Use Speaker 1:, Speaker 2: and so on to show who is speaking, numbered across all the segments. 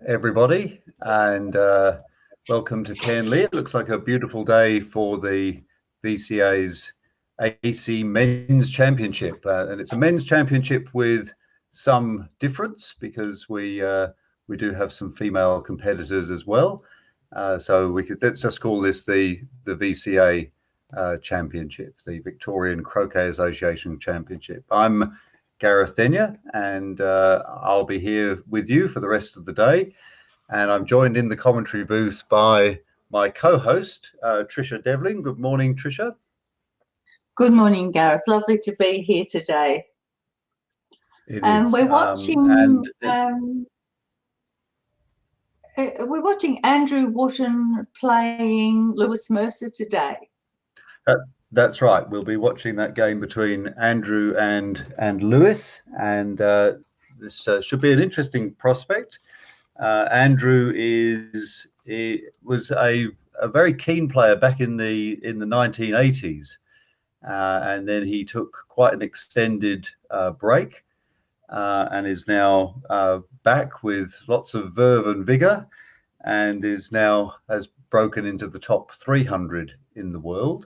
Speaker 1: Everybody, and welcome to Cairnlea. It looks like a beautiful day for the VCA's AC Men's Championship, and it's a men's championship with some difference because we do have some female competitors as well. So let's just call this the VCA Championship, the Victorian Croquet Association Championship. I'm Gareth Denyer, and I'll be here with you for the rest of the day. And I'm joined in the commentary booth by my co-host, Tricia Devlin. Good morning, Tricia.
Speaker 2: Good morning, Gareth. Lovely to be here today. We're watching Andrew Wotton playing Lewis Mercer today.
Speaker 1: That's right. We'll be watching that game between Andrew and Lewis, and this should be an interesting prospect. Andrew was a very keen player back in the 1980s, and then he took quite an extended break, and is now back with lots of verve and vigor, and has broken into the top 300 in the world.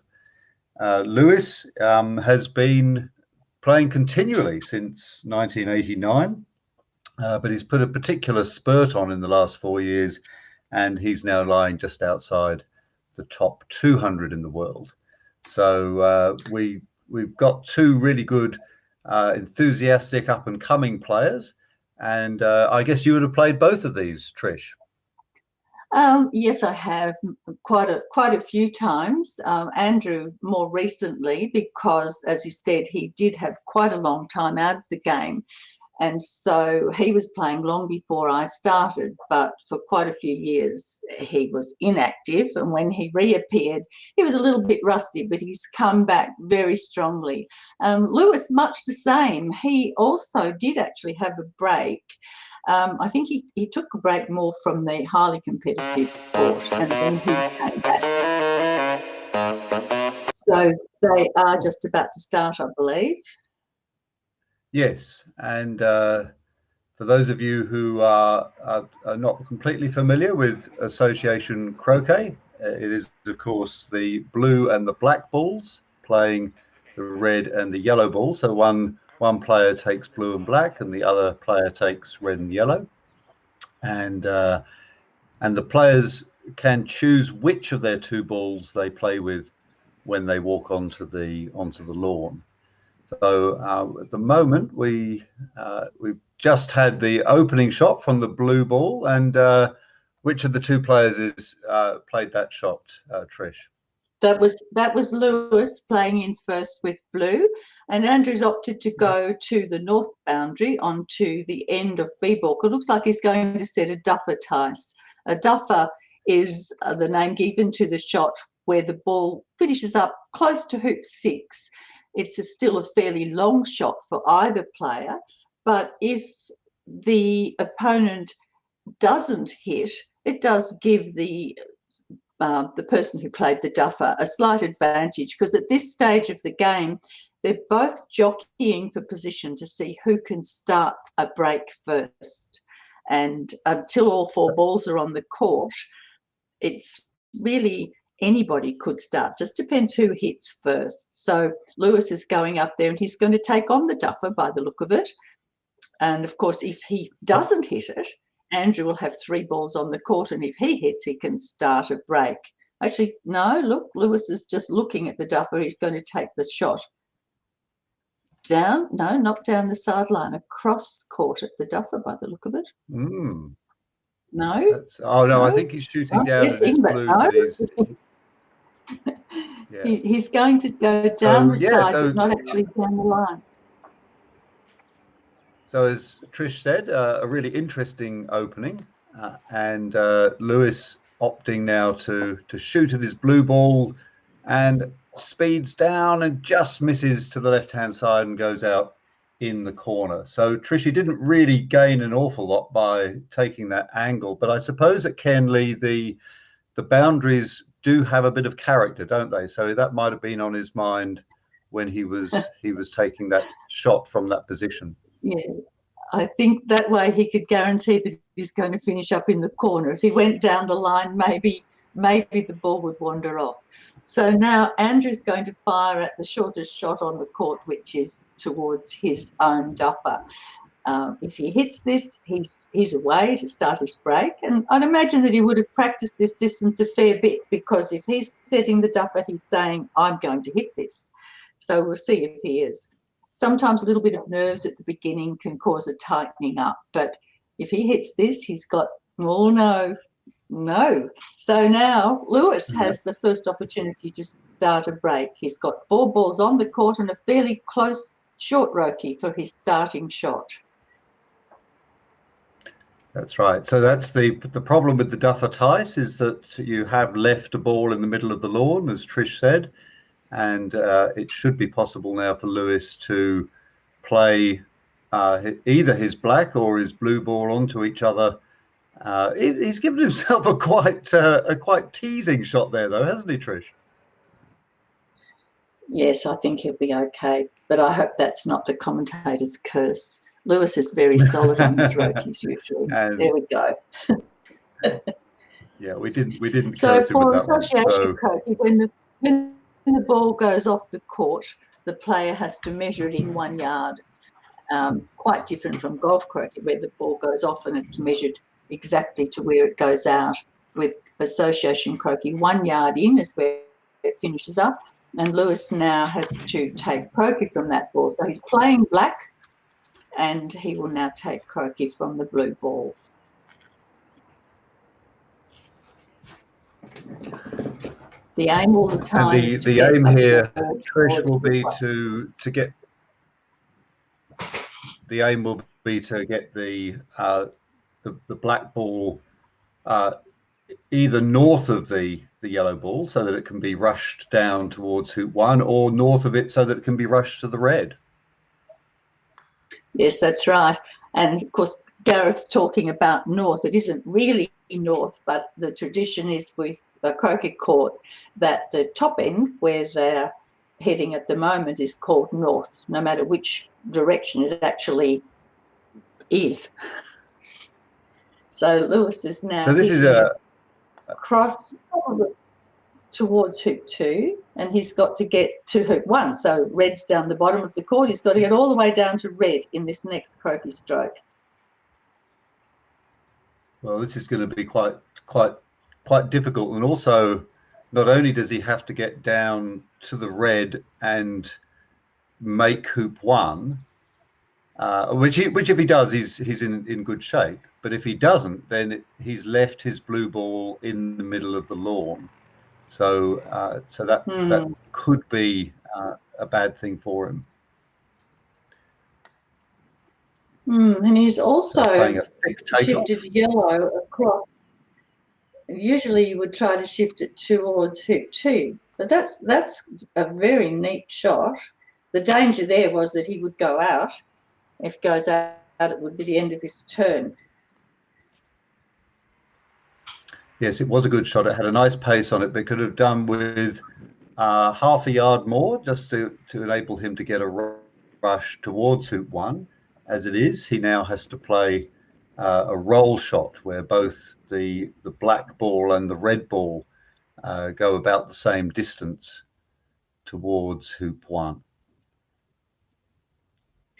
Speaker 1: Lewis has been playing continually since 1989, but he's put a particular spurt on in the last 4 years, and he's now lying just outside the top 200 in the world. So we've got two really good, enthusiastic, up-and-coming players, and I guess you would have played both of these, Trish.
Speaker 2: Yes, I have quite a few times. Andrew more recently, because, as you said, he did have quite a long time out of the game. And so he was playing long before I started, but for quite a few years he was inactive. And when he reappeared, he was a little bit rusty, but he's come back very strongly. Lewis, much the same. He also did actually have a break. I think he took a break more from the highly competitive sport, and then he came back. So they are just about to start, I believe.
Speaker 1: Yes, and for those of you who are not completely familiar with Association Croquet, it is, of course, the blue and the black balls playing the red and the yellow ball. So one player takes blue and black, and the other player takes red and yellow, and the players can choose which of their two balls they play with when they walk onto the lawn. So at the moment we've just had the opening shot from the blue ball, and which of the two players is played that shot, Trish?
Speaker 2: That was Lewis playing in first with blue, and Andrew's opted to go to the north boundary onto the end of B-ball. It looks like he's going to set a duffer tice. A duffer is the name given to the shot where the ball finishes up close to hoop 6. It's still a fairly long shot for either player, but if the opponent doesn't hit, it does give the person who played the duffer a slight advantage, because at this stage of the game, they're both jockeying for position to see who can start a break first. And until all 4 balls are on the court, it's really anybody could start. Just depends who hits first. So Lewis is going up there, and he's going to take on the duffer by the look of it. And of course, if he doesn't hit it, Andrew will have 3 balls on the court, and if he hits, he can start a break. Actually, no, look, Lewis is just looking at the duffer. He's going to take the shot down. No, not down the sideline, across court at the duffer by the look of it.
Speaker 1: Mm.
Speaker 2: No.
Speaker 1: No, I think he's shooting down at his blue.
Speaker 2: No. He's going to go down the side, but not actually down the line.
Speaker 1: So as Trish said, a really interesting opening, and Lewis opting now to shoot at his blue ball, and speeds down and just misses to the left-hand side and goes out in the corner. So Trish didn't really gain an awful lot by taking that angle, but I suppose at Cairnlea the boundaries do have a bit of character, don't they? So that might have been on his mind when he was taking that shot from that position.
Speaker 2: Yeah, I think that way he could guarantee that he's going to finish up in the corner. If he went down the line, maybe the ball would wander off. So now Andrew's going to fire at the shortest shot on the court, which is towards his own duffer. If he hits this, he's away to start his break. And I'd imagine that he would have practiced this distance a fair bit, because if he's setting the duffer, he's saying, I'm going to hit this. So we'll see if he is. Sometimes a little bit of nerves at the beginning can cause a tightening up, but if he hits this, he's got, oh no. So now Lewis has the first opportunity to start a break. He's got 4 balls on the court and a fairly close short roki for his starting shot.
Speaker 1: That's right. So that's the problem with the duffer tice, is that you have left a ball in the middle of the lawn, as Trish said, and it should be possible now for Lewis to play either his black or his blue ball onto each other. He's given himself a quite teasing shot there, though, hasn't he, Trish?
Speaker 2: Yes, I think he'll be okay, but I hope that's not the commentator's curse. Lewis is very solid on his rokies usually. There we go.
Speaker 1: Yeah, we didn't.
Speaker 2: So for association croquet, when the ball goes off the court, the player has to measure it in 1 yard. Quite different from golf croquet, where the ball goes off and it's measured exactly to where it goes out. With association croquet, 1 yard in is where it finishes up, and Lewis now has to take croquet from that ball. So he's playing black, and he will now take croquet from the blue ball. The aim all the time.
Speaker 1: And the aim here, Trish, will be to get. The aim will be to get the black ball either north of the yellow ball, so that it can be rushed down towards hoop 1, or north of it so that it can be rushed to the red. Yes,
Speaker 2: that's right. And of course, Gareth talking about north. It isn't really north, but the tradition is with a croquet court that the top end, where they're heading at the moment, is called north, no matter which direction it actually is. So Lewis is now.
Speaker 1: So this is
Speaker 2: across towards hoop 2, and he's got to get to hoop 1. So red's down the bottom of the court. He's got to get all the way down to red in this next croquet stroke.
Speaker 1: Well, this is going to be quite difficult, and also not only does he have to get down to the red and make hoop 1, which if he does, he's in good shape. But if he doesn't, then he's left his blue ball in the middle of the lawn. So that could be a bad thing for him.
Speaker 2: And he's also shifted yellow across. Usually you would try to shift it towards hoop 2, but that's a very neat shot. The danger there was that he would go out. If he goes out, it would be the end of his turn.
Speaker 1: Yes, it was a good shot. It had a nice pace on it, but could have done with half a yard more, just to enable him to get a rush towards hoop 1. As it is, he now has to play a roll shot where both the black ball and the red ball go about the same distance towards hoop 1.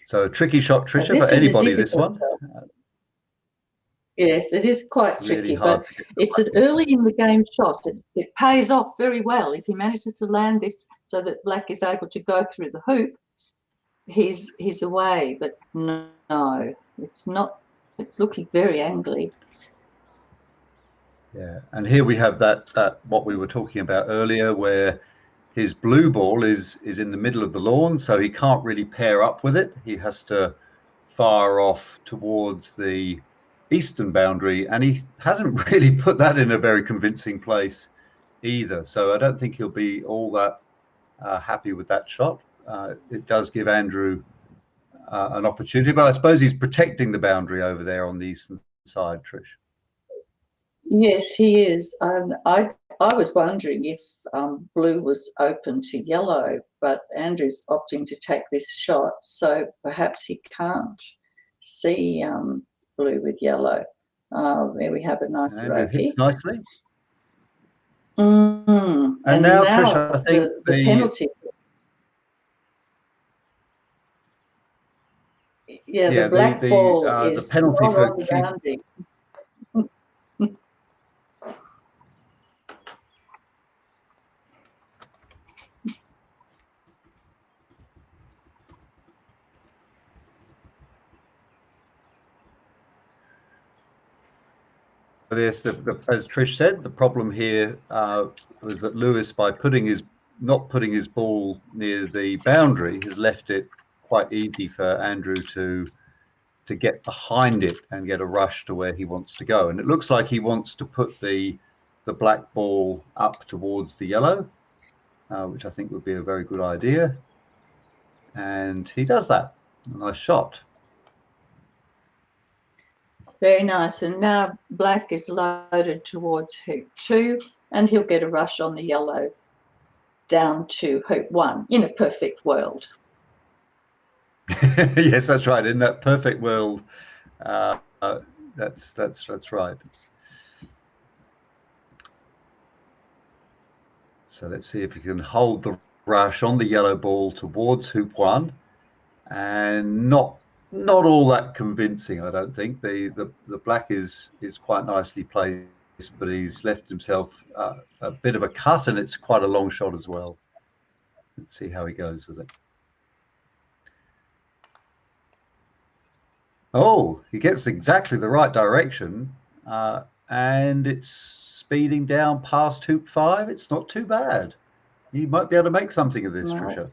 Speaker 1: So a tricky shot, Tricia, for anybody, this one.
Speaker 2: Yes, it is quite tricky, but it's an early in the game shot. It pays off very well. If he manages to land this so that black is able to go through the hoop, he's away. But no, it's not. It's looking very angly.
Speaker 1: Yeah, and here we have that what we were talking about earlier, where his blue ball is in the middle of the lawn, so he can't really pair up with it. He has to fire off towards the eastern boundary, and he hasn't really put that in a very convincing place either. So I don't think he'll be all that happy with that shot. It does give Andrew an opportunity, but I suppose he's protecting the boundary over there on the eastern side, Trish.
Speaker 2: Yes, he is. I was wondering if blue was open to yellow, but Andrew's opting to take this shot, so perhaps he can't see blue with yellow. There we have a nice
Speaker 1: Andrew
Speaker 2: rokey.
Speaker 1: hits nicely.
Speaker 2: And
Speaker 1: now, Trish, I think
Speaker 2: the penalty. Yeah, the black ball is
Speaker 1: the penalty
Speaker 2: not
Speaker 1: for
Speaker 2: on the boundary.
Speaker 1: Yes, as Trish said, the problem here was that Lewis, by not putting his ball near the boundary, has left it quite easy for Andrew to get behind it and get a rush to where he wants to go. And it looks like he wants to put the black ball up towards the yellow, which I think would be a very good idea. And he does that. A nice shot.
Speaker 2: Very nice. And now black is loaded towards hoop 2, and he'll get a rush on the yellow down to hoop 1 in a perfect world.
Speaker 1: Yes, that's right. In that perfect world, that's right. So let's see if we can hold the rush on the yellow ball towards hoop 1, and not all that convincing, I don't think. The black is quite nicely placed, but he's left himself a bit of a cut, and it's quite a long shot as well. Let's see how he goes with it. Oh, he gets exactly the right direction, and it's speeding down past hoop 5. It's not too bad. You might be able to make something of this, Trisha.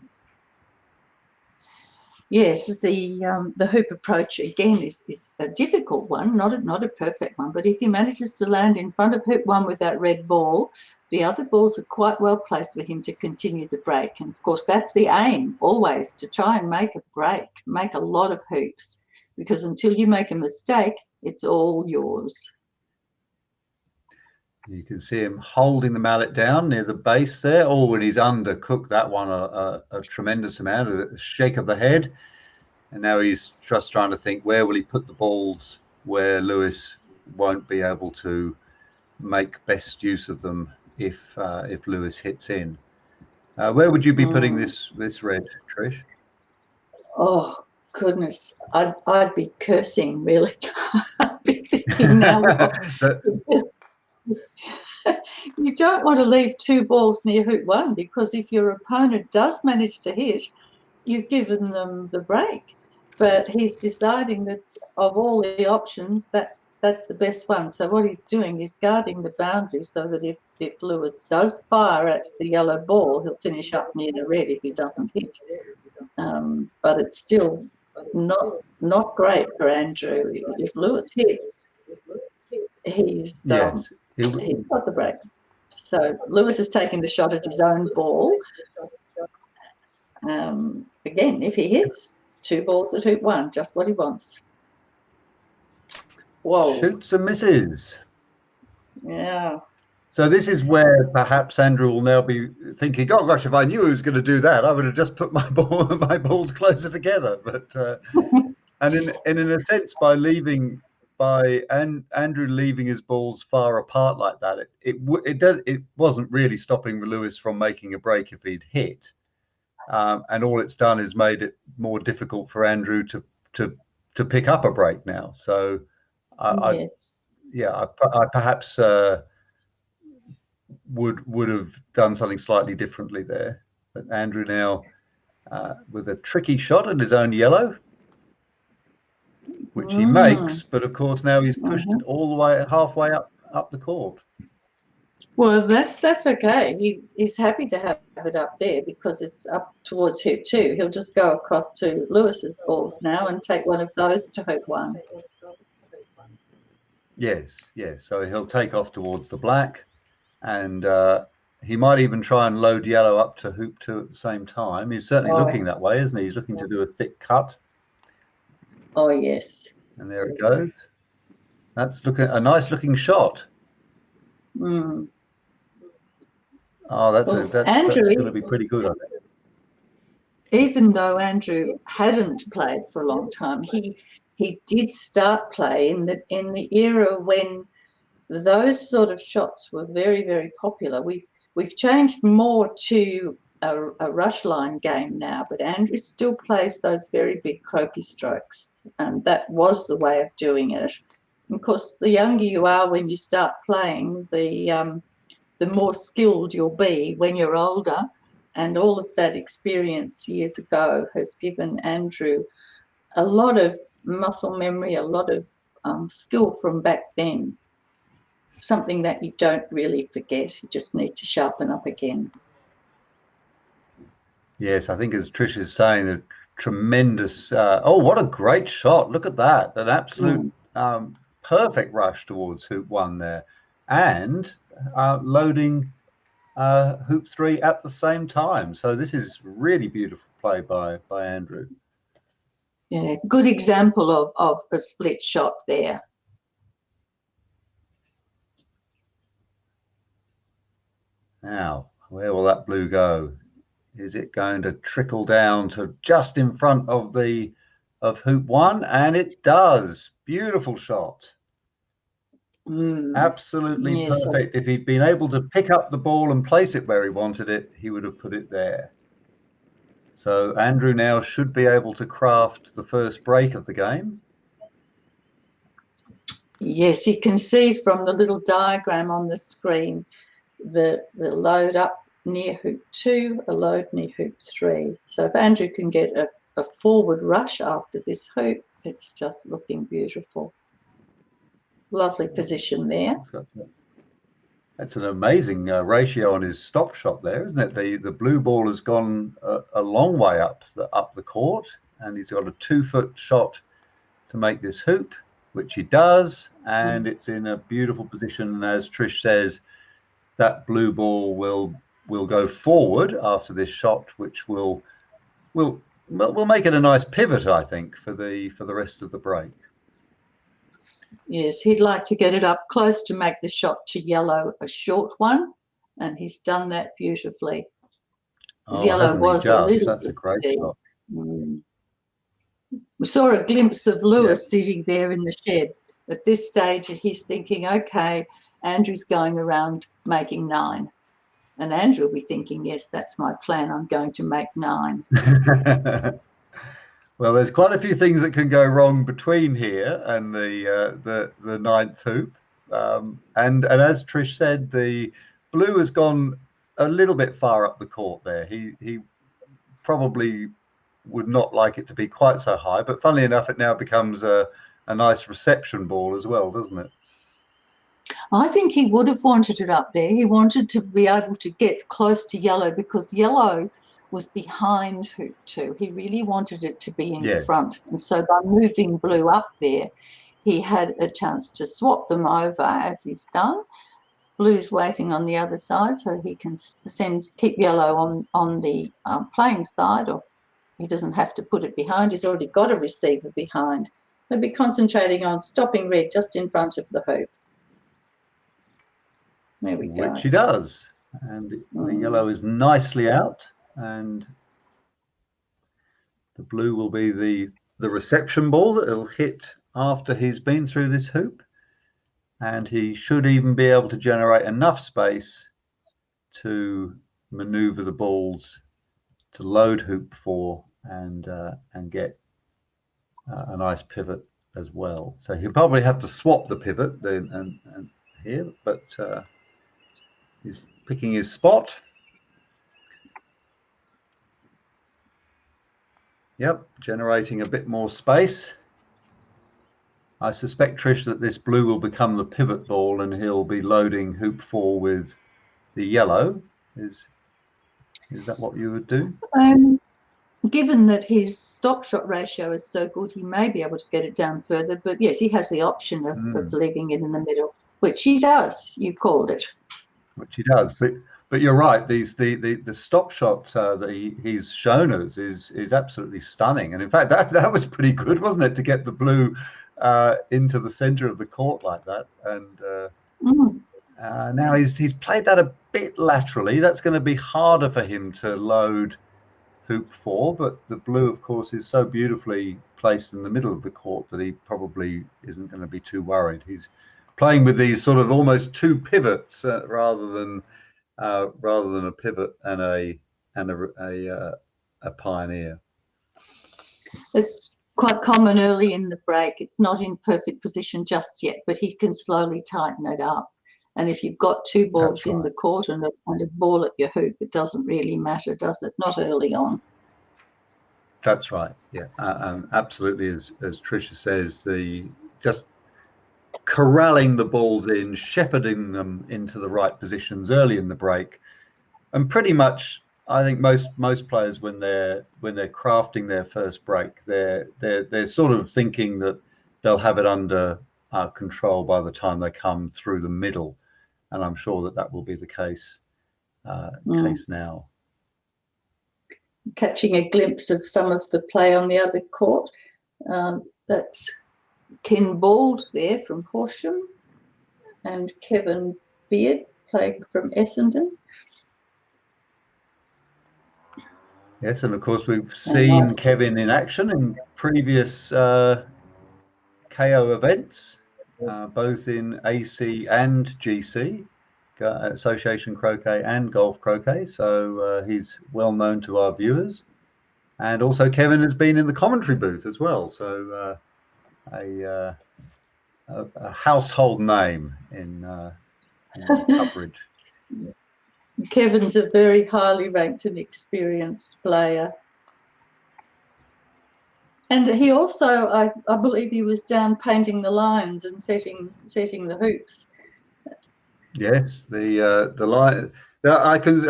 Speaker 2: Yes, the hoop approach again is a difficult one, not a perfect one. But if he manages to land in front of hoop 1 with that red ball, the other balls are quite well placed for him to continue the break. And of course, that's the aim always, to try and make a break, make a lot of hoops, because until you make a mistake, it's all yours.
Speaker 1: You can see him holding the mallet down near the base there. Oh, and he's undercooked that one a tremendous amount, a shake of the head. And now he's just trying to think, where will he put the balls where Lewis won't be able to make best use of them if Lewis hits in. Where would you be putting this red, Trish?
Speaker 2: Oh, goodness. I'd be cursing, really. I'd be thinking now, you don't want to leave 2 balls near hoop 1, because if your opponent does manage to hit, you've given them the break. But he's deciding that of all the options, that's the best one. So what he's doing is guarding the boundary so that if Lewis does fire at the yellow ball, he'll finish up near the red if he doesn't hit. But it's still not great for Andrew. If Lewis hits, he's got the break. So Lewis is taking the shot at his own ball. Again, if he hits, 2 balls at hoop 1, just what he wants. Whoa.
Speaker 1: Shoots and misses.
Speaker 2: Yeah.
Speaker 1: So this is where perhaps Andrew will now be thinking, oh gosh, if I knew he was going to do that, I would have just put my balls closer together. But and in a sense, by Andrew leaving his balls far apart like that, it wasn't really stopping Lewis from making a break if he'd hit. And all it's done is made it more difficult for Andrew to pick up a break now. So I perhaps would have done something slightly differently there. But Andrew now with a tricky shot at his own yellow, which he makes, but of course now he's pushed it all the way halfway up the court.
Speaker 2: Well, that's okay. He's happy to have it up there because it's up towards hoop 2. He'll just go across to Lewis's balls now and take one of those to hoop 1.
Speaker 1: Yes. So he'll take off towards the black, and he might even try and load yellow up to hoop 2 at the same time. He's certainly looking that way, isn't he? He's looking to do a thick cut.
Speaker 2: Oh, yes.
Speaker 1: And there it goes. That's a nice looking shot.
Speaker 2: Mm.
Speaker 1: Oh, that's
Speaker 2: Andrew,
Speaker 1: going to be pretty good, I think.
Speaker 2: even though Andrew hadn't played for a long time, he did start play in the era when those sort of shots were very, very popular. We've changed more to a rush line game now, but Andrew still plays those very big croquet strokes, and that was the way of doing it. And of course, the younger you are when you start playing, the more skilled you'll be when you're older. And all of that experience years ago has given Andrew a lot of muscle memory, a lot of skill from back then. Something that you don't really forget. You just need to sharpen up again.
Speaker 1: Yes, I think as Trish is saying, a tremendous. Oh, what a great shot! Look at that, an absolute perfect rush towards hoop 1 there, and loading hoop 3 at the same time. So this is really beautiful play by Andrew.
Speaker 2: Yeah, good example of a split shot there.
Speaker 1: Now, where will that blue go? Is it going to trickle down to just in front of hoop 1? And it does. Beautiful shot. Absolutely perfect. If he'd been able to pick up the ball and place it where he wanted it, he would have put it there. So Andrew now should be able to craft the first break of the game.
Speaker 2: Yes, you can see from the little diagram on the screen the load up near hoop 2, a load near hoop 3. So if Andrew can get a forward rush after this hoop, it's just looking beautiful. Lovely position there.
Speaker 1: That's an amazing ratio on his stop shot there, isn't it? The blue ball has gone a long way up the court, and he's got a 2-foot shot to make this hoop, which he does, and it's in a beautiful position. And as Trish says, that blue ball will go forward after this shot, which will make it a nice pivot, I think, for the rest of the break.
Speaker 2: Yes, he'd like to get it up close to make the shot to yellow a short one, and he's done that beautifully. Yellow was a little
Speaker 1: That's a great shot.
Speaker 2: We saw a glimpse of Lewis sitting there in the shed. At this stage, he's thinking, okay, Andrew's going around making 9. And Andrew will be thinking, yes, that's my plan. I'm going to make 9.
Speaker 1: Well, there's quite a few things that can go wrong between here and the 9th hoop. And as Trish said, the blue has gone a little bit far up the court there. He probably would not like it to be quite so high, but funnily enough, it now becomes a nice reception ball as well, doesn't it?
Speaker 2: I think he would have wanted it up there. He wanted to be able to get close to yellow because yellow was behind hoop 2. He really wanted it to be in front. And so by moving blue up there, he had a chance to swap them over as he's done. Blue's waiting on the other side so he can keep yellow on the playing side, or he doesn't have to put it behind. He's already got a receiver behind. He'll be concentrating on stopping red just in front of the hoop. There we go.
Speaker 1: Which he does. And the yellow is nicely out. And the blue will be the reception ball that he'll hit after he's been through this hoop. And he should even be able to generate enough space to maneuver the balls to load hoop 4 and get a nice pivot as well. So he'll probably have to swap the pivot and here, but he's picking his spot. Yep, generating a bit more space. I suspect, Trish, that this blue will become the pivot ball and he'll be loading hoop 4 with the yellow. Is that what you would do?
Speaker 2: Given that his stop shot ratio is so good, he may be able to get it down further. But yes, he has the option of leaving it in the middle, which he does. You called it.
Speaker 1: Which he does. But you're right. The stop shot that he's shown us is absolutely stunning. And in fact, that was pretty good, wasn't it, to get the blue into the centre of the court like that? And now he's played that a bit laterally. That's going to be harder for him to load hoop 4. But the blue, of course, is so beautifully placed in the middle of the court that he probably isn't going to be too worried. He's playing with these sort of almost two pivots rather than a pivot and a pioneer.
Speaker 2: It's quite common early in the break. It's not in perfect position just yet, but he can slowly tighten it up. And if you've got two balls in the court and a ball at your hoop, it doesn't really matter, does it? Not early on.
Speaker 1: That's right. Yeah, and absolutely, as Tricia says, just corralling the balls in, shepherding them into the right positions early in the break, and pretty much, I think most players when they're crafting their first break, they're sort of thinking that they'll have it under control by the time they come through the middle, and I'm sure that will be the case now.
Speaker 2: Catching a glimpse of some of the play on the other court. That's Ken Bald there from Horsham and Kevin Beard playing from Essendon.
Speaker 1: Yes, and of course we've seen Kevin in action in previous KO events, both in AC and GC, Association Croquet and Golf Croquet, so he's well known to our viewers. And also Kevin has been in the commentary booth as well, so a household name in coverage.
Speaker 2: Kevin's a very highly ranked and experienced player. And he also, I believe he was down painting the lines and setting the hoops. Yes,
Speaker 1: the line. I can.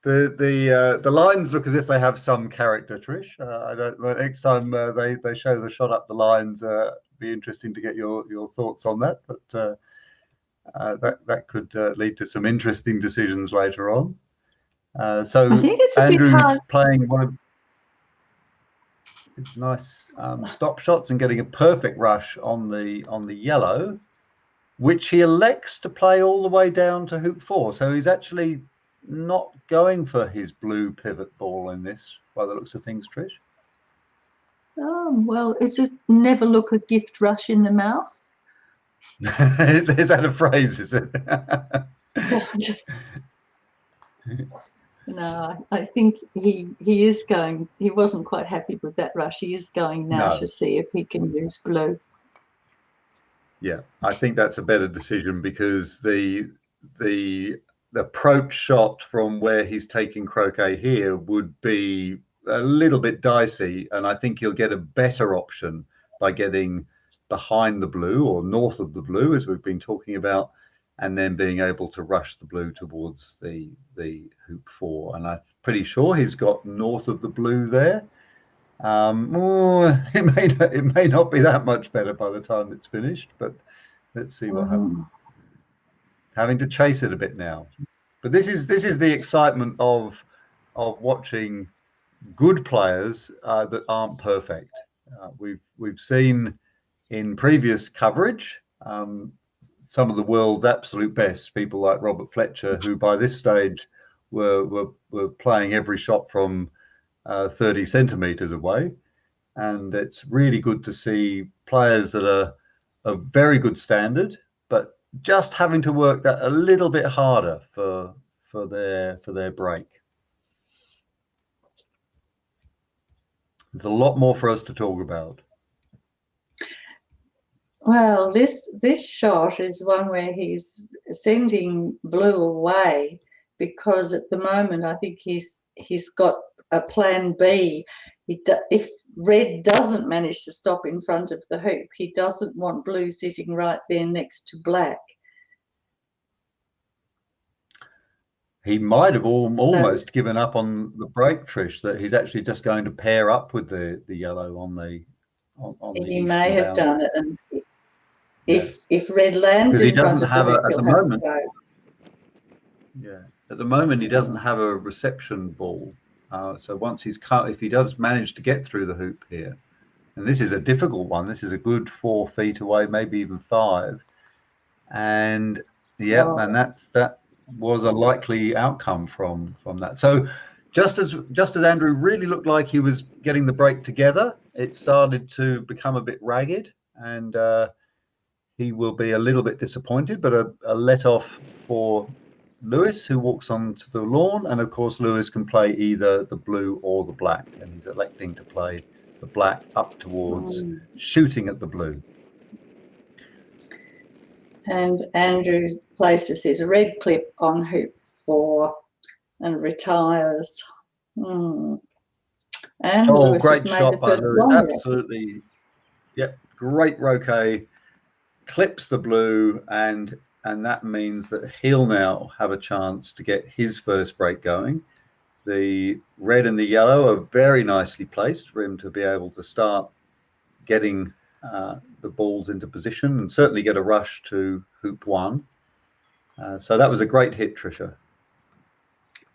Speaker 1: The lines look as if they have some character, Trish. I don't. Next time they show the shot up the lines, be interesting to get your thoughts on that. But that could lead to some interesting decisions later on. So
Speaker 2: I think it's
Speaker 1: Andrew
Speaker 2: hard.
Speaker 1: Playing one of his nice stop shots and getting a perfect rush on the yellow, which he elects to play all the way down to hoop 4. So he's actually not going for his blue pivot ball in this, by the looks of things, Trish.
Speaker 2: Oh, well, is it never look a gift rush in the mouth?
Speaker 1: Is that a phrase, is it?
Speaker 2: No, I think he is going. He wasn't quite happy with that rush. He is going now to see if he can use blue.
Speaker 1: Yeah, I think that's a better decision because the approach shot from where he's taking Croquet here would be a little bit dicey, and I think he'll get a better option by getting behind the blue or north of the blue, as we've been talking about, and then being able to rush the blue towards the hoop 4. And I'm pretty sure he's got north of the blue there. It may not be that much better by the time it's finished, but let's see what happens. Having to chase it a bit now, but this is the excitement of watching good players that aren't perfect. We've seen in previous coverage some of the world's absolute best, people like Robert Fletcher, who by this stage were playing every shot from 30 centimeters away. And it's really good to see players that are of very good standard, but just having to work that a little bit harder for their break. There's a lot more for us to talk about.
Speaker 2: Well, this shot is one where he's sending blue away because at the moment I think he's got a plan B. If red doesn't manage to stop in front of the hoop, he doesn't want blue sitting right there next to black.
Speaker 1: He might have almost given up on the break, Trish, that he's actually just going to pair up with the yellow on the
Speaker 2: he may have done it, and if red lands
Speaker 1: because he
Speaker 2: in front
Speaker 1: doesn't
Speaker 2: of
Speaker 1: have
Speaker 2: the
Speaker 1: it
Speaker 2: hoop,
Speaker 1: at the moment. Yeah, at the moment he doesn't have a reception ball. So once he's cut, if he does manage to get through the hoop here, and this is a difficult one, this is a good 4 feet away, maybe even 5. And yeah, and that was a likely outcome from that. So just as Andrew really looked like he was getting the break together, it started to become a bit ragged, and he will be a little bit disappointed, but a let off for Lewis, who walks onto the lawn. And of course Lewis can play either the blue or the black, and he's electing to play the black up towards shooting at the blue.
Speaker 2: And Andrew places his red clip on hoop 4 and retires. And Lewis
Speaker 1: great
Speaker 2: has made
Speaker 1: shot
Speaker 2: the
Speaker 1: by
Speaker 2: first
Speaker 1: Lewis.
Speaker 2: one.
Speaker 1: Absolutely. Yep, great Croquet. Clips the blue, and that means that he'll now have a chance to get his first break going. The red and the yellow are very nicely placed for him to be able to start getting the balls into position and certainly get a rush to hoop 1. So that was a great hit, Tricia.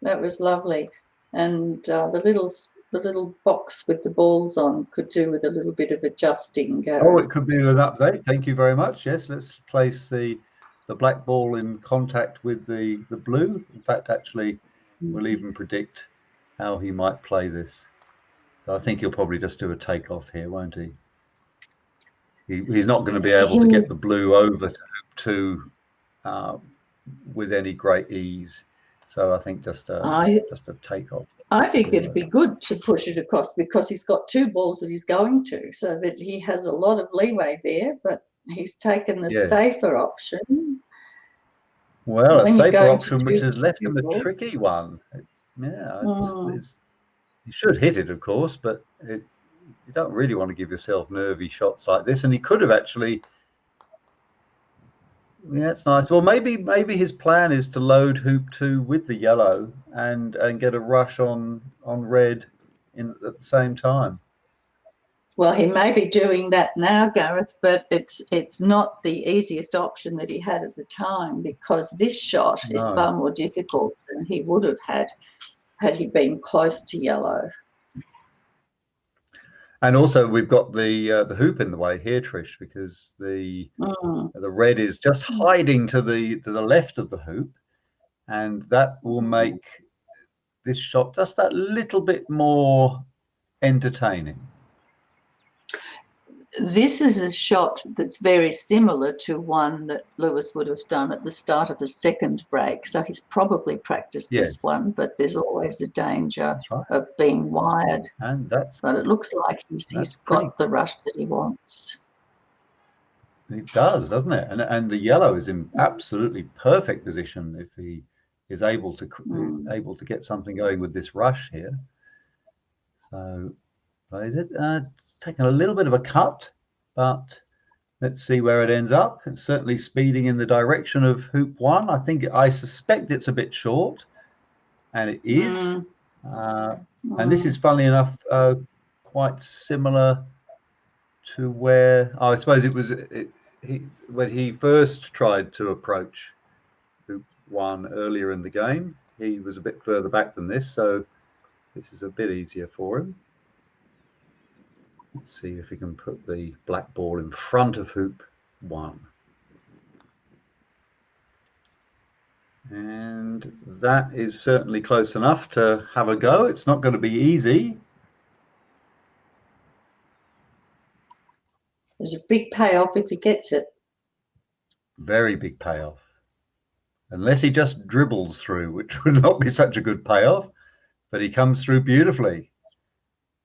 Speaker 2: That was lovely. And the little box with the balls on could do with a little bit of adjusting, Gareth.
Speaker 1: Oh, it could be an update. Thank you very much. Yes, let's place the black ball in contact with the blue. In fact, actually, we'll even predict how he might play this. So I think he'll probably just do a takeoff here, won't he? He's not going to be able to get the blue over to hoop 2 with any great ease. So I think just a takeoff.
Speaker 2: I think it'd be good to push it across, because he's got 2 balls that he's going to, so that he has a lot of leeway there, but he's taken the safer option.
Speaker 1: Well, a safer option, which has left him a tricky one. You should hit it, of course, but you don't really want to give yourself nervy shots like this. And he could have actually. Yeah, it's nice. Well, maybe his plan is to load hoop 2 with the yellow and get a rush on red at the same time.
Speaker 2: Well, he may be doing that now, Gareth, but it's not the easiest option that he had at the time, because this shot is far more difficult than he would have had he been close to yellow.
Speaker 1: And also, we've got the hoop in the way here, Trish, because the red is just hiding to the left of the hoop, and that will make this shot just that little bit more entertaining.
Speaker 2: This is a shot that's very similar to one that Lewis would have done at the start of the second break. So he's probably practiced this one, but there's always a danger of being wired. But it looks like he's got the rush that he wants.
Speaker 1: It does, doesn't it? And the yellow is in absolutely perfect position if he is able to get something going with this rush here. So plays it. Taking a little bit of a cut, but let's see where it ends up. It's certainly speeding in the direction of hoop 1. I suspect it's a bit short, and it is. And this is, funnily enough, quite similar to where I suppose it was when he first tried to approach hoop 1 earlier in the game. He was a bit further back than this, so this is a bit easier for him. Let's see if we can put the black ball in front of hoop 1. And that is certainly close enough to have a go. It's not going to be easy.
Speaker 2: There's a big payoff if he gets it.
Speaker 1: Very big payoff. Unless he just dribbles through, which would not be such a good payoff, but he comes through beautifully.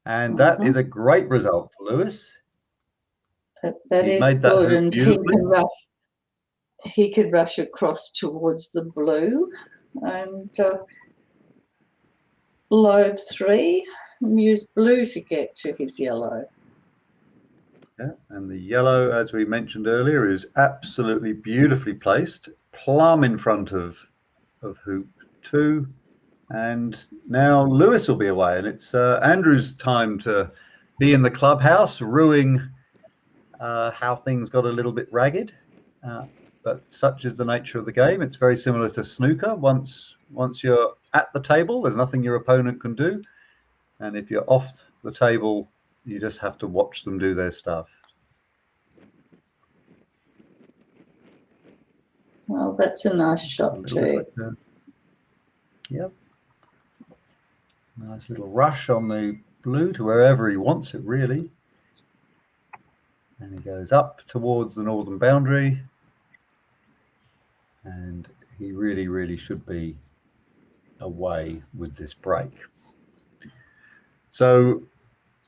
Speaker 1: And that is a great result for Lewis.
Speaker 2: That is good, and he can rush across towards the blue and load 3 and use blue to get to his yellow.
Speaker 1: Yeah, and the yellow, as we mentioned earlier, is absolutely beautifully placed, plumb in front of hoop 2. And now Lewis will be away, and it's Andrew's time to be in the clubhouse, ruining how things got a little bit ragged. But such is the nature of the game. It's very similar to snooker. Once Once you're at the table, there's nothing your opponent can do. And if you're off the table, you just have to watch them do their stuff.
Speaker 2: Well, that's a nice shot too.
Speaker 1: Yep. Nice little rush on the blue to wherever he wants it, really. And he goes up towards the northern boundary. And he really, really should be away with this break. So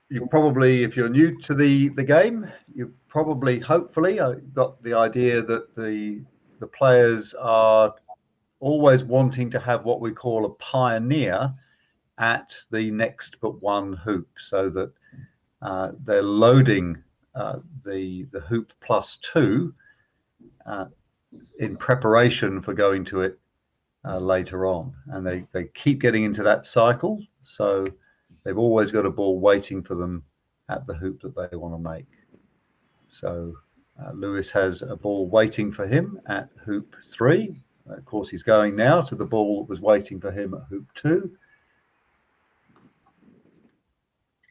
Speaker 1: you probably, if you're new to the game, you probably, hopefully, got the idea that the players are always wanting to have what we call a pioneer at the next but one hoop, so that they're loading the hoop +2 in preparation for going to it later on. And they keep getting into that cycle, so they've always got a ball waiting for them at the hoop that they want to make. So Lewis has a ball waiting for him at hoop 3. Of course, he's going now to the ball that was waiting for him at hoop 2.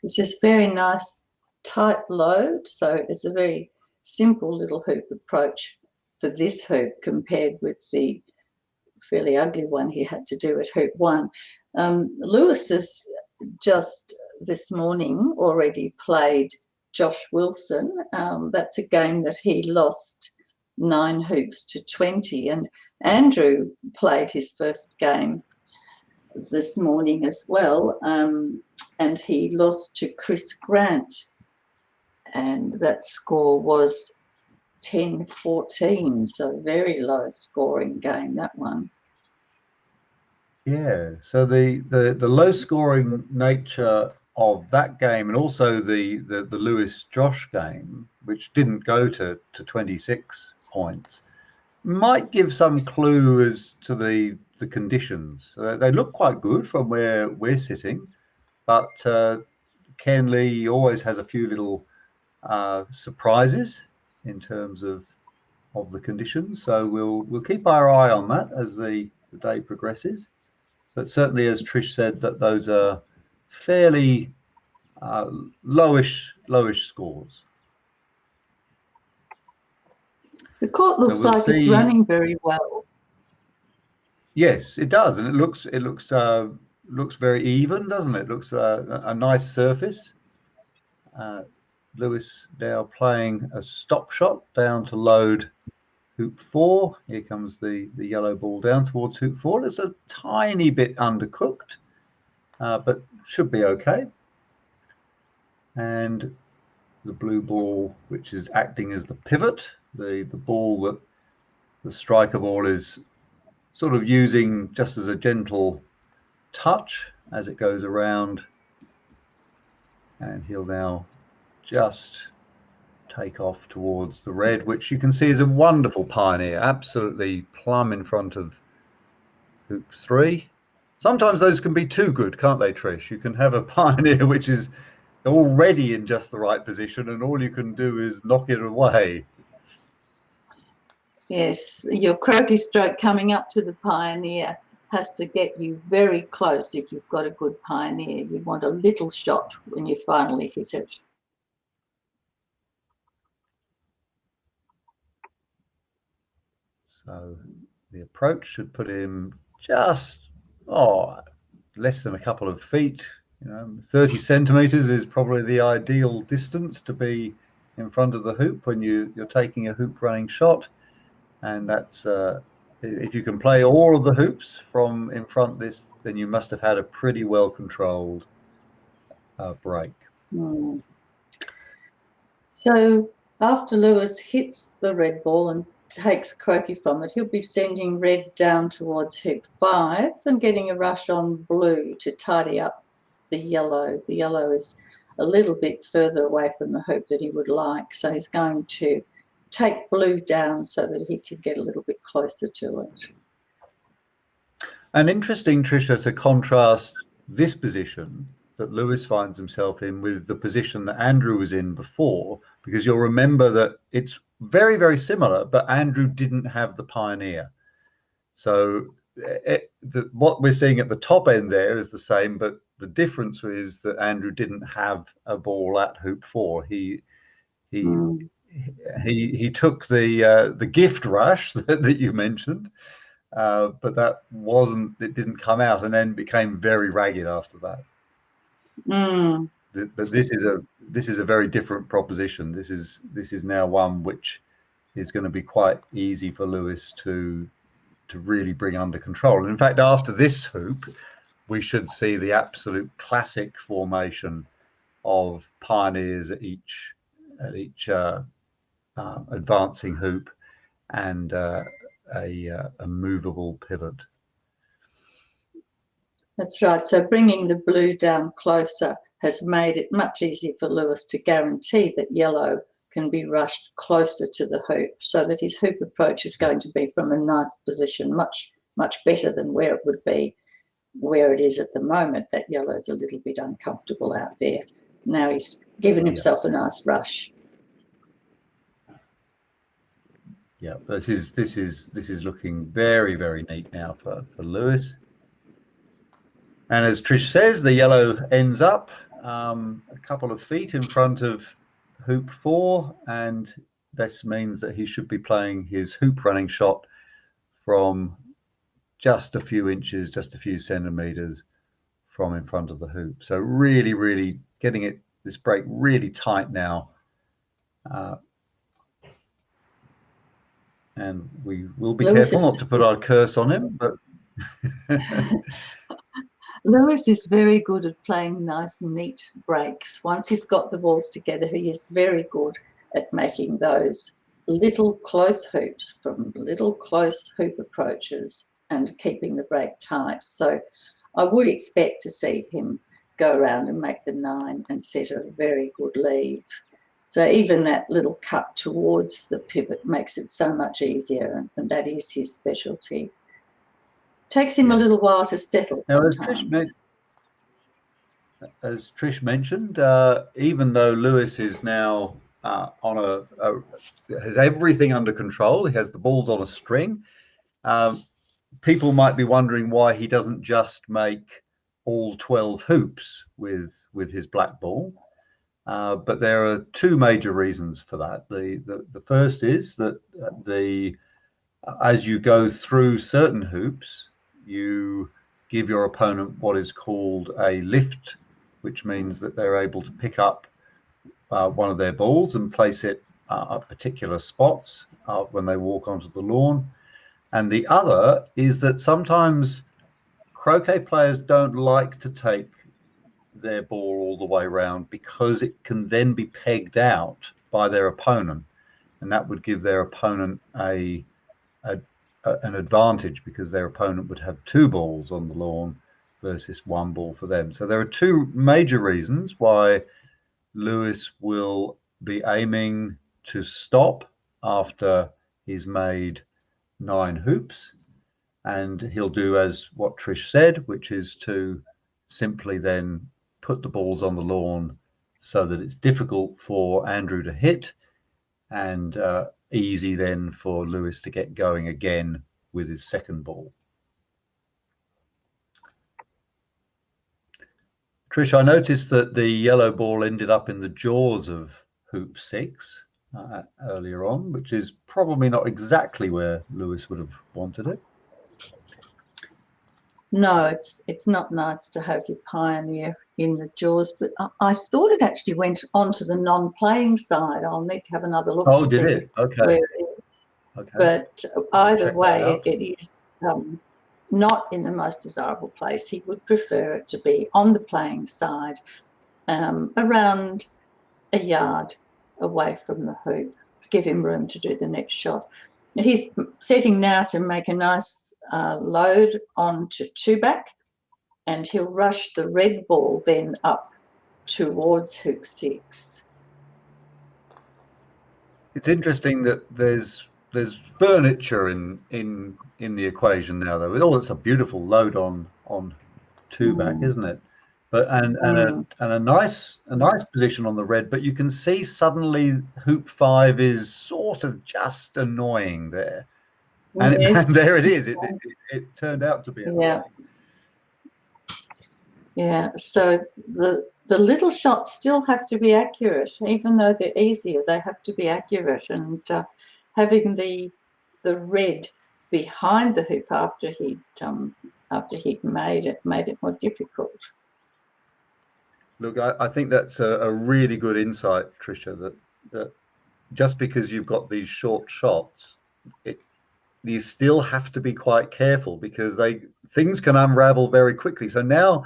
Speaker 2: It's this very nice tight load, so it's a very simple little hoop approach for this hoop compared with the fairly ugly one he had to do at hoop 1. Lewis has just this morning already played Josh Wilson. That's a game that he lost 9 hoops to 20, and Andrew played his first game this morning as well, and he lost to Chris Grant, and that score was 10-14, so very low scoring game, that one.
Speaker 1: Yeah, so the low scoring nature of that game, and also the Lewis Josh game, which didn't go to 26 points, might give some clue as to the conditions. They look quite good from where we're sitting, but Cairnlea always has a few little surprises in terms of the conditions. So we'll keep our eye on that as the day progresses. But certainly, as Trish said, that those are fairly lowish scores.
Speaker 2: The court looks like it's running very well.
Speaker 1: Yes, it does, and it looks very even, doesn't it? It looks a nice surface. Lewis now playing a stop shot down to load hoop 4. Here comes the yellow ball down towards hoop 4. It's a tiny bit undercooked, but should be okay. And the blue ball, which is acting as the pivot, the ball that the striker ball is sort of using just as a gentle touch as it goes around. And he'll now just take off towards the red, which you can see is a wonderful pioneer, absolutely plumb in front of hoop 3. Sometimes those can be too good, can't they, Trish? You can have a pioneer which is already in just the right position, and all you can do is knock it away.
Speaker 2: Yes, your croquet stroke coming up to the pioneer has to get you very close if you've got a good pioneer. You want a little shot when you finally hit it.
Speaker 1: So the approach should put him just less than a couple of feet. 30 centimeters is probably the ideal distance to be in front of the hoop when you're taking a hoop running shot. And that's if you can play all of the hoops from in front this, then you must have had a pretty well controlled break.
Speaker 2: So after Lewis hits the red ball and takes croquet from it, he'll be sending red down towards hoop 5 and getting a rush on blue to tidy up the yellow. The yellow is a little bit further away from the hoop than he would like, so he's going to take blue down so that he can get a little bit closer to it.
Speaker 1: And interesting, Tricia, to contrast this position that Lewis finds himself in with the position that Andrew was in before, because you'll remember that it's very, very similar, but Andrew didn't have the pioneer. So what we're seeing at the top end there is the same, but the difference is that Andrew didn't have a ball at hoop 4. He took the gift rush that you mentioned, but that wasn't. It didn't come out, and then became very ragged after that. But this is a very different proposition. This is now one which is going to be quite easy for Lewis to really bring under control. And in fact, after this hoop, we should see the absolute classic formation of pioneers at each advancing hoop and a movable pivot.
Speaker 2: That's right. So bringing the blue down closer has made it much easier for Lewis to guarantee that yellow can be rushed closer to the hoop, so that his hoop approach is going to be from a nice position, much better than where it would be where it is at the moment. That yellow's a little bit uncomfortable out there. Now he's given himself a nice rush.
Speaker 1: Yeah, this is looking very, very neat now for Lewis. And as Trish says, the yellow ends up a couple of feet in front of hoop 4, and this means that he should be playing his hoop running shot from just a few inches, just a few centimeters from in front of the hoop. So really, really getting this break really tight now. And we will be careful not to put our curse on him, but
Speaker 2: Lewis is very good at playing nice, neat breaks. Once he's got the balls together, he is very good at making those little close hoops from little close hoop approaches and keeping the break tight. So I would expect to see him go around and make the 9 and set a very good leave. So even that little cut towards the pivot makes it so much easier, and that is his specialty. Takes him a little while to settle sometimes.
Speaker 1: As Trish mentioned, even though Lewis is now has everything under control, he has the balls on a string, people might be wondering why he doesn't just make all 12 hoops with his black ball. But there are two major reasons for that. The first is that as you go through certain hoops, you give your opponent what is called a lift, which means that they're able to pick up one of their balls and place it at particular spots when they walk onto the lawn. And the other is that sometimes croquet players don't like to take their ball all the way around, because it can then be pegged out by their opponent, and that would give their opponent an advantage, because their opponent would have 2 balls on the lawn versus 1 ball for them. So there are 2 major reasons why Lewis will be aiming to stop after he's made 9 hoops, and he'll do as what Trish said, which is to simply then put the balls on the lawn so that it's difficult for Andrew to hit, and easy then for Lewis to get going again with his second ball. Trish, I noticed that the yellow ball ended up in the jaws of hoop 6 earlier on, which is probably not exactly where Lewis would have wanted it.
Speaker 2: No, it's not nice to have your pioneer in the jaws, but I thought it actually went onto the non-playing side. I'll need to have another look to see
Speaker 1: it? Okay.
Speaker 2: Where it is. Okay. But either way, it is not in the most desirable place. He would prefer it to be on the playing side, around a yard away from the hoop, give him room to do the next shot. He's setting now to make a nice load onto 2-back, and he'll rush the red ball then up towards hoop 6.
Speaker 1: It's interesting that there's furniture in the equation now, though. Oh, it's a beautiful load on 2-back, isn't it? But and a nice position on the red, but you can see suddenly hoop 5 is sort of just annoying there. And,
Speaker 2: Yes.
Speaker 1: and there it is. It turned out to be a
Speaker 2: Yeah. Yeah. So the little shots still have to be accurate, even though they're easier. They have to be accurate, and having the red behind the hoop after he'd made it more difficult.
Speaker 1: Look, I think that's a really good insight, Tricia, that just because you've got these short shots, you still have to be quite careful because things can unravel very quickly. So now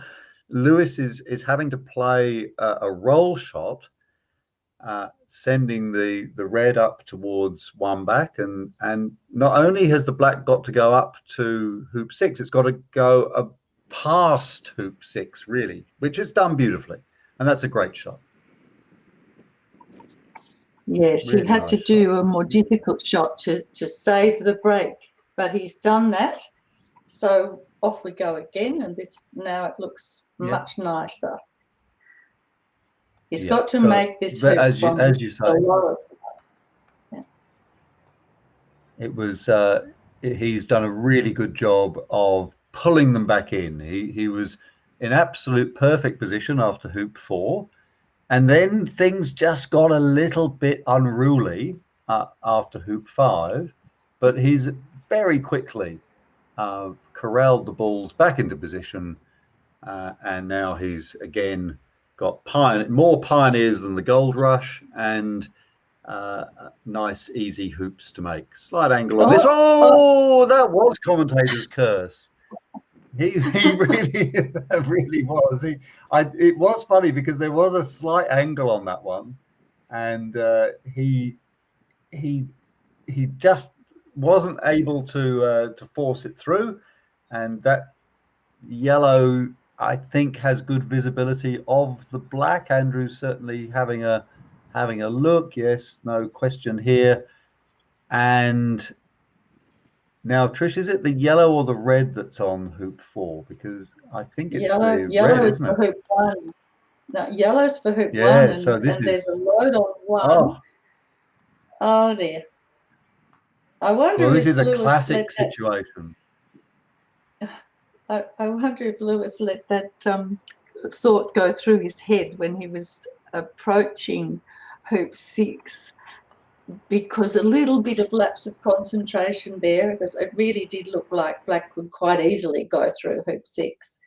Speaker 1: Lewis is having to play a roll shot, sending the red up towards one back, and not only has the black got to go up to hoop 6, it's got to go past hoop 6, really, which is done beautifully, and that's a great shot.
Speaker 2: Yes,
Speaker 1: Really
Speaker 2: he had
Speaker 1: nice
Speaker 2: to do
Speaker 1: shot.
Speaker 2: a more difficult shot to save the break, but he's done that. So off we go again, and now it looks much nicer. He's got to make this hoop
Speaker 1: as you say,
Speaker 2: the lower. Yeah.
Speaker 1: It was he's done a really good job of pulling them back in. He was in absolute perfect position after hoop 4, and then things just got a little bit unruly after hoop 5, but he's very quickly corralled the balls back into position, and now he's again got more pioneers than the Gold Rush, and nice easy hoops to make. Slight angle on this. Oh, that was commentator's curse. He really really was. It was funny because there was a slight angle on that one, and he just wasn't able to force it through, and that yellow, I think, has good visibility of the black. Andrew's certainly having a look. Yes, no question here. And now, Trish, is it the yellow or the red that's on hoop 4? Because I think it's the red,
Speaker 2: is
Speaker 1: isn't
Speaker 2: for
Speaker 1: it?
Speaker 2: hoop 1. No, yellow's for hoop 1,
Speaker 1: Yeah, so
Speaker 2: and there's a load on 1. Oh dear. I wonder
Speaker 1: well, this
Speaker 2: if
Speaker 1: is a
Speaker 2: Lewis
Speaker 1: classic situation.
Speaker 2: I wonder if Lewis let that thought go through his head when he was approaching hoop 6, because a little bit of lapse of concentration there, because it really did look like black could quite easily go through hoop 6.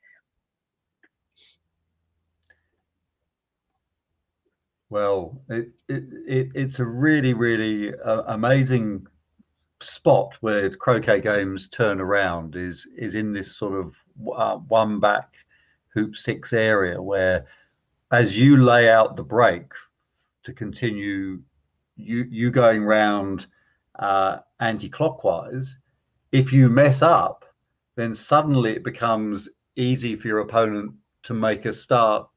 Speaker 1: Well, it's a really, really amazing spot where croquet games turn around is in this sort of one back hoop 6 area, where as you lay out the break to continue you going round anti-clockwise, if you mess up, then suddenly it becomes easy for your opponent to make a start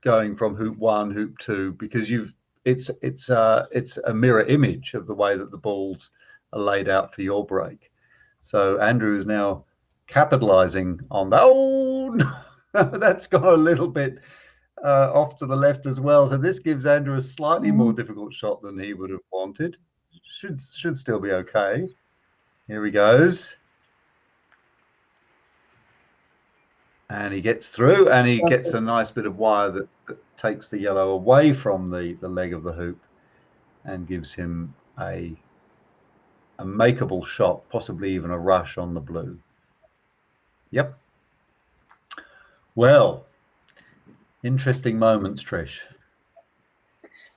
Speaker 1: going from hoop 1, hoop 2, because it's a mirror image of the way that the balls are laid out for your break. So Andrew is now capitalizing on that. Oh no, that's gone a little bit off to the left as well. So this gives Andrew a slightly more difficult shot than he would have wanted. Should still be okay. Here he goes. And he gets through, and he gets a nice bit of wire that takes the yellow away from the leg of the hoop and gives him a makeable shot, possibly even a rush on the blue. Yep. Well, interesting moments, Trish.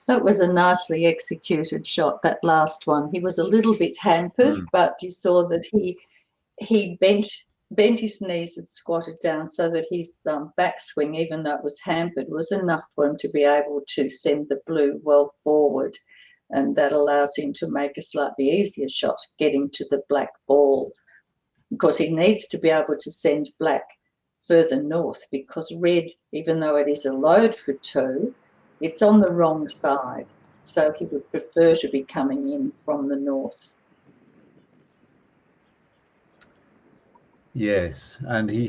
Speaker 2: That was a nicely executed shot, that last one. He was a little bit hampered, but you saw that he bent his knees and squatted down so that his backswing, even though it was hampered, was enough for him to be able to send the blue well forward, and that allows him to make a slightly easier shot getting to the black ball, because he needs to be able to send black further north, because red, even though it is a load for 2, it's on the wrong side, so he would prefer to be coming in from the north.
Speaker 1: Yes, and he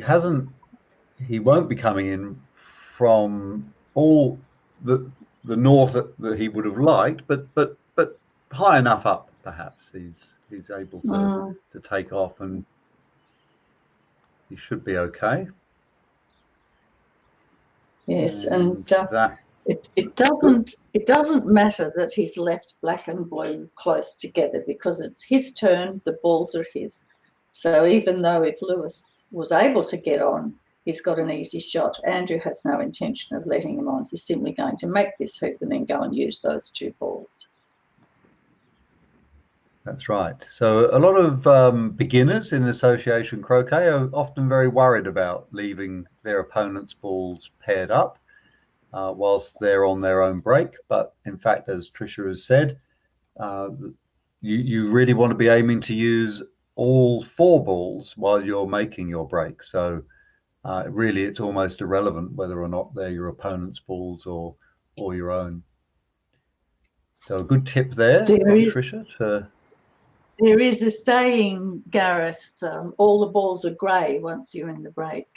Speaker 1: won't be coming in from all the north that he would have liked, but high enough up perhaps he's able to take off, and he should be okay.
Speaker 2: Yes, and it doesn't matter that he's left black and blue close together, because it's his turn, the balls are his. So even though if Lewis was able to get on, he's got an easy shot, Andrew has no intention of letting him on. He's simply going to make this hoop and then go and use those two balls.
Speaker 1: That's right. So a lot of beginners in association croquet are often very worried about leaving their opponent's balls paired up whilst they're on their own break. But in fact, as Tricia has said, you really want to be aiming to use all four balls while you're making your break. So really, it's almost irrelevant whether or not they're your opponent's balls or your own. So a good tip there from Tricia.
Speaker 2: There is a saying, Gareth, all the balls are grey once you're in the break.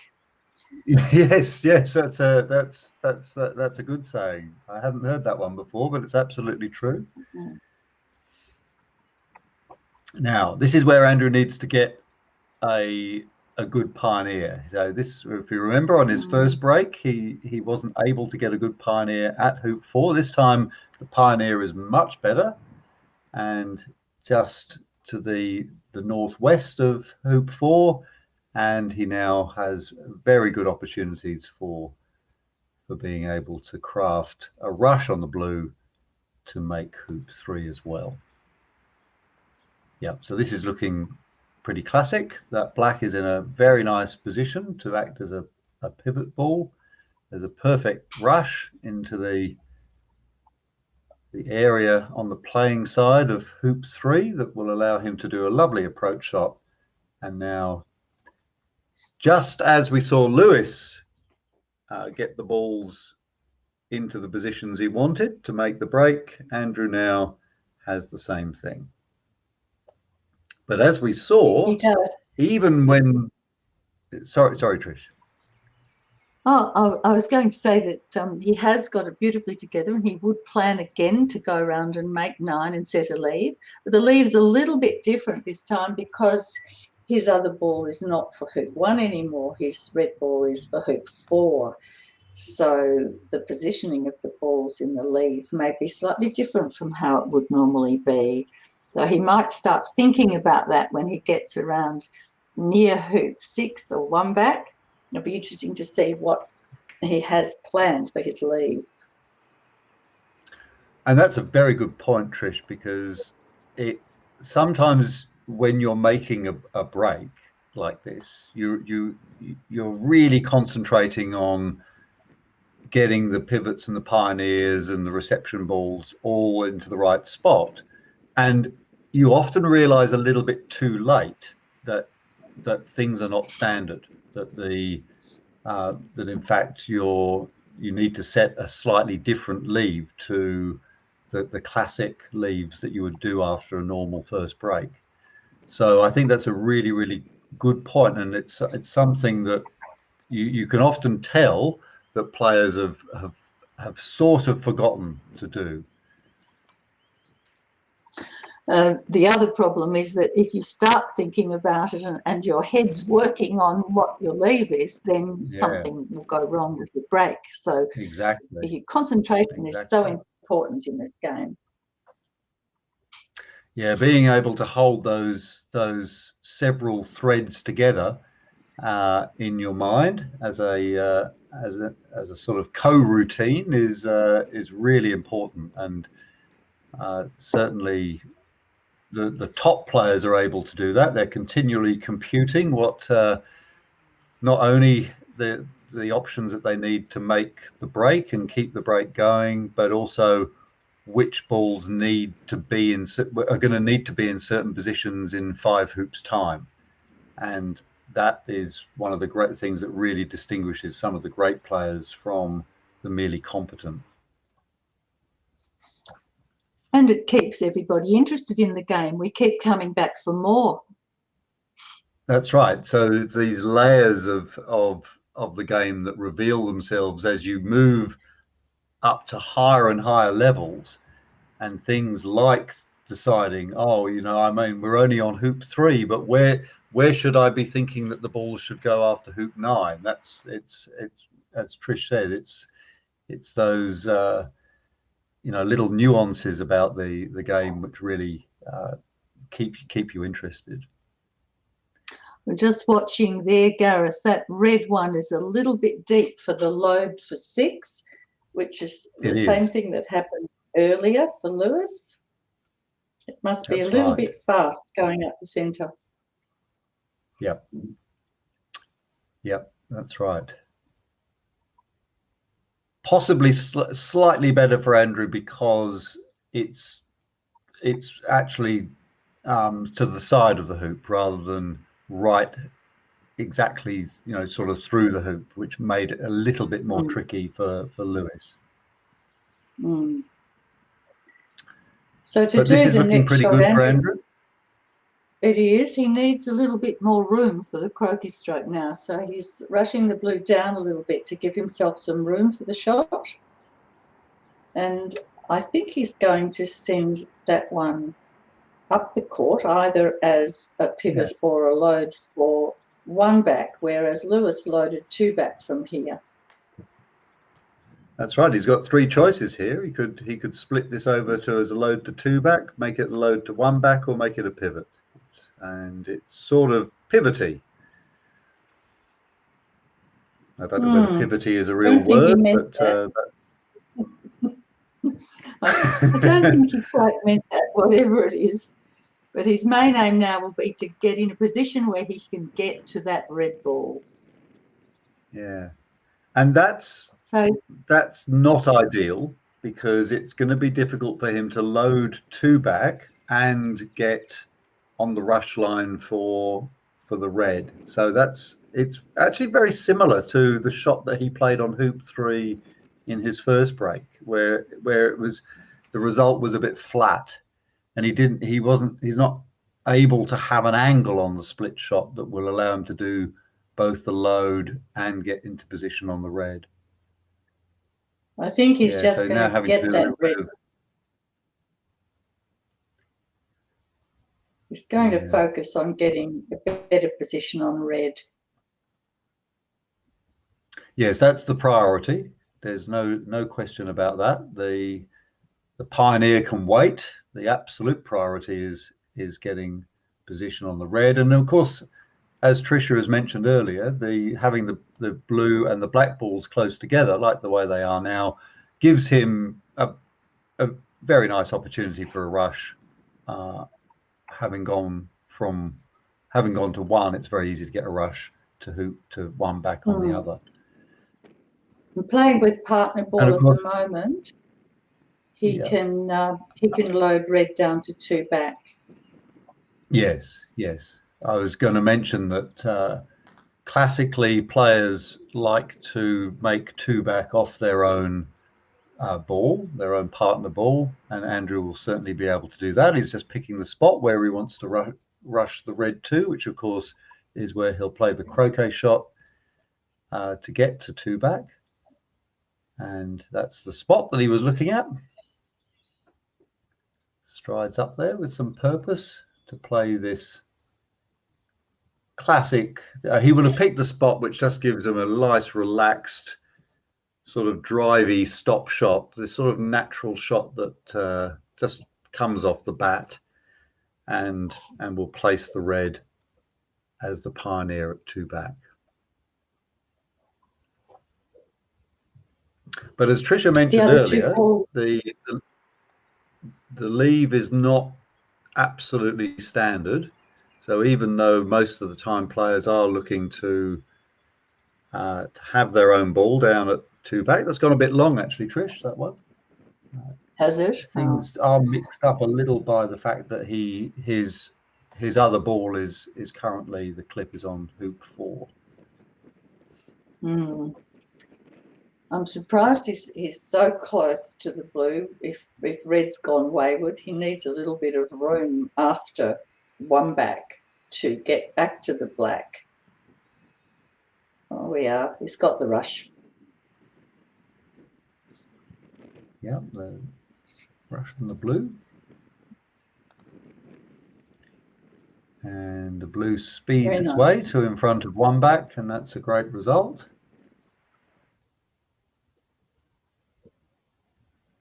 Speaker 1: Yes, that's a good saying. I haven't heard that one before, but it's absolutely true.
Speaker 2: Mm.
Speaker 1: Now, this is where Andrew needs to get a good pioneer. So this, if you remember, on his first break, he wasn't able to get a good pioneer at hoop 4. This time, the pioneer is much better, and just to the northwest of hoop 4, and he now has very good opportunities for being able to craft a rush on the blue to make hoop 3 as well. Yeah, so this is looking pretty classic. That black is in a very nice position to act as a pivot ball. There's a perfect rush into the area on the playing side of hoop 3 that will allow him to do a lovely approach shot. And now, just as we saw Lewis get the balls into the positions he wanted to make the break, Andrew now has the same thing. But as we saw, even when... Sorry, Trish.
Speaker 2: Oh, I was going to say that he has got it beautifully together, and he would plan again to go around and make 9 and set a leave. But the leave's a little bit different this time because his other ball is not for hoop 1 anymore. His red ball is for hoop 4. So the positioning of the balls in the leave may be slightly different from how it would normally be. So he might start thinking about that when he gets around near hoop 6 or 1 back. It'll be interesting to see what he has planned for his leave.
Speaker 1: And that's a very good point, Trish, because sometimes when you're making a break like this, you're really concentrating on getting the pivots and the pioneers and the reception balls all into the right spot, and you often realize a little bit too late that things are not standard. That in fact you need to set a slightly different leave to the classic leaves that you would do after a normal first break. So I think that's a really, really good point, and it's something that you can often tell that players have sort of forgotten to do.
Speaker 2: The other problem is that if you start thinking about it and your head's working on what your leave is, then something will go wrong with the break. So
Speaker 1: exactly,
Speaker 2: concentration is so important in this game.
Speaker 1: Yeah, being able to hold those several threads together in your mind as a sort of co-routine is really important, and certainly the top players are able to do that. They're continually computing what not only the options that they need to make the break and keep the break going, but also which balls are going to need to be in certain positions in 5 hoops time. And that is one of the great things that really distinguishes some of the great players from the merely competent.
Speaker 2: And it keeps everybody interested in the game. We keep coming back for more.
Speaker 1: That's right. So it's these layers of the game that reveal themselves as you move up to higher and higher levels, and things like deciding, oh, I mean, we're only on hoop 3, but where should I be thinking that the ball should go after hoop 9? It's as Trish said, it's those little nuances about the game which really keep you interested.
Speaker 2: We're just watching there, Gareth. That red one is a little bit deep for the load for 6, which is the same thing that happened earlier for Lewis. It must be a little bit fast going up the centre.
Speaker 1: Yep, that's right. Possibly slightly better for Andrew because it's actually to the side of the hoop rather than right exactly, sort of through the hoop, which made it a little bit more tricky for Lewis.
Speaker 2: So
Speaker 1: but this is looking pretty good for Andrew.
Speaker 2: It is. He needs a little bit more room for the croquet stroke now, so he's rushing the blue down a little bit to give himself some room for the shot. And I think he's going to send that one up the court either as a pivot or a load for 1 back, whereas Lewis loaded 2 back from here.
Speaker 1: That's right. He's got 3 choices here. He could split this over to as a load to 2 back, make it a load to 1 back, or make it a pivot. And it's sort of pivoty. I don't know whether pivoty is a real word, but
Speaker 2: I don't think he quite meant that, whatever it is. But his main aim now will be to get in a position where he can get to that red ball.
Speaker 1: Yeah. And that's not ideal because it's going to be difficult for him to load 2 back and get on the rush line for the red. So it's actually very similar to the shot that he played on hoop 3 in his first break, where it was the result was a bit flat, and he's not able to have an angle on the split shot that will allow him to do both the load and get into position on the red.
Speaker 2: I think he's just going to get that red. He's going to focus on getting a better position on red.
Speaker 1: Yes, that's the priority. There's no question about that. The pioneer can wait. The absolute priority is getting position on the red. And of course, as Tricia has mentioned earlier, having the blue and the black balls close together, like the way they are now, gives him a very nice opportunity for a rush. Having gone to 1, it's very easy to get a rush to 1 back on the other.
Speaker 2: And playing with partner ball at the moment, he can load red down to 2 back.
Speaker 1: Yes. I was going to mention that classically players like to make 2 back off their own ball, their own partner ball, and Andrew will certainly be able to do that. He's just picking the spot where he wants to rush the red 2, which of course is where he'll play the croquet shot to get to 2 back. And that's the spot that he was looking at. Strides up there with some purpose to play this classic. He would have picked the spot which just gives him a nice relaxed sort of drivey stop shot, this sort of natural shot that just comes off the bat and will place the red as the pioneer at 2 back. But as Tricia mentioned earlier, the leave is not absolutely standard. So even though most of the time players are looking to have their own ball down at 2 back, that's gone a bit long actually, Trish, that one.
Speaker 2: Has it?
Speaker 1: Things are mixed up a little by the fact that his other ball is currently, the clip is on hoop 4.
Speaker 2: I'm surprised he's so close to the blue. If red's gone wayward, he needs a little bit of room after 1 back to get back to the black. Oh, we are. He's got the rush.
Speaker 1: Yeah, the rush from the blue. And the blue speeds
Speaker 2: Very
Speaker 1: its
Speaker 2: nice.
Speaker 1: way to in front of one back, and that's a great result.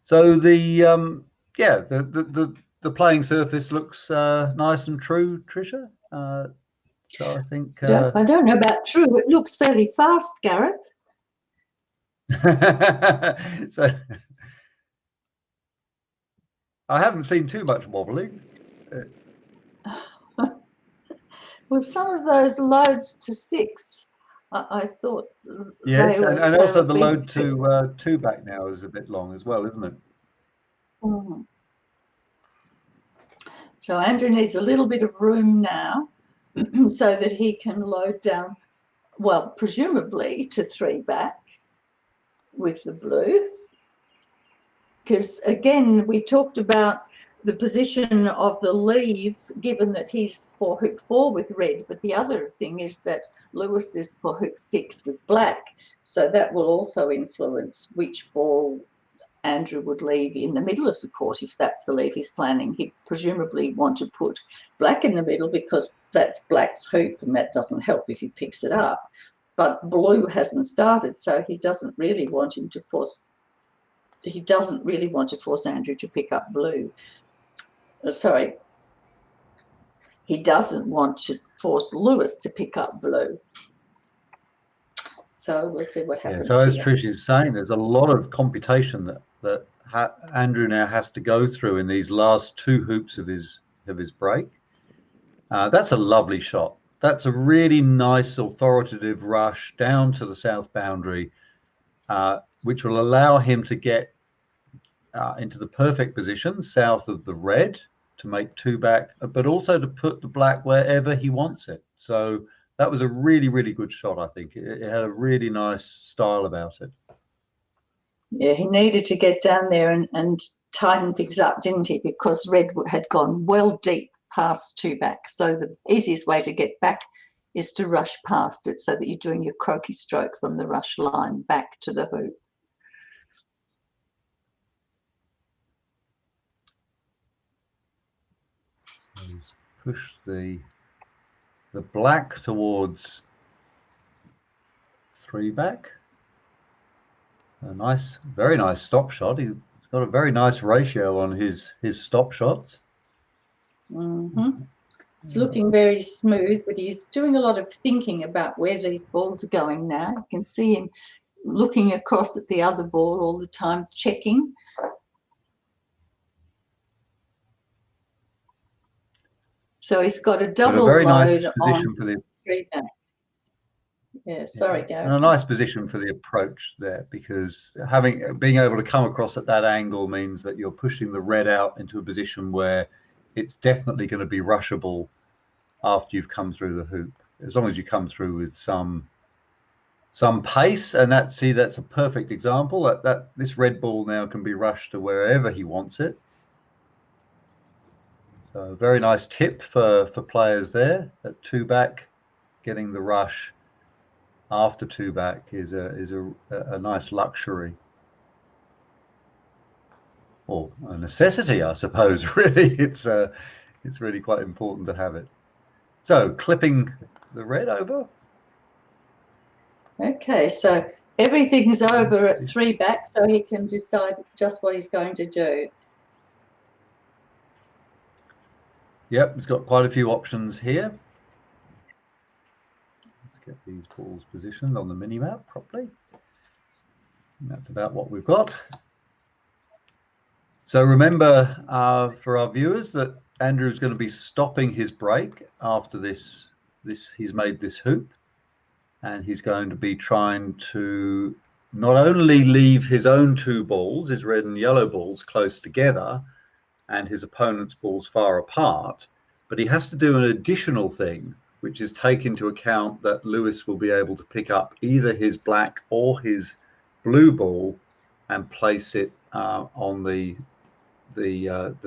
Speaker 1: So the playing surface looks nice and true, Tricia. So I think
Speaker 2: I don't know about true. It looks fairly fast, Gareth.
Speaker 1: so I haven't seen too much wobbling.
Speaker 2: Well, some of those loads to 6, I thought.
Speaker 1: Yes, and also the load
Speaker 2: big.
Speaker 1: to 2 back now is a bit long as well, isn't it?
Speaker 2: Mm-hmm. So Andrew needs a little bit of room now so that he can load down, well, presumably to 3 back with the blue. Because again, we talked about the position of the leave, given that he's for hoop 4 with red, but the other thing is that Lewis is for hoop 6 with black, so that will also influence which ball Andrew would leave in the middle of the court if that's the leave he's planning. He'd presumably want to put black in the middle because that's black's hoop and that doesn't help if he picks it up. But blue hasn't started, so he doesn't really want him to force. He doesn't really want to force Andrew to pick up blue. Sorry, he doesn't want to force Lewis to pick up blue. So we'll see what happens.
Speaker 1: Yeah, so as Trish is saying, there's a lot of computation that Andrew now has to go through in these last 2 hoops of his break. That's a lovely shot. That's a really nice authoritative rush down to the south boundary, which will allow him to get into the perfect position south of the red to make 2 back, but also to put the black wherever he wants it. So that was a really, really good shot, I think. It had a really nice style about it.
Speaker 2: Yeah, he needed to get down there and tighten things up, didn't he? Because red had gone well deep past 2 back. So the easiest way to get back is to rush past it so that you're doing your croquet stroke from the rush line back to the hoop.
Speaker 1: Push the black towards 3 back. A nice, very nice stop shot. He's got a very nice ratio on his stop shots.
Speaker 2: Mm-hmm. It's looking very smooth, but he's doing a lot of thinking about where these balls are going now. You can see him looking across at the other ball all the time, checking. So he's got a double
Speaker 1: a very
Speaker 2: load
Speaker 1: nice position
Speaker 2: on
Speaker 1: for the
Speaker 2: 3 back. Yeah, sorry, Gareth.
Speaker 1: And a nice position for the approach there, because being able to come across at that angle means that you're pushing the red out into a position where it's definitely going to be rushable after you've come through the hoop, as long as you come through with some pace. And that's a perfect example that this red ball now can be rushed to wherever he wants it. So a very nice tip for players there at 2 back. Getting the rush after 2 back is a nice luxury, or a necessity, I suppose. Really, it's really quite important to have it. So clipping the red over.
Speaker 2: Okay, so everything's over at 3 back, so he can decide just what he's going to do.
Speaker 1: Yep, he's got quite a few options here. Let's get these balls positioned on the mini-map properly. And that's about what we've got. So remember, for our viewers, that Andrew's going to be stopping his break after this. He's made this hoop, and he's going to be trying to not only leave his own 2 balls, his red and yellow balls, close together, and his opponent's balls far apart, but he has to do an additional thing, which is take into account that Lewis will be able to pick up either his black or his blue ball and place it on the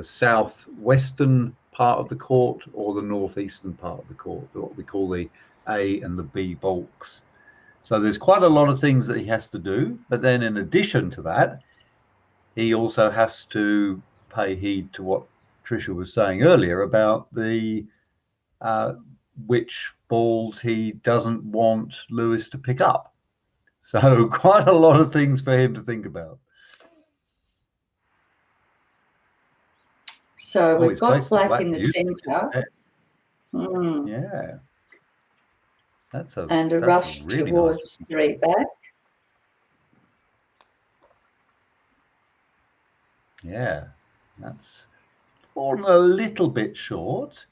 Speaker 1: southwestern part of the court or the northeastern part of the court, what we call the A and the B balks. So there's quite a lot of things that he has to do, but then in addition to that, he also has to pay heed to what Tricia was saying earlier about the which balls he doesn't want Lewis to pick up. So quite a lot of things for him to think about.
Speaker 2: So we've got black in the centre.
Speaker 1: Yeah.
Speaker 2: And a rush
Speaker 1: really
Speaker 2: towards
Speaker 1: nice
Speaker 2: 3 back.
Speaker 1: Yeah, that's fallen a little bit short.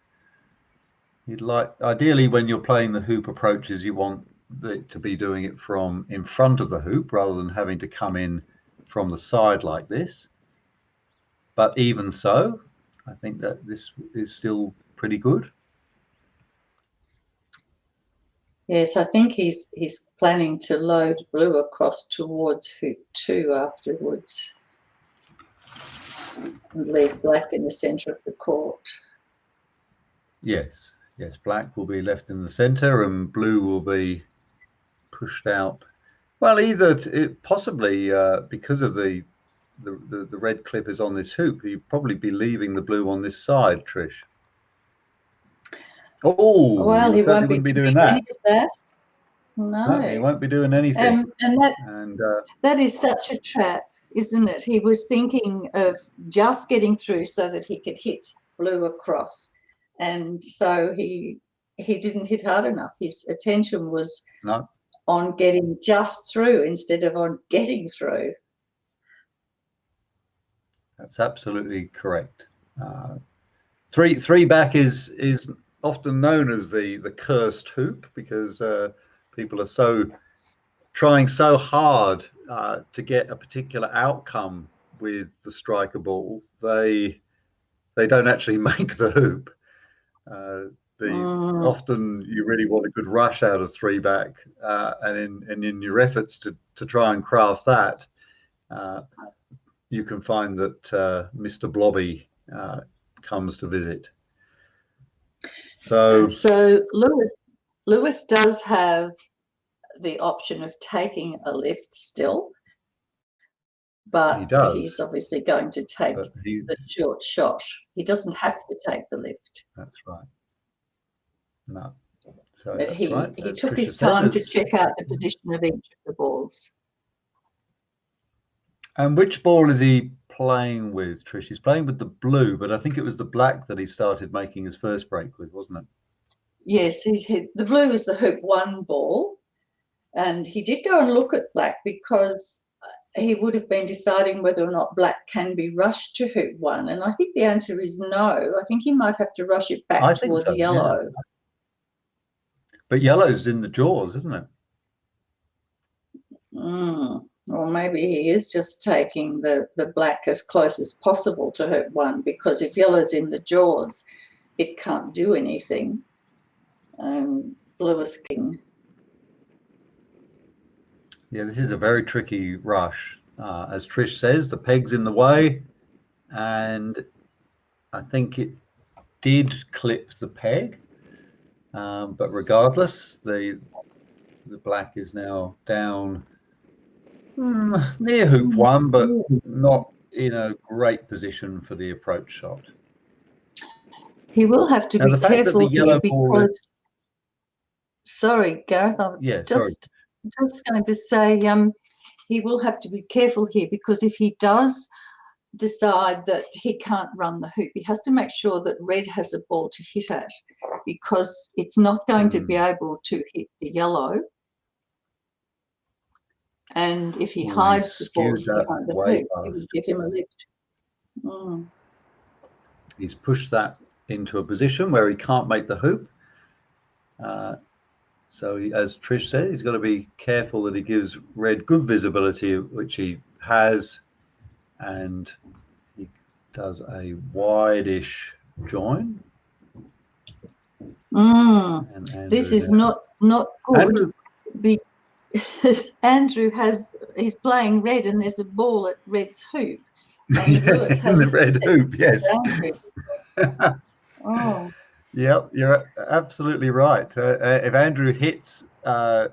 Speaker 1: You'd like, ideally, when you're playing the hoop approaches, you want it to be doing it from in front of the hoop rather than having to come in from the side like this. But even so, I think that this is still pretty good.
Speaker 2: Yes, I think he's planning to load blue across towards hoop 2 afterwards and leave black in the centre of the court.
Speaker 1: Yes, black will be left in the centre and blue will be pushed out. Well, either possibly because of the red clip is on this hoop, you'd probably be leaving the blue on this side, Trish. Oh,
Speaker 2: well, he wouldn't
Speaker 1: be doing that.
Speaker 2: No,
Speaker 1: he won't be doing anything.
Speaker 2: And that is such a trap, isn't it? He was thinking of just getting through so that he could hit blue across, and so he didn't hit hard enough. His attention was on getting just through instead of on getting through.
Speaker 1: That's absolutely correct. Three back is often known as the cursed hoop because people are trying so hard to get a particular outcome with the striker ball. They don't actually make the hoop. Often you really want a good rush out of 3 back, and in your efforts to try and craft that, you can find that Mr. Blobby comes to visit. So
Speaker 2: Lewis does have the option of taking a lift still, but he's obviously going to take the short shot. He doesn't have to take the lift.
Speaker 1: That's right. No. So
Speaker 2: but he took his time to check out the position of each of the balls.
Speaker 1: And which ball is he playing with, Trish? He's playing with the blue, but I think it was the black that he started making his first break with, wasn't it?
Speaker 2: Yes, the blue is the hoop 1 ball, and he did go and look at black because he would have been deciding whether or not black can be rushed to hoop 1, and I think the answer is no. I think he might have to rush it back towards yellow.
Speaker 1: Yeah. But yellow's in the jaws, isn't it?
Speaker 2: Or maybe he is just taking the black as close as possible to hoop 1, because if yellow's in the jaws, it can't do anything. Blue is king.
Speaker 1: Yeah, this is a very tricky rush. As Trish says, the peg's in the way, and I think it did clip the peg. But regardless, the black is now down near hoop 1, but not in a great position for the approach shot.
Speaker 2: He will have to be careful here because... Sorry, Gareth, I'm just going to say he will have to be careful here because if he does decide that he can't run the hoop, he has to make sure that red has a ball to hit at, because it's not going to be able to hit the yellow. And if he hides the balls behind the hoop, it will give him a lift.
Speaker 1: He's pushed that into a position where he can't make the hoop. So as Trish said, he's got to be careful that he gives red good visibility, which he has, and he does a wide-ish join.
Speaker 2: This is not good. Because Andrew he's playing red and there's a ball at red's hoop. And Lewis has
Speaker 1: the red hoop, yes.
Speaker 2: Oh.
Speaker 1: Yep, you're absolutely right. If Andrew hits the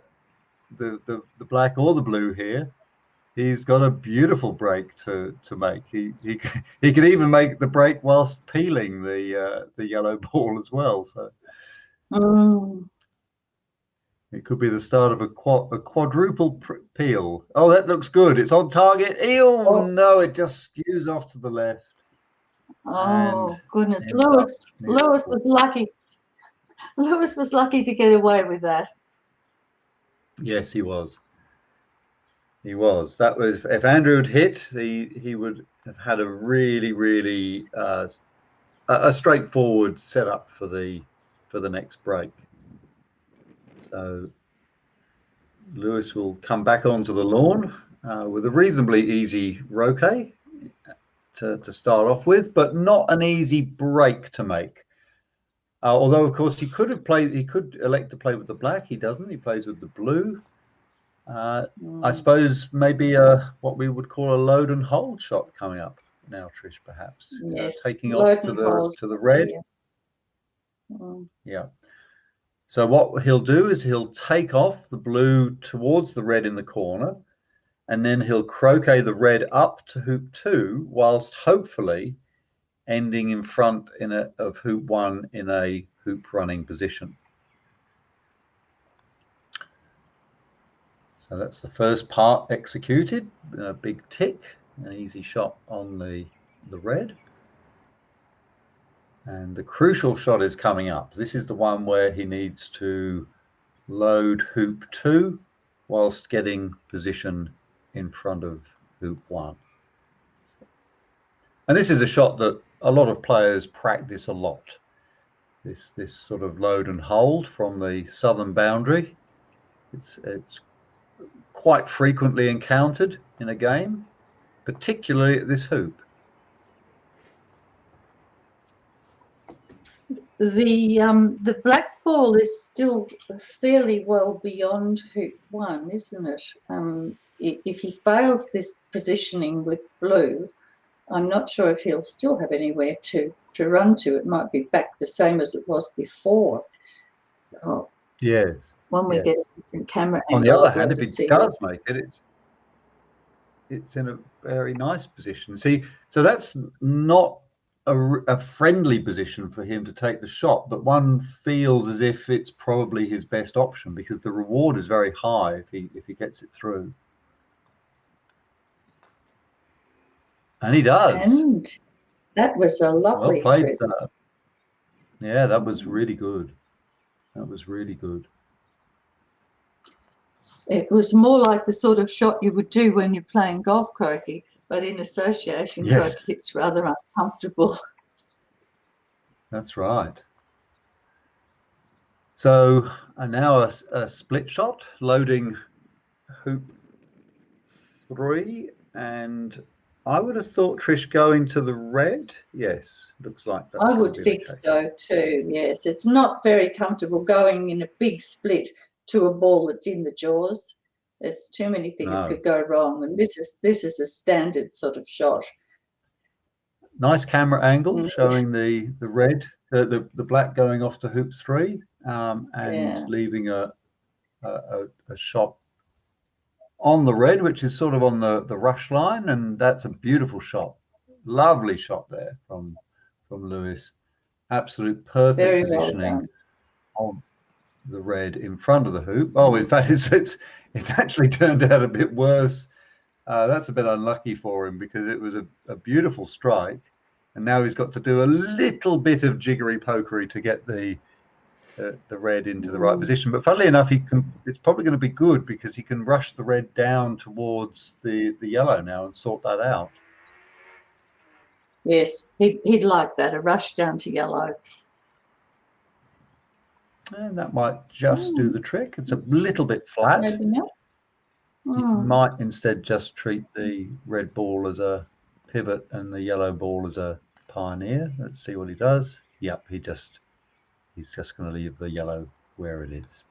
Speaker 1: black or the blue here, He's got a beautiful break to make. He can even make the break whilst peeling the yellow ball as well. So it could be the start of a quadruple peel. Oh, that looks good. It's on target. Ew, no, it just skews off to the left.
Speaker 2: Oh goodness, Lewis was lucky. Lewis was lucky to get away with that.
Speaker 1: Yes, he was. He was. That was, if Andrew had hit, he would have had a really a straightforward setup for the next break. So Lewis will come back onto the lawn with a reasonably easy roquet to start off with, but not an easy break to make. Although, of course, he could elect to play with the black. He doesn't. He plays with the blue. I suppose maybe what we would call a load and hold shot coming up now, Trish, perhaps.
Speaker 2: Yes,
Speaker 1: taking off to the red. Yeah. So what he'll do is he'll take off the blue towards the red in the corner, and then he'll croquet the red up to hoop 2, whilst hopefully ending in front of hoop 1 in a hoop running position. So that's the first part executed. A big tick, an easy shot on the red. And the crucial shot is coming up. This is the one where he needs to load hoop 2 whilst getting position in front of hoop 1. And this is a shot that a lot of players practice a lot. This sort of load and hold from the southern boundary. It's quite frequently encountered in a game, particularly at this hoop.
Speaker 2: The black ball is still fairly well beyond hoop 1, isn't it? If he fails this positioning with blue, I'm not sure if he'll still have anywhere to run to. It might be back the same as it was before. Oh,
Speaker 1: yes.
Speaker 2: When we get a different camera angle.
Speaker 1: On the other hand, if he does make it, it's in a very nice position. See, so that's not a friendly position for him to take the shot, but one feels as if it's probably his best option because the reward is very high if he gets it through. And he does.
Speaker 2: And that was a lovely
Speaker 1: well played. Yeah, that was really good. That was really good.
Speaker 2: It was more like the sort of shot you would do when you're playing golf croquet, but in association,
Speaker 1: yes.
Speaker 2: croquet, it's rather uncomfortable.
Speaker 1: That's right. So now a split shot, loading hoop 3, and I would have thought Trish going to the red. Yes, looks like that.
Speaker 2: I would think so too. Yes, it's not very comfortable going in a big split to a ball that's in the jaws. There's too many things could go wrong, and this is a standard sort of shot.
Speaker 1: Nice camera angle showing the red, the black going off to hoop 3, and leaving a shot on the red, which is sort of on the rush line, and that's a beautiful shot. Lovely shot there from Lewis. Absolute perfect positioning on the red in front of the hoop. Oh, in fact, it's actually turned out a bit worse. That's a bit unlucky for him because it was a beautiful strike, and now he's got to do a little bit of jiggery pokery to get the red into the right position. But funnily enough, it's probably going to be good because he can rush the red down towards the yellow now and sort that out.
Speaker 2: Yes, he'd like that, a rush down to yellow.
Speaker 1: And that might just do the trick. It's a little bit flat.
Speaker 2: Maybe not.
Speaker 1: He might instead just treat the red ball as a pivot and the yellow ball as a pioneer. Let's see what he does. Yep, he's just going to leave the yellow where it is.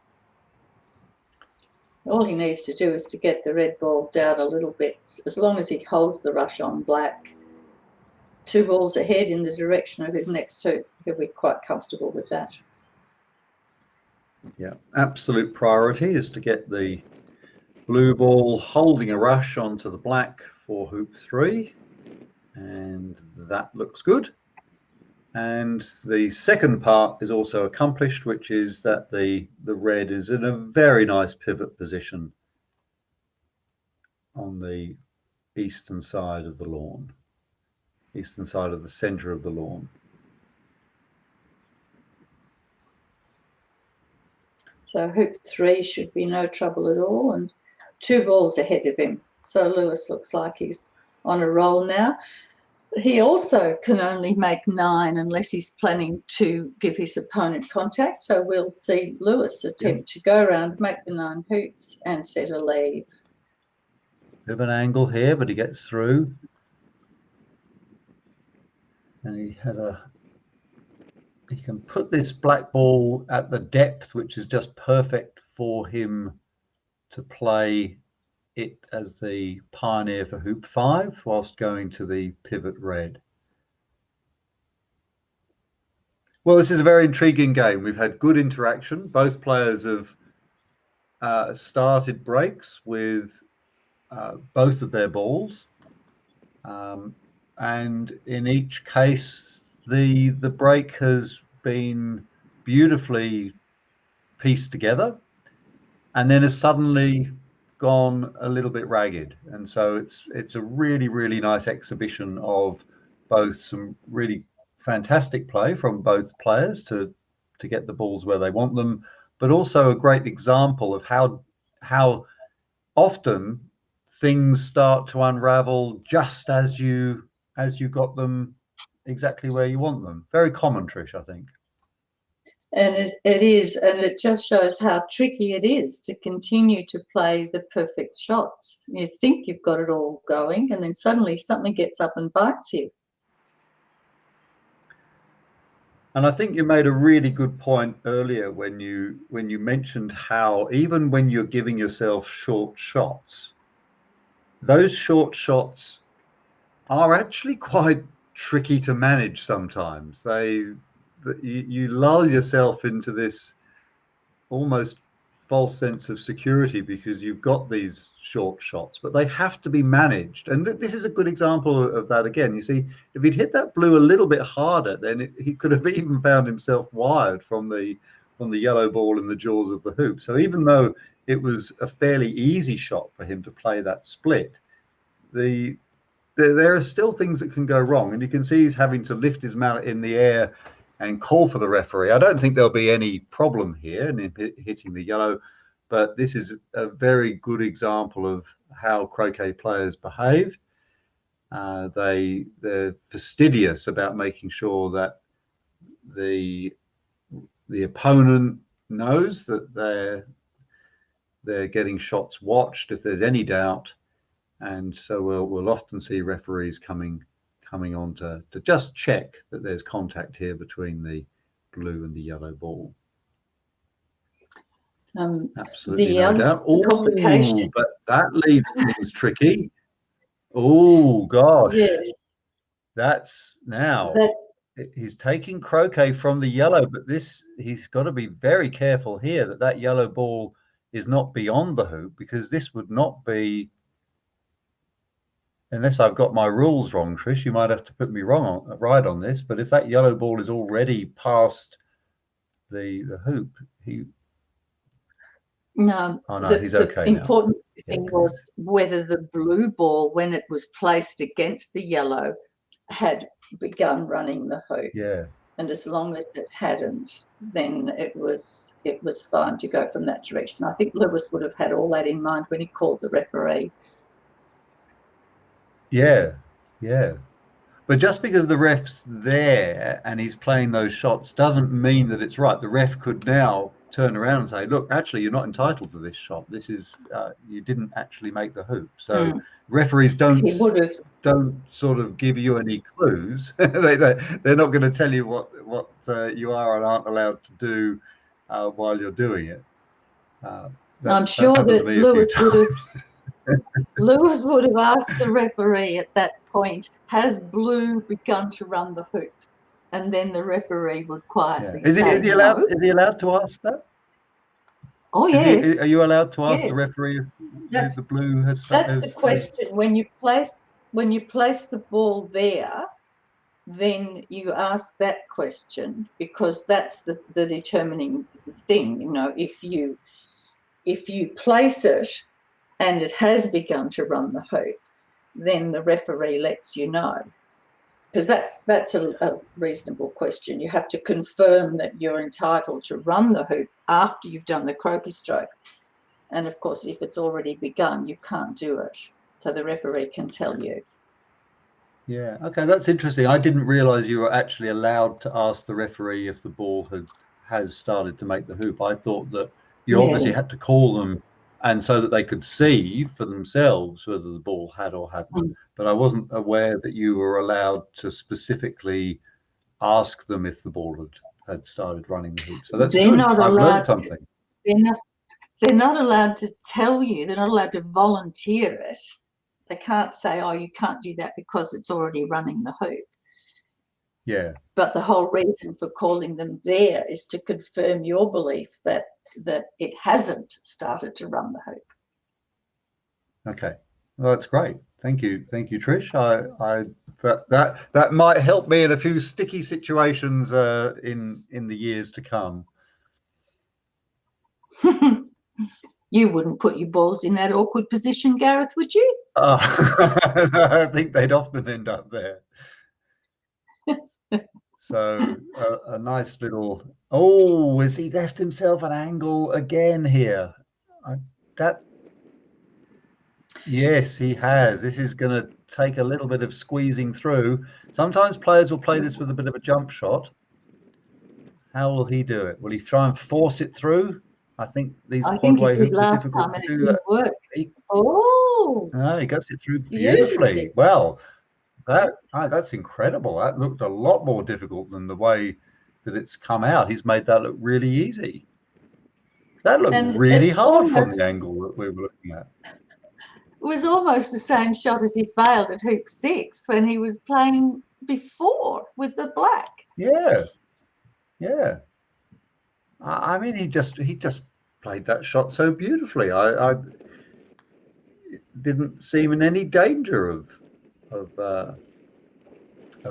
Speaker 2: All he needs to do is to get the red ball down a little bit. As long as he holds the rush on black, 2 balls ahead in the direction of his next hoop, he'll be quite comfortable with that.
Speaker 1: Yeah, absolute priority is to get the Blue ball holding a rush onto the black for hoop 3, and that looks good. And the second part is also accomplished, which is that the red is in a very nice pivot position on the eastern side of the lawn, eastern side of the center of the lawn.
Speaker 2: So hoop 3 should be no trouble at all, and 2 balls ahead of him. So Lewis looks like he's on a roll now. He also can only make 9 unless he's planning to give his opponent contact. So we'll see Lewis attempt to go around, make the 9 hoops and set a leave.
Speaker 1: Bit of an angle here, but he gets through. And he can put this black ball at the depth, which is just perfect for him to play it as the pioneer for hoop 5 whilst going to the pivot red. Well, this is a very intriguing game. We've had good interaction. Both players have started breaks with both of their balls. And in each case, the break has been beautifully pieced together and then has suddenly gone a little bit ragged. And so it's a really, really nice exhibition of both some really fantastic play from both players to get the balls where they want them, but also a great example of how often things start to unravel just as you got them exactly where you want them. Very common, Trish, I think.
Speaker 2: And it is, and it just shows how tricky it is to continue to play the perfect shots. You think you've got it all going, and then suddenly something gets up and bites you.
Speaker 1: And I think you made a really good point earlier when you mentioned how even when you're giving yourself short shots, those short shots are actually quite tricky to manage sometimes. You lull yourself into this almost false sense of security because you've got these short shots, but they have to be managed. And this is a good example of that again. You see, if he'd hit that blue a little bit harder, then he could have even found himself wired from the yellow ball in the jaws of the hoop. So even though it was a fairly easy shot for him to play that split, there are still things that can go wrong. And you can see he's having to lift his mallet in the air and call for the referee. I don't think there'll be any problem here in hitting the yellow, but this is a very good example of how croquet players behave. They're fastidious about making sure that the opponent knows that they're getting shots watched if there's any doubt, and so we'll often see referees coming on to just check that there's contact here between the blue and the yellow ball. Absolutely, no doubt. Oh, but that leaves things tricky. Oh gosh, yes. That's now he's taking croquet from the yellow, but he's got to be very careful here that yellow ball is not beyond the hoop, because this would not be. Unless I've got my rules wrong, Trish, you might have to put me right on this. But if that yellow ball is already past the hoop,
Speaker 2: no,
Speaker 1: he's okay.
Speaker 2: The important thing was whether the blue ball, when it was placed against the yellow, had begun running the hoop.
Speaker 1: Yeah.
Speaker 2: And as long as it hadn't, then it was fine to go from that direction. I think Lewis would have had all that in mind when he called the referee.
Speaker 1: Yeah. But just because the ref's there and he's playing those shots doesn't mean that it's right. The ref could now turn around and say, look, actually, you're not entitled to this shot. This is, you didn't actually make the hoop. So referees don't sort of give you any clues. They're not going to tell you what you are and aren't allowed to do while you're doing it.
Speaker 2: I'm sure that Lewis would have asked the referee at that point, has blue begun to run the hoop? And then the referee would quietly say,
Speaker 1: is he allowed to ask that?
Speaker 2: Oh,
Speaker 1: Are
Speaker 2: yes.
Speaker 1: you allowed to ask the
Speaker 2: Yes.
Speaker 1: referee if
Speaker 2: That's
Speaker 1: the blue has
Speaker 2: that's the
Speaker 1: started?
Speaker 2: question. When you place the ball there, then you ask that question, because that's the determining thing. You know, if you place it and it has begun to run the hoop, then the referee lets you know, because that's a reasonable question. You have to confirm that you're entitled to run the hoop after you've done the croquet stroke. And of course, if it's already begun, you can't do it. So the referee can tell you.
Speaker 1: Yeah, okay, that's interesting. I didn't realize you were actually allowed to ask the referee if the ball has started to make the hoop. I thought that you
Speaker 2: Yeah.
Speaker 1: obviously had to call them, and so that they could see for themselves whether the ball had or hadn't. But I wasn't aware that you were allowed to specifically ask them if the ball had started running the hoop. So that's
Speaker 2: They're
Speaker 1: good.
Speaker 2: not
Speaker 1: I've learned
Speaker 2: allowed to,
Speaker 1: something.
Speaker 2: they're not allowed to tell you, they're not allowed to volunteer it. They can't say, oh, you can't do that because it's already running the hoop.
Speaker 1: Yeah.
Speaker 2: But the whole reason for calling them there is to confirm your belief that it hasn't started to run the hoop.
Speaker 1: Okay. Well, that's great. Thank you, Trish. That might help me in a few sticky situations in the years to come.
Speaker 2: You wouldn't put your balls in that awkward position, Gareth, would you?
Speaker 1: I think they'd often end up there. So a nice little. Oh, has he left himself an angle again here? Yes, he has. This is going to take a little bit of squeezing through. Sometimes players will play this with a bit of a jump shot. How will he do it? Will he try and force it through? I think these quadway hoops are difficult to do that.
Speaker 2: Work.
Speaker 1: No, he gets it through beautifully. Well, that's incredible. That looked a lot more difficult than the way that it's come out. He's made that look really easy. That looked really hard from the angle that we were looking at.
Speaker 2: It was almost the same shot as he failed at hoop 6 when he was playing before with the black.
Speaker 1: Yeah. I mean, he just played that shot so beautifully. I didn't seem in any danger of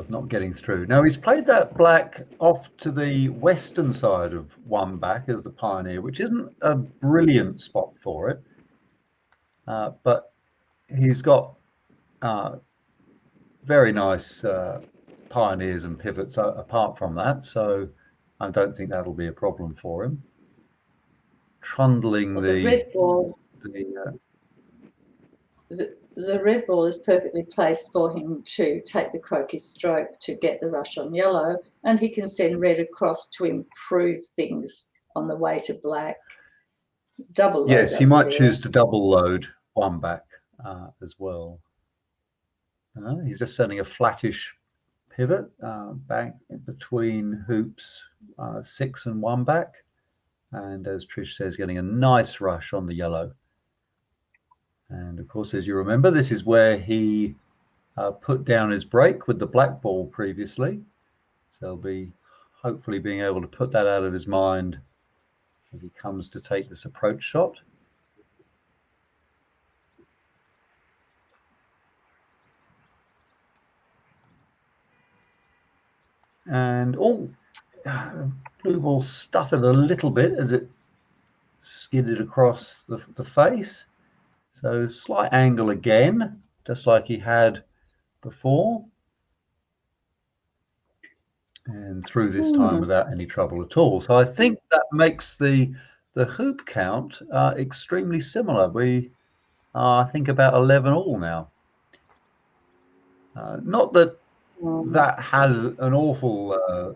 Speaker 1: not getting through. Now he's played that black off to the western side of one back as the pioneer, which isn't a brilliant spot for it, but he's got very nice pioneers and pivots apart from that, so I don't think that'll be a problem for him. Trundling
Speaker 2: the red ball. The red ball is perfectly placed for him to take the croquet stroke to get the rush on yellow, and he can send red across to improve things on the way to black. Double load.
Speaker 1: Yes, he might choose to double load one back as well. He's just sending a flattish pivot back between hoops 6 and 1 back, and as Trish says, getting a nice rush on the yellow. And of course, as you remember, this is where he put down his break with the black ball previously. So he'll be hopefully being able to put that out of his mind as he comes to take this approach shot. And blue ball stuttered a little bit as it skidded across the face. So slight angle again, just like he had before. And through this time without any trouble at all. So I think that makes the hoop count extremely similar. We are, I think, about 11 all now. Not that that has an awful...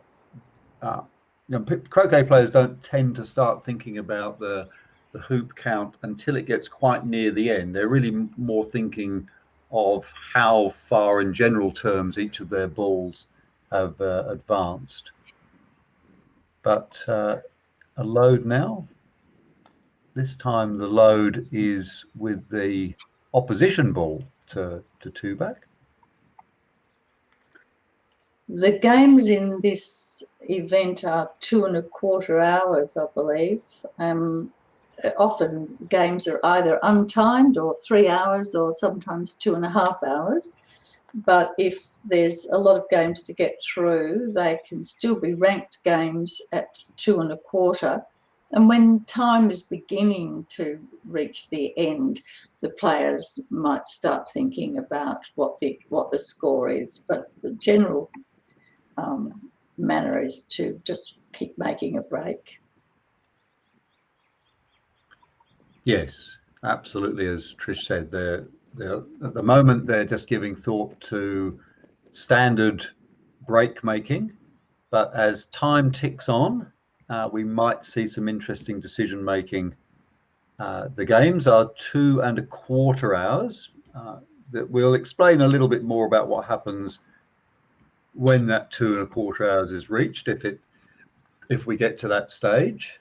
Speaker 1: croquet players don't tend to start thinking about the hoop count until it gets quite near the end. They're really more thinking of how far in general terms each of their balls have advanced. But a load now. This time the load is with the opposition ball to 2 back.
Speaker 2: The games in this event are 2.25 hours, I believe. often games are either untimed or 3 hours or sometimes 2.5 hours. But if there's a lot of games to get through, they can still be ranked games at 2.25. And when time is beginning to reach the end, the players might start thinking about what the score is. But the general manner is to just keep making a break.
Speaker 1: Yes, absolutely. As Trish said, they're at the moment they're just giving thought to standard break making, but as time ticks on, we might see some interesting decision making. The games are 2.25 hours. That we'll explain a little bit more about what happens when that 2.25 hours is reached, if we get to that stage.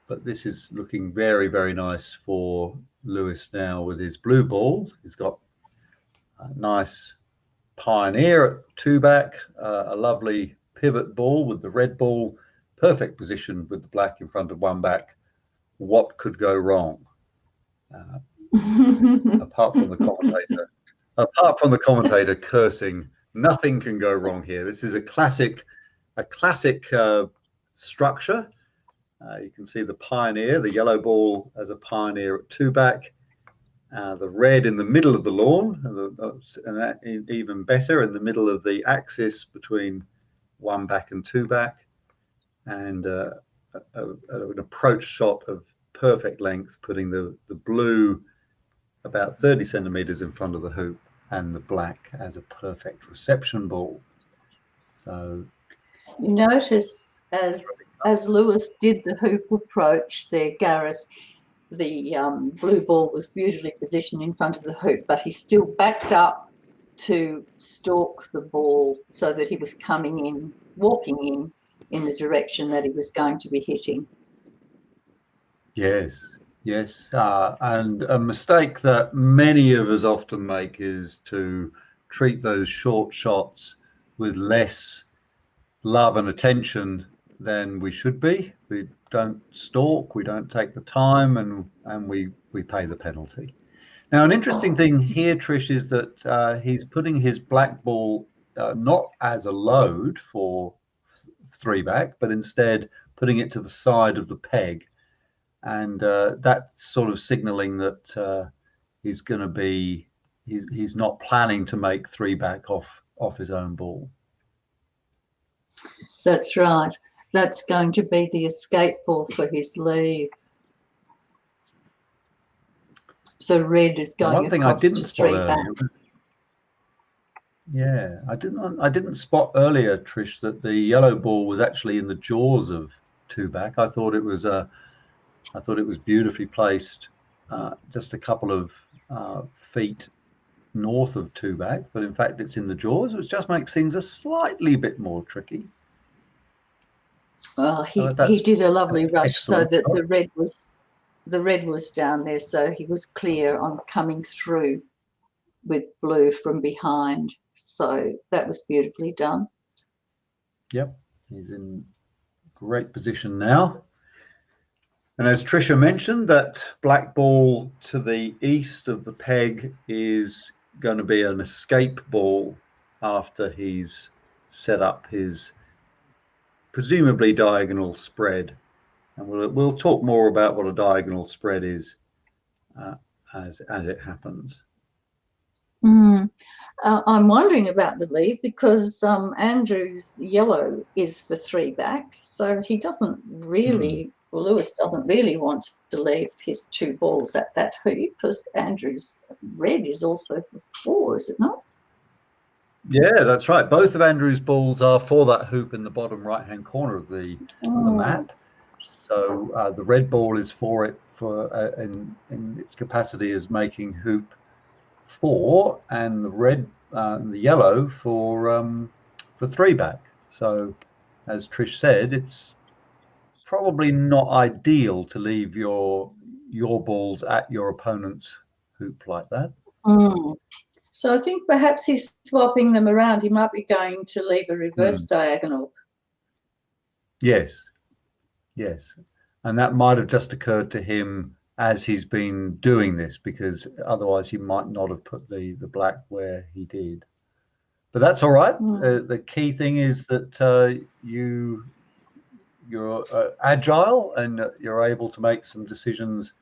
Speaker 1: But this is looking very, very nice for Lewis now with his blue ball. He's got a nice pioneer at 2-back, a lovely pivot ball with the red ball, perfect position with the black in front of 1-back. What could go wrong? Apart from the commentator cursing, nothing can go wrong here. This is a classic structure. You can see the pioneer, the yellow ball as a pioneer at 2-back, the red in the middle of the lawn, and that even better in the middle of the axis between 1-back and 2-back, and an approach shot of perfect length, putting the blue about 30 centimeters in front of the hoop and the black as a perfect reception ball. So
Speaker 2: you notice as Lewis did the hoop approach there, Garrett, the blue ball was beautifully positioned in front of the hoop, but he still backed up to stalk the ball so that he was walking in the direction that he was going to be hitting.
Speaker 1: Yes. And a mistake that many of us often make is to treat those short shots with less love and attention than we should be. We don't stalk, we don't take the time, and we pay the penalty. Now, an interesting thing here, Trish, is that he's putting his black ball not as a load for 3-back, but instead putting it to the side of the peg. And that's sort of signaling that he's going to be, he's not planning to make 3-back off his own ball.
Speaker 2: That's right. That's going to be the escape ball for his leave. So red is going
Speaker 1: One thing I
Speaker 2: across
Speaker 1: didn't
Speaker 2: to
Speaker 1: spot
Speaker 2: 3-back.
Speaker 1: earlier. Yeah, I didn't spot earlier, Trish, that the yellow ball was actually in the jaws of 2-back. I thought it was beautifully placed, just a couple of feet north of 2-back, but in fact it's in the jaws, which just makes things a slightly bit more tricky.
Speaker 2: Well, he did a lovely rush so that the red was down there, so he was clear on coming through with blue from behind. So that was beautifully done.
Speaker 1: Yep, he's in great position now. And as Tricia mentioned, that black ball to the east of the peg is going to be an escape ball after he's set up his presumably diagonal spread. And we'll talk more about what a diagonal spread is as it happens.
Speaker 2: I'm wondering about the leave because Andrew's yellow is for 3-back, so he doesn't really, Lewis doesn't really want to leave his 2 balls at that hoop because Andrew's red is also for 4, is it not?
Speaker 1: Yeah, that's right. Both of Andrew's balls are for that hoop in the bottom right-hand corner of the map. So the red ball is for it in its capacity as making hoop 4, and the yellow for 3-back. So, as Trish said, it's probably not ideal to leave your balls at your opponent's hoop like that.
Speaker 2: So I think perhaps he's swapping them around. He might be going to leave a reverse diagonal.
Speaker 1: Yes. And that might have just occurred to him as he's been doing this, because otherwise he might not have put the black where he did. But that's all right. The key thing is that you're agile and you're able to make some decisions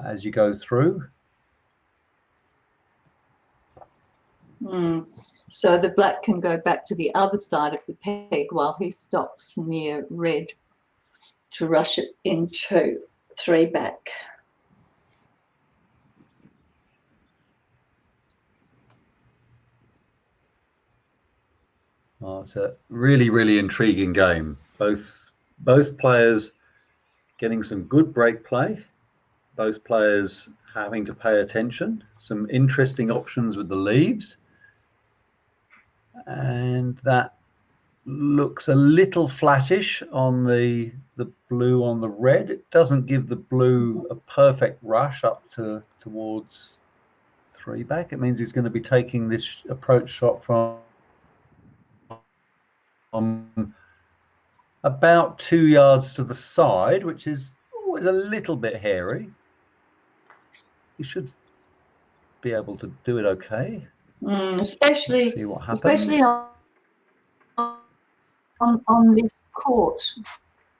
Speaker 1: as you go through.
Speaker 2: So the black can go back to the other side of the peg while he stops near red to rush it into 3 back.
Speaker 1: Oh, it's a really, really intriguing game. Both players getting some good break play, both players having to pay attention, some interesting options with the leaves. And that looks a little flattish on the blue on the red. It doesn't give the blue a perfect rush up towards 3 back. It means he's going to be taking this approach shot from about 2 yards to the side, which is always a little bit hairy. He should be able to do it okay.
Speaker 2: Especially,
Speaker 1: see what happens.
Speaker 2: Especially on this court,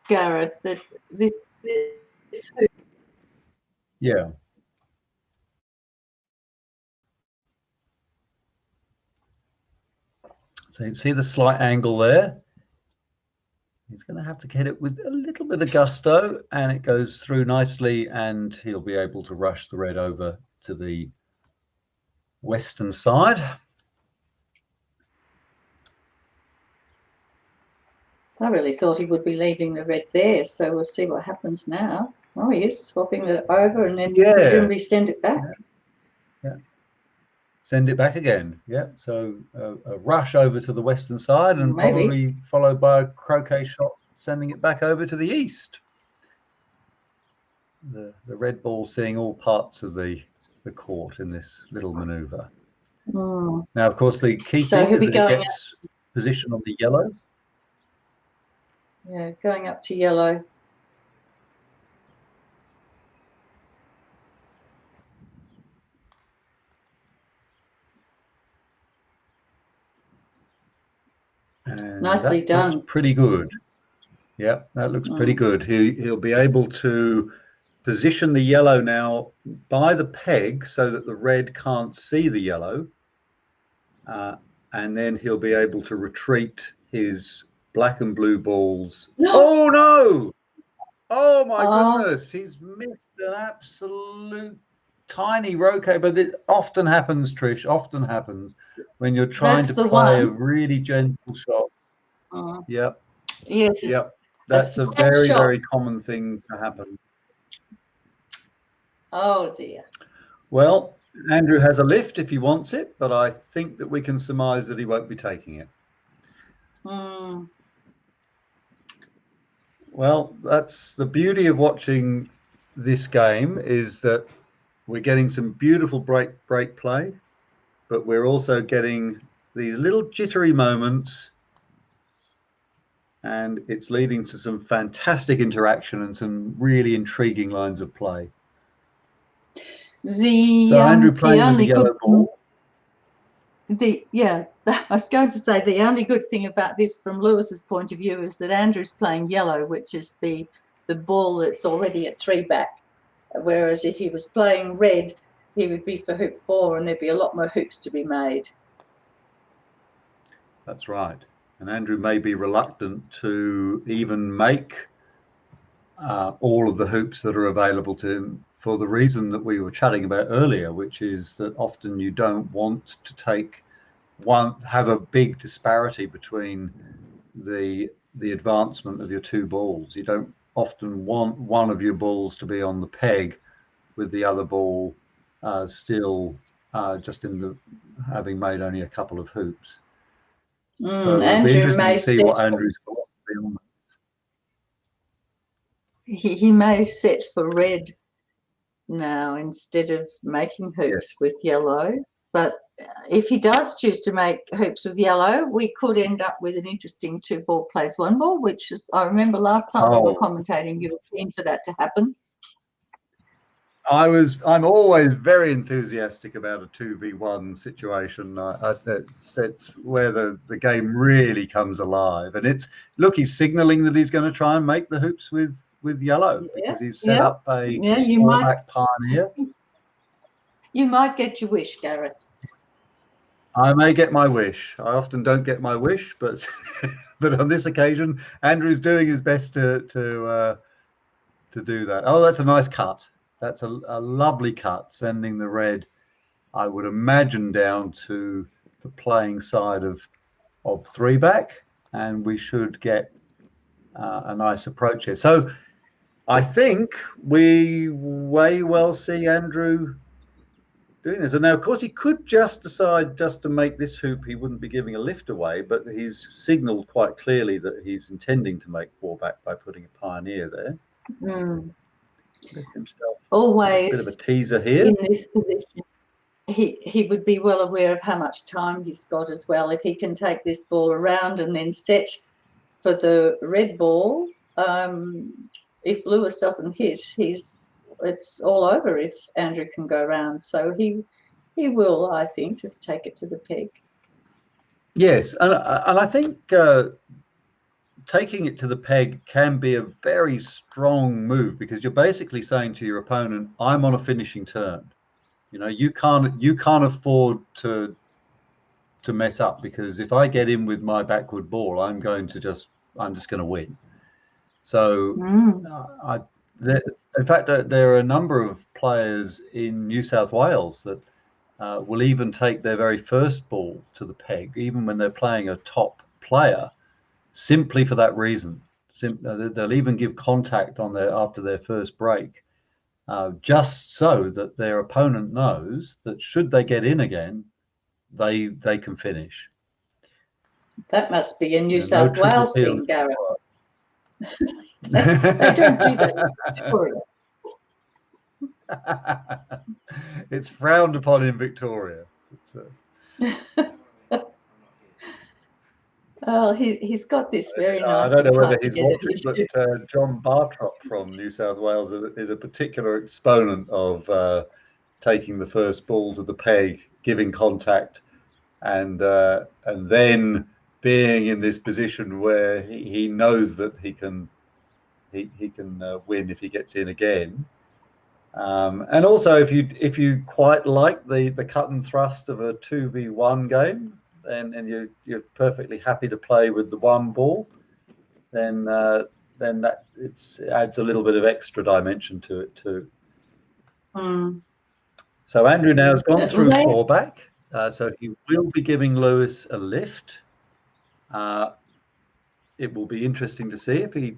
Speaker 2: Gareth. That this
Speaker 1: yeah. So you can see the slight angle there. He's going to have to get it with a little bit of gusto, and it goes through nicely, and he'll be able to rush the red over to the western side.
Speaker 2: I really thought he would be leaving the red there, so we'll see what happens now. Oh, he is swapping it over and then presumably send it back.
Speaker 1: Yeah. Send it back again. Yeah. So a rush over to the western side, and probably followed by a croquet shot, sending it back over to the east. The red ball seeing all parts of the court in this little maneuver. Now, of course, the key thing is that it gets position on the yellow.
Speaker 2: Yeah, going up to yellow.
Speaker 1: And
Speaker 2: nicely done.
Speaker 1: Looks pretty good. Yeah, that looks pretty good. He'll be able to position the yellow now by the peg so that the red can't see the yellow. And then he'll be able to retreat his black and blue balls. Oh, no! Oh, my goodness. He's missed an absolute tiny roquet. But it often happens, Trish, often happens when you're trying to play a really gentle shot. Yep.
Speaker 2: Yes.
Speaker 1: Yep. That's a very, very common thing to happen.
Speaker 2: Oh, dear.
Speaker 1: Well, Andrew has a lift if he wants it, but I think that we can surmise that he won't be taking it. Well, that's the beauty of watching this game, is that we're getting some beautiful break play, but we're also getting these little jittery moments, and it's leading to some fantastic interaction and some really intriguing lines of play. So Andrew playing with the yellow ball.
Speaker 2: I was going to say the only good thing about this from Lewis's point of view is that Andrew's playing yellow, which is the ball that's already at 3 back. Whereas if he was playing red, he would be for hoop 4 and there'd be a lot more hoops to be made.
Speaker 1: That's right. And Andrew may be reluctant to even make all of the hoops that are available to him, for the reason that we were chatting about earlier, which is that often you don't want to have a big disparity between the advancement of your 2 balls. You don't often want one of your balls to be on the peg with the other ball still just having made only a couple of hoops. So it'll be interesting to see what Andrew's philosophy on that.
Speaker 2: He may set for red now instead of making hoops with yellow, but if he does choose to make hoops with yellow, we could end up with an interesting 2-ball plays 1-ball, which is, I remember last time we were commentating, you were keen for that to happen.
Speaker 1: I'm always very enthusiastic about a 2v1 situation. That's where the game really comes alive. And he's signaling that he's going to try and make the hoops with yellow, because he's set up a four-back pioneer.
Speaker 2: You might get your wish, Gareth.
Speaker 1: I may get my wish. I often don't get my wish, but but on this occasion, Andrew's doing his best to do that. Oh, that's a nice cut. That's a lovely cut, sending the red, I would imagine, down to the playing side of 3-back, and we should get a nice approach here. So I think we may well see Andrew doing this. And now, of course, he could just decide just to make this hoop. He wouldn't be giving a lift away, but he's signalled quite clearly that he's intending to make 4-back by putting a pioneer there. Himself
Speaker 2: always
Speaker 1: a bit of a teaser here
Speaker 2: in this position. He would be well aware of how much time he's got as well. If he can take this ball around and then set for the red ball, if Lewis doesn't hit, it's all over if Andrew can go around. So he will, I think, just take it to the peg.
Speaker 1: Yes, and I think taking it to the peg can be a very strong move, because you're basically saying to your opponent, I'm on a finishing turn. You know, you can't afford to mess up, because if I get in with my backward ball, I'm just going to win. So in fact, there are a number of players in New South Wales that will even take their very first ball to the peg, even when they're playing a top player, simply for that reason. They'll even give contact after their first break, just so that their opponent knows that should they get in again, they can finish.
Speaker 2: That must be a New South Wales thing, Gareth. They don't do that in Victoria.
Speaker 1: It's frowned upon in Victoria.
Speaker 2: Oh, he's got this very nice.
Speaker 1: I don't know whether he's watching, but John Bartrop from New South Wales is a particular exponent of taking the first ball to the peg, giving contact, and then being in this position where he knows that he can win if he gets in again. And also, if you quite like the cut and thrust of a 2v1 game, and you're perfectly happy to play with the 1 ball, then that adds a little bit of extra dimension to it too. So Andrew now has gone through 4-back, so he will be giving Lewis a lift. It will be interesting to see if he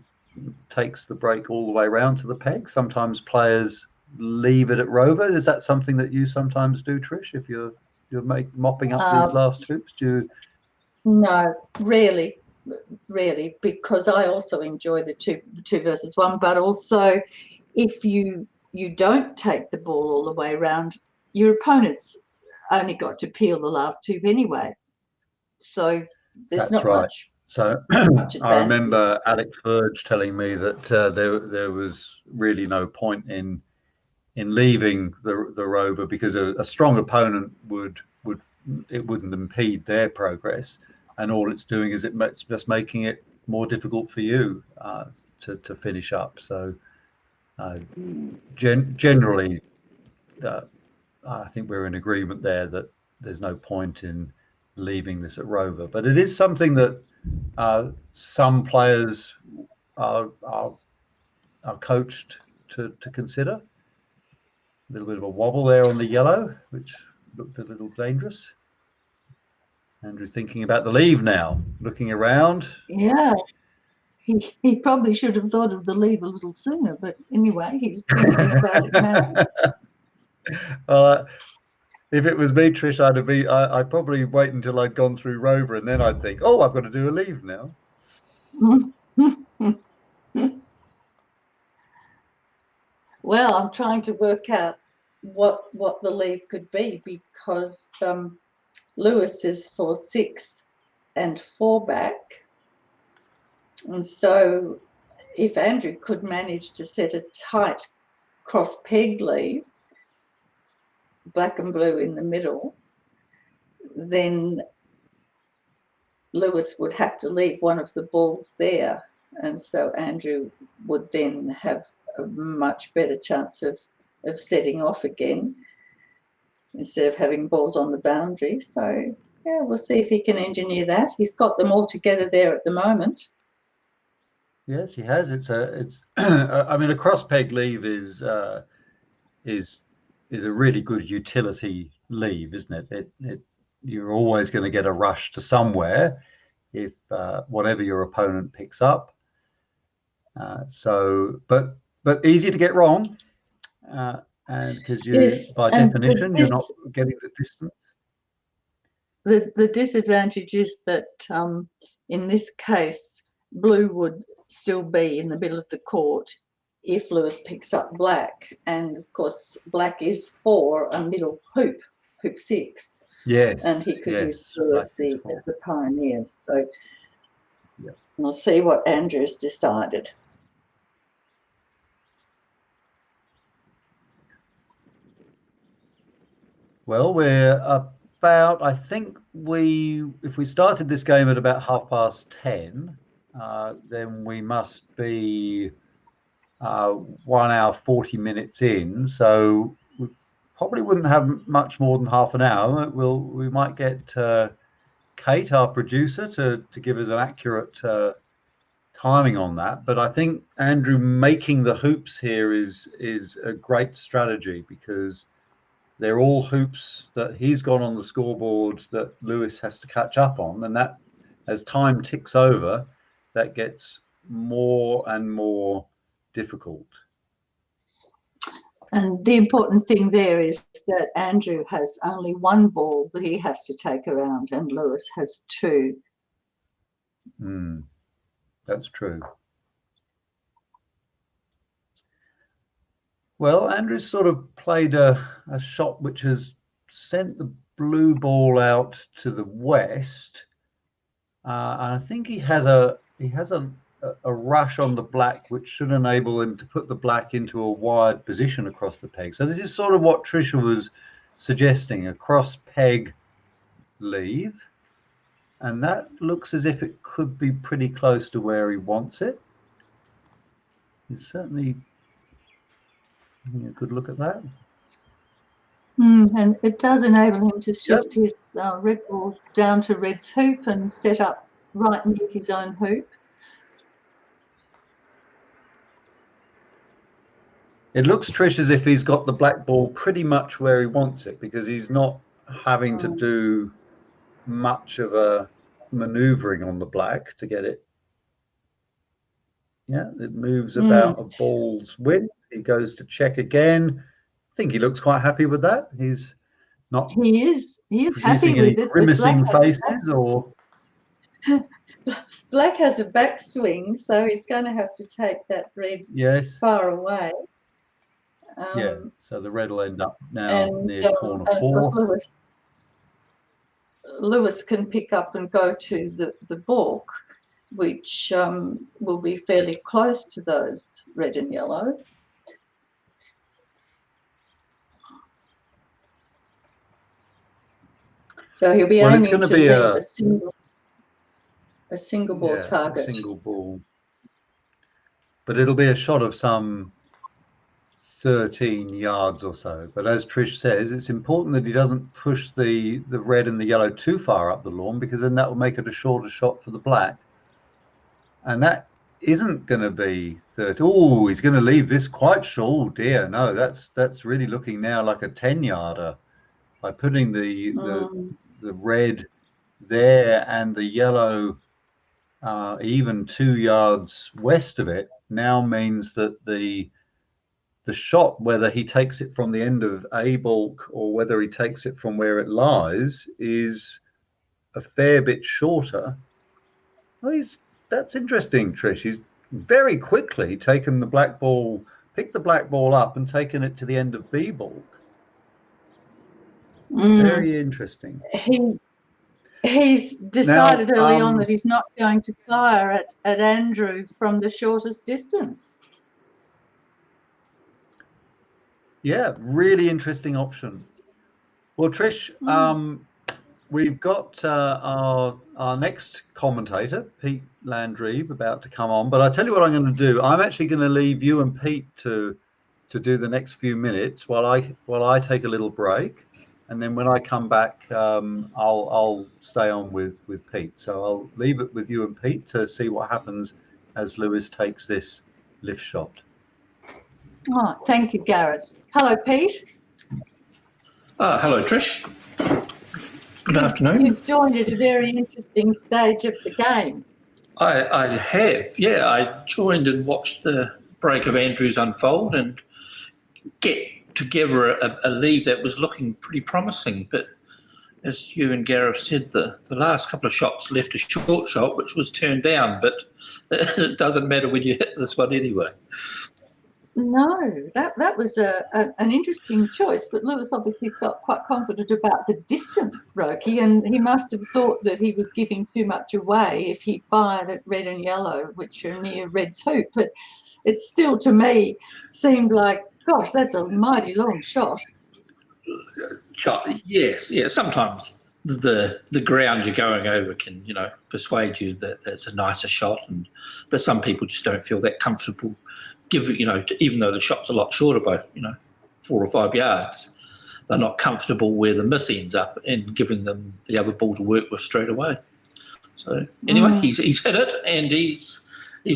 Speaker 1: takes the break all the way around to the peg. Sometimes players leave it at rover. Is that something that you sometimes do, Trish, if you're mopping up these last hoops?
Speaker 2: No, really, because I also enjoy the two versus 1, but also if you don't take the ball all the way around, your opponent's only got to peel the last hoop anyway. So there's not much.
Speaker 1: So I remember Alex Verge telling me that there was really no point in leaving the rover, because a strong opponent wouldn't impede their progress, and all it's doing is it's just making it more difficult for you to finish up. So generally, I think we're in agreement there that there's no point in leaving this at rover, but it is something that some players are coached to consider. A little bit of a wobble there on the yellow, which looked a little dangerous. Andrew thinking about the leave now, looking around.
Speaker 2: Yeah, he probably should have thought of the leave a little sooner, but anyway, he's thinking about it now.
Speaker 1: If it was me, Trish, I'd probably wait until I'd gone through rover, and then I'd think, oh, I've got to do a leave now.
Speaker 2: Well, I'm trying to work out what the leave could be, because Lewis is for 6 and 4 back. And so if Andrew could manage to set a tight cross peg leave, black and blue in the middle, then Lewis would have to leave one of the balls there. And so Andrew would then have a much better chance of setting off again instead of having balls on the boundary. So, yeah, we'll see if he can engineer that. He's got them all together there at the moment.
Speaker 1: Yes, he has. It's. I mean, a cross peg leave is a really good utility leave, isn't it? You're always going to get a rush to somewhere if whatever your opponent picks up. But easy to get wrong, and because by definition you're not getting the distance.
Speaker 2: The disadvantage is that in this case, blue would still be in the middle of the court if Lewis picks up black, and of course black is for a middle hoop 6.
Speaker 1: Yes,
Speaker 2: and he could use Lewis as the pioneer. So
Speaker 1: yep.
Speaker 2: We'll see what Andrew's decided.
Speaker 1: Well, we're about, I think if we started this game at about 10:30, then we must be 1 hour 40 minutes in. So we probably wouldn't have much more than half an hour. We might get Kate, our producer, to give us an accurate timing on that. But I think Andrew making the hoops here is a great strategy, because they're all hoops that he's got on the scoreboard that Lewis has to catch up on, and that, as time ticks over, that gets more and more difficult. And
Speaker 2: the important thing there is that Andrew has only one ball that he has to take around, and Lewis has 2.
Speaker 1: That's true. Well, Andrew's sort of played a shot which has sent the blue ball out to the west, and I think he has a rush on the black, which should enable him to put the black into a wide position across the peg. So this is sort of what Trisha was suggesting, a cross peg leave, and that looks as if it could be pretty close to where he wants it. It's certainly a good look at that.
Speaker 2: And it does enable him to shift his red ball down to red's hoop and set up right near his own hoop.
Speaker 1: It looks, Trish, as if he's got the black ball pretty much where he wants it, because he's not having to do much of a maneuvering on the black to get it. Yeah, it moves about a ball's width. He goes to check again. I think he looks quite happy with that. He's not.
Speaker 2: He is happy with it.
Speaker 1: Grimacing faces, or
Speaker 2: black has a backswing, so he's going to have to take that red far away.
Speaker 1: So the red will end up now near corner 4.
Speaker 2: Lewis can pick up and go to the balk, which will be fairly close to those red and yellow. So he'll be aiming to leave a single ball target.
Speaker 1: A single ball. But it'll be a shot of some 13 yards or so. But as Trish says, it's important that he doesn't push the red and the yellow too far up the lawn, because then that will make it a shorter shot for the black. And that isn't going to be 30. Oh, he's going to leave this quite short. Oh dear, no, that's really looking now like a 10-yarder. By putting the red there and the yellow even 2 yards west of it now means that the shot, whether he takes it from the end of a balk or whether he takes it from where it lies, is a fair bit shorter. Well, that's interesting, Trish. He's very quickly taken the black ball, picked the black ball up and taken it to the end of B balk. Very interesting.
Speaker 2: he's decided early on that he's not going to fire at Andrew from the shortest distance.
Speaker 1: Yeah, really interesting option. Well, Trish, we've got our next commentator, Pete Landreeb, about to come on. But I tell you what I'm going to do. I'm actually going to leave you and Pete to do the next few minutes while I take a little break, and then when I come back, I'll stay on with Pete. So I'll leave it with you and Pete to see what happens as Lewis takes this lift shot.
Speaker 2: Oh, thank you, Gareth. Hello, Pete.
Speaker 3: Hello, Trish. Good afternoon.
Speaker 2: You've joined at a very interesting stage of the game.
Speaker 3: I have, yeah. I joined and watched the break of Andrews unfold and get together a lead that was looking pretty promising. But as you and Gareth said, the last couple of shots left a short shot, which was turned down. But it doesn't matter when you hit this one anyway.
Speaker 2: No, that was an interesting choice, but Lewis obviously felt quite confident about the distant Croquet, and he must have thought that he was giving too much away if he fired at red and yellow, which are near red's hoop. But it still, to me, seemed like, gosh, that's a mighty long shot.
Speaker 3: Yes, yeah. Sometimes the ground you're going over can, persuade you that it's a nicer shot, but some people just don't feel that comfortable. Even though the shot's a lot shorter by 4 or 5 yards, they're not comfortable where the miss ends up and giving them the other ball to work with straight away. So anyway, he's hit it and he's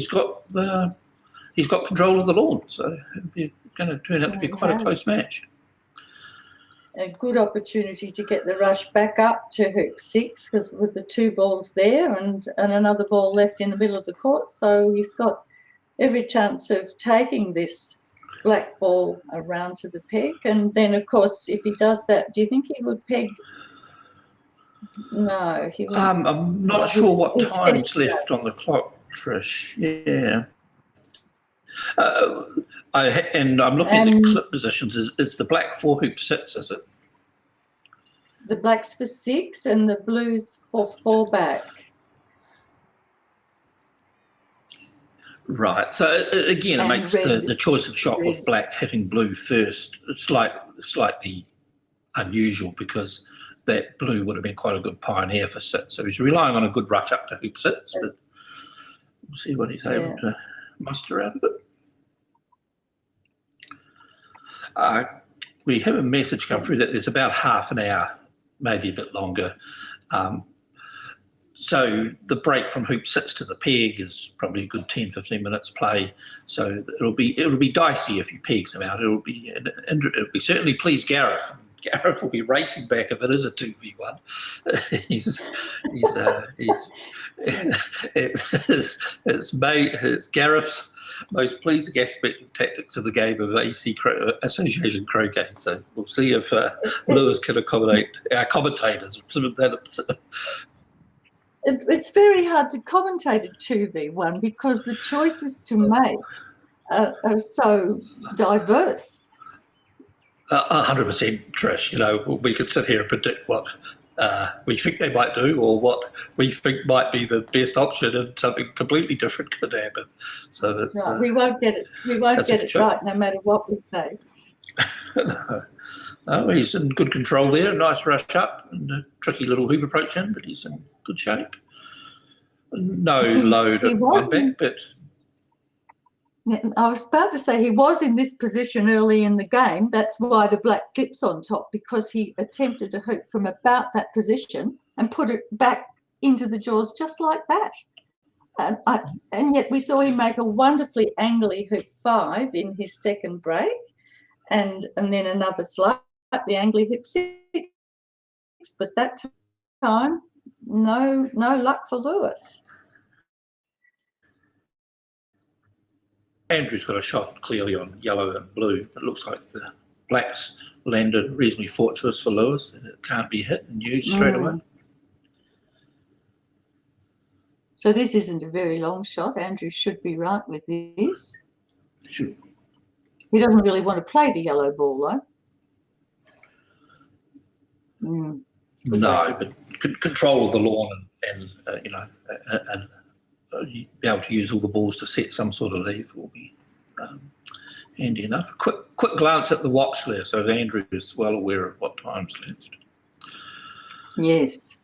Speaker 3: got control of the lawn. So it's going to turn out to be quite a close match.
Speaker 2: A good opportunity to get the rush back up to hoop 6, because with the 2 balls there and another ball left in the middle of the court, so he's got every chance of taking this black ball around to the peg. And then, of course, if he does that, do you think he would peg? No, he wouldn't.
Speaker 3: I'm not sure what time's left on the clock, Trish. Yeah. I'm looking at the clip positions. Is the black 4 hoop 6, is it?
Speaker 2: The black's for 6 and the blue's for 4 back.
Speaker 3: Right. So again, it makes the choice of shot with black hitting blue first slightly unusual, because that blue would have been quite a good pioneer for 6. So he's relying on a good rush up to hoop 6, but we'll see what he's able to muster out of it. We have a message come through that there's about half an hour, maybe a bit longer. So the break from hoop 6 to the peg is probably a good 10-15 minutes play. So it'll be dicey if he pegs him out. It'll be certainly please Gareth. Gareth will be racing back if it is a 2v1. It's Gareth's most pleasing aspect of tactics of the game of Association Croquet. So we'll see if Lewis can accommodate our commentators.
Speaker 2: It's very hard to commentate a 2v1 because the choices to make are so diverse.
Speaker 3: 100%, Trish. We could sit here and predict what we think they might do or what we think might be the best option, and something completely different could happen. So it's,
Speaker 2: right. We won't get it. We won't get it right, no matter what we say.
Speaker 3: No, he's in good control there. Nice rush up and a tricky little hoop approach in, but he's in good shape. No load at one back, but
Speaker 2: I was about to say he was in this position early in the game. That's why the black clip's on top, because he attempted to hoop from about that position and put it back into the jaws just like that. And yet we saw him make a wonderfully angly hoop 5 in his second break, and then another slight the angly hoop 6. But that time, no luck for Lewis.
Speaker 3: Andrew's got a shot clearly on yellow and blue. It looks like the blacks landed reasonably fortuitous for Lewis, and it can't be hit and used straight away.
Speaker 2: So this isn't a very long shot. Andrew should be right with this.
Speaker 3: Should.
Speaker 2: He doesn't really want to play the yellow ball, though.
Speaker 3: No, but control of the lawn and be able to use all the balls to set some sort of leave will be handy enough. Quick glance at the watch there, so Andrew is well aware of what time's left.
Speaker 2: Yes.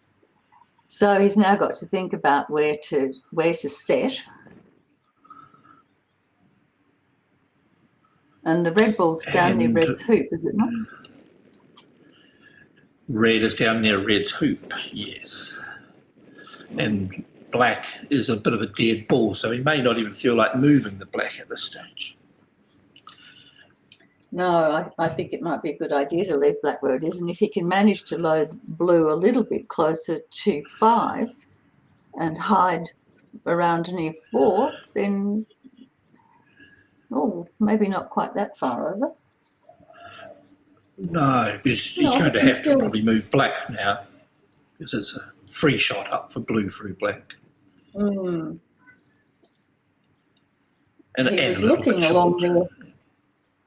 Speaker 2: So he's now got to think about where to set. And the red ball's down near red hoop, is it not?
Speaker 3: Red is down near red's hoop, yes. And black is a bit of a dead ball, so he may not even feel like moving the black at this stage.
Speaker 2: No, I think it might be a good idea to leave black where it is. And if he can manage to load blue a little bit closer to 5 and hide around near 4, then, maybe not quite that far over.
Speaker 3: No, because he's going to have to probably move black now, because it's a free shot up for blue through black.
Speaker 2: Mm.
Speaker 3: And
Speaker 2: he was looking along there.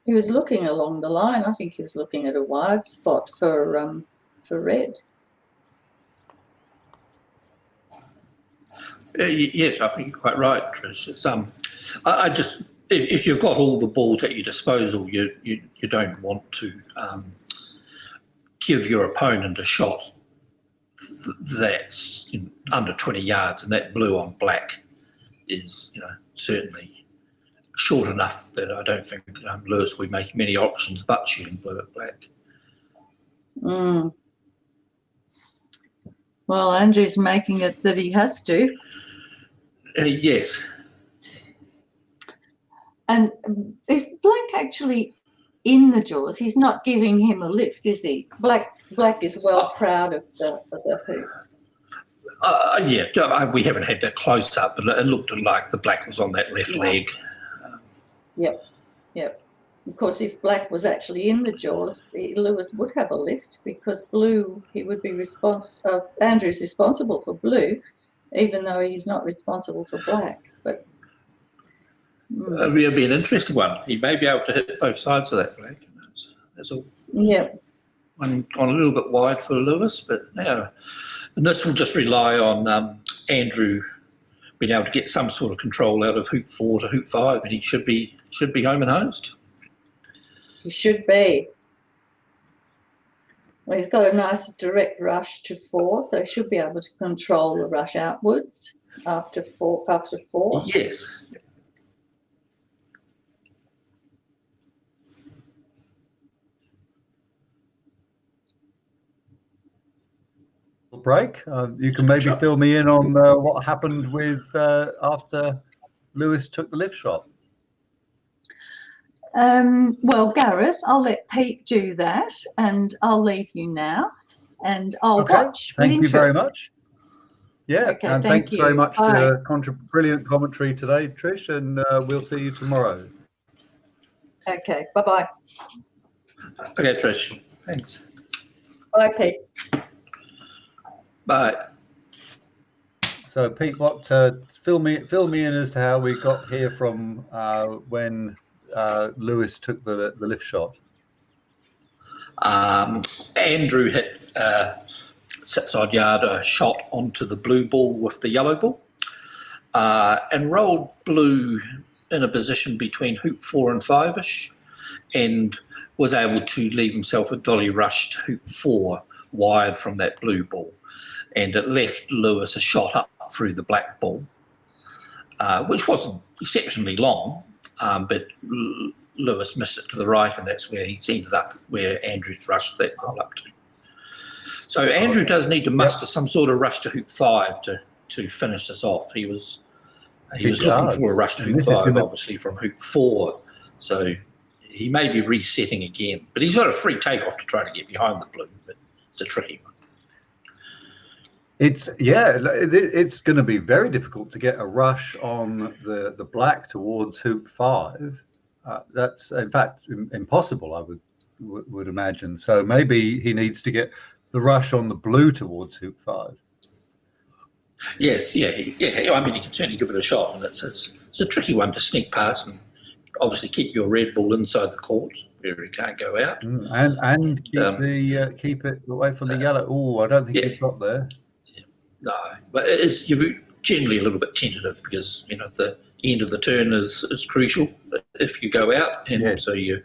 Speaker 2: He was looking along the line. I think he was looking at a wide spot for red.
Speaker 3: Yes, I think you're quite right, Trish. It's, I just, if you've got all the balls at your disposal, you don't want to give your opponent a shot that's under 20 yards, and that blue on black is, certainly short enough that I don't think Lewis will be making many options but shooting blue at black.
Speaker 2: Mm. Well, Andrew's making it that he has to.
Speaker 3: Yes.
Speaker 2: And is black actually in the jaws? He's not giving him a lift, is he? Black is well proud of the hoop.
Speaker 3: Yeah, we haven't had that close up, but it looked like the black was on that left leg. Yep.
Speaker 2: Of course, if black was actually in the jaws, Lewis would have a lift, because blue, he would be Andrew's responsible for blue, even though he's not responsible for black. But
Speaker 3: it'll be an interesting one. He may be able to hit both sides of that black. That's all.
Speaker 2: Yeah.
Speaker 3: One gone a little bit wide for Lewis, but and this will just rely on Andrew being able to get some sort of control out of hoop 4 to hoop 5, and he should be home and hosed.
Speaker 2: He should be. Well, he's got a nice direct rush to 4, so he should be able to control the rush outwards after 4.
Speaker 3: Yes.
Speaker 1: Break. You can maybe fill me in on what happened with after Lewis took the lift shot.
Speaker 2: Well, Gareth, I'll let Pete do that, and I'll leave you now, and I'll watch.
Speaker 1: Thank you very much. Yeah,
Speaker 2: okay,
Speaker 1: and thanks very much
Speaker 2: Bye.
Speaker 1: for your brilliant commentary today, Trish, and we'll see you tomorrow.
Speaker 2: Okay, bye-bye.
Speaker 3: Okay, Trish. Thanks.
Speaker 2: Bye, Pete.
Speaker 3: Bye.
Speaker 1: So, Pete, fill me in as to how we got here from when Lewis took the lift shot.
Speaker 3: Andrew hit 6-odd yard a shot onto the blue ball with the yellow ball, and rolled blue in a position between hoop 4 and 5-ish, and was able to leave himself a dolly rush to hoop 4 wide from that blue ball. And it left Lewis a shot up through the black ball, which wasn't exceptionally long, but Lewis missed it to the right, and that's where he's ended up, where Andrew's rushed that ball up to. So Andrew does need to muster some sort of rush to hoop 5 to finish this off. He was looking for a rush to hoop 5, obviously, from hoop 4. So he may be resetting again, but he's got a free takeoff to try to get behind the blue, but it's a tricky one.
Speaker 1: It's going to be very difficult to get a rush on the black towards hoop 5. That's in fact impossible, I would imagine. So maybe he needs to get the rush on the blue towards hoop 5.
Speaker 3: Yes, yeah. I mean, he can certainly give it a shot, and it's a tricky one to sneak past and obviously keep your red ball inside the court where he can't go out.
Speaker 1: And keep it away from the yellow. Oh, I don't think he's got there.
Speaker 3: No, but you're generally a little bit tentative because the end of the turn is crucial if you go out, and so you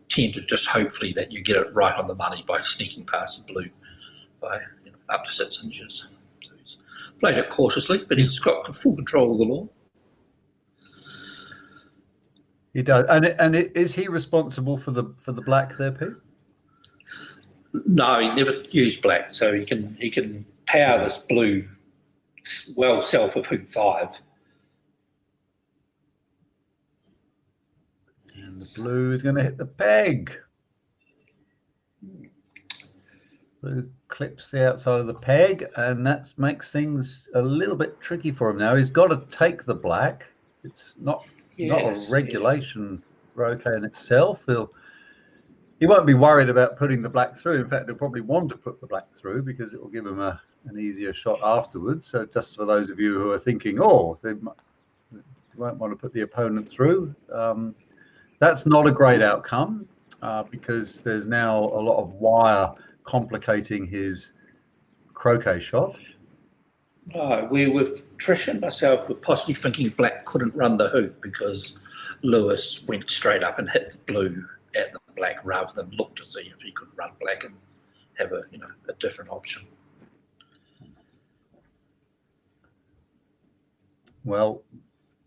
Speaker 3: tend to just hopefully that you get it right on the money by sneaking past the blue by up to 6 inches. So he's played it cautiously, but he's got full control of the law.
Speaker 1: He does, and is he responsible for the black there, Pete?
Speaker 3: No, he never used black, so he can power this blue well south of hoop 5.
Speaker 1: And the blue is going to hit the peg. Blue clips the outside of the peg, and that makes things a little bit tricky for him now. He's got to take the black. It's not a regulation croquet in itself. He won't be worried about putting the black through. In fact, he'll probably want to put the black through because it will give him an easier shot afterwards. So just for those of you who are thinking, they won't want to put the opponent through, that's not a great outcome because there's now a lot of wire complicating his croquet shot.
Speaker 3: No, with Trish and myself were possibly thinking black couldn't run the hoop because Lewis went straight up and hit the blue at the black rather than look to see if he could run black and have a different option.
Speaker 1: Well,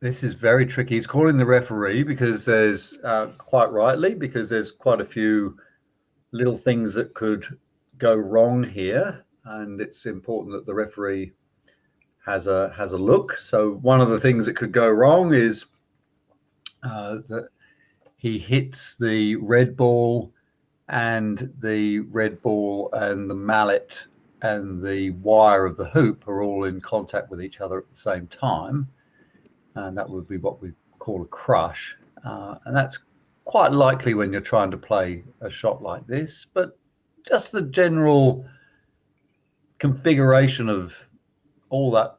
Speaker 1: this is very tricky. He's calling the referee because there's quite rightly because there's quite a few little things that could go wrong here, and it's important that the referee has a look. So one of the things that could go wrong is that he hits the red ball and the mallet and the wire of the hoop are all in contact with each other at the same time, and that would be what we call a crush, and that's quite likely when you're trying to play a shot like this. But just the general configuration of all that,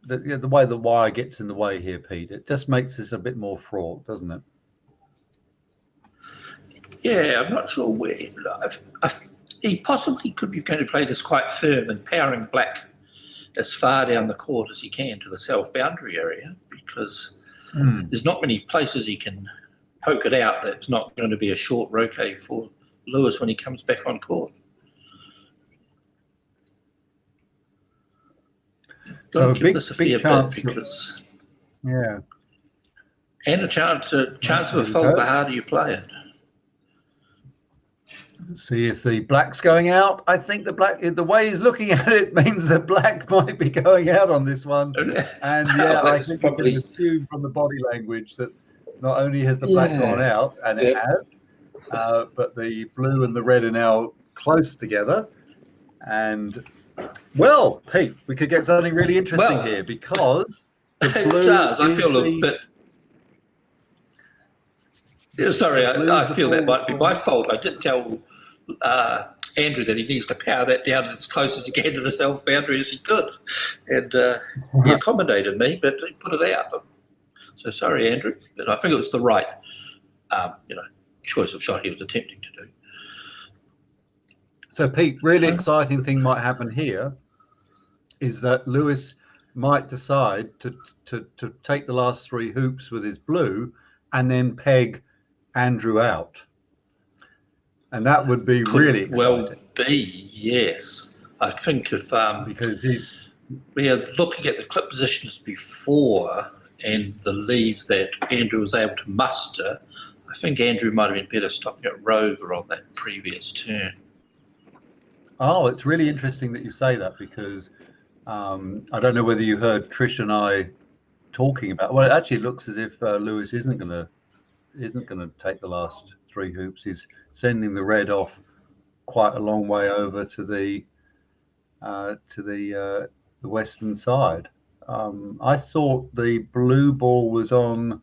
Speaker 1: the way the wire gets in the way here, Pete, it just makes this a bit more fraught, doesn't it?
Speaker 3: Yeah, I'm not sure where. He possibly could be going to play this quite firm and powering black as far down the court as he can to the south boundary area because there's not many places he can poke it out that's not going to be a short roquet for Lewis when he comes back on court.
Speaker 1: So
Speaker 3: give this a fair
Speaker 1: chance
Speaker 3: bit because
Speaker 1: and
Speaker 3: a chance of a fold the harder you play it.
Speaker 1: Let's see if the black's going out. I think the way he's looking at it means that black might be going out on this one. And I think you can assume from the body language that not only has the black gone out, and it has, but the blue and the red are now close together. And well, Pete, we could get something really interesting here because the blue
Speaker 3: it does. I feel a bit. Sorry, I feel that might be my fault. I did tell Andrew that he needs to power that down as close as he can to the south boundary as he could, and he accommodated me, but he put it out. So sorry, Andrew, but I think it was the right, choice of shot he was attempting to do.
Speaker 1: So, Pete, really exciting thing might happen here is that Lewis might decide to take the last 3 hoops with his blue and then peg Andrew out. And that would be really exciting.
Speaker 3: Well be, yes. I think if because we are looking at the clip positions before and the leave that Andrew was able to muster, I think Andrew might have been better stopping at Rover on that previous turn.
Speaker 1: Oh, it's really interesting that you say that because I don't know whether you heard Trish and I talking about. Well, it actually looks as if Lewis isn't going to take the last 3 hoops. He's sending the red off quite a long way over to the western side. I thought the blue ball was on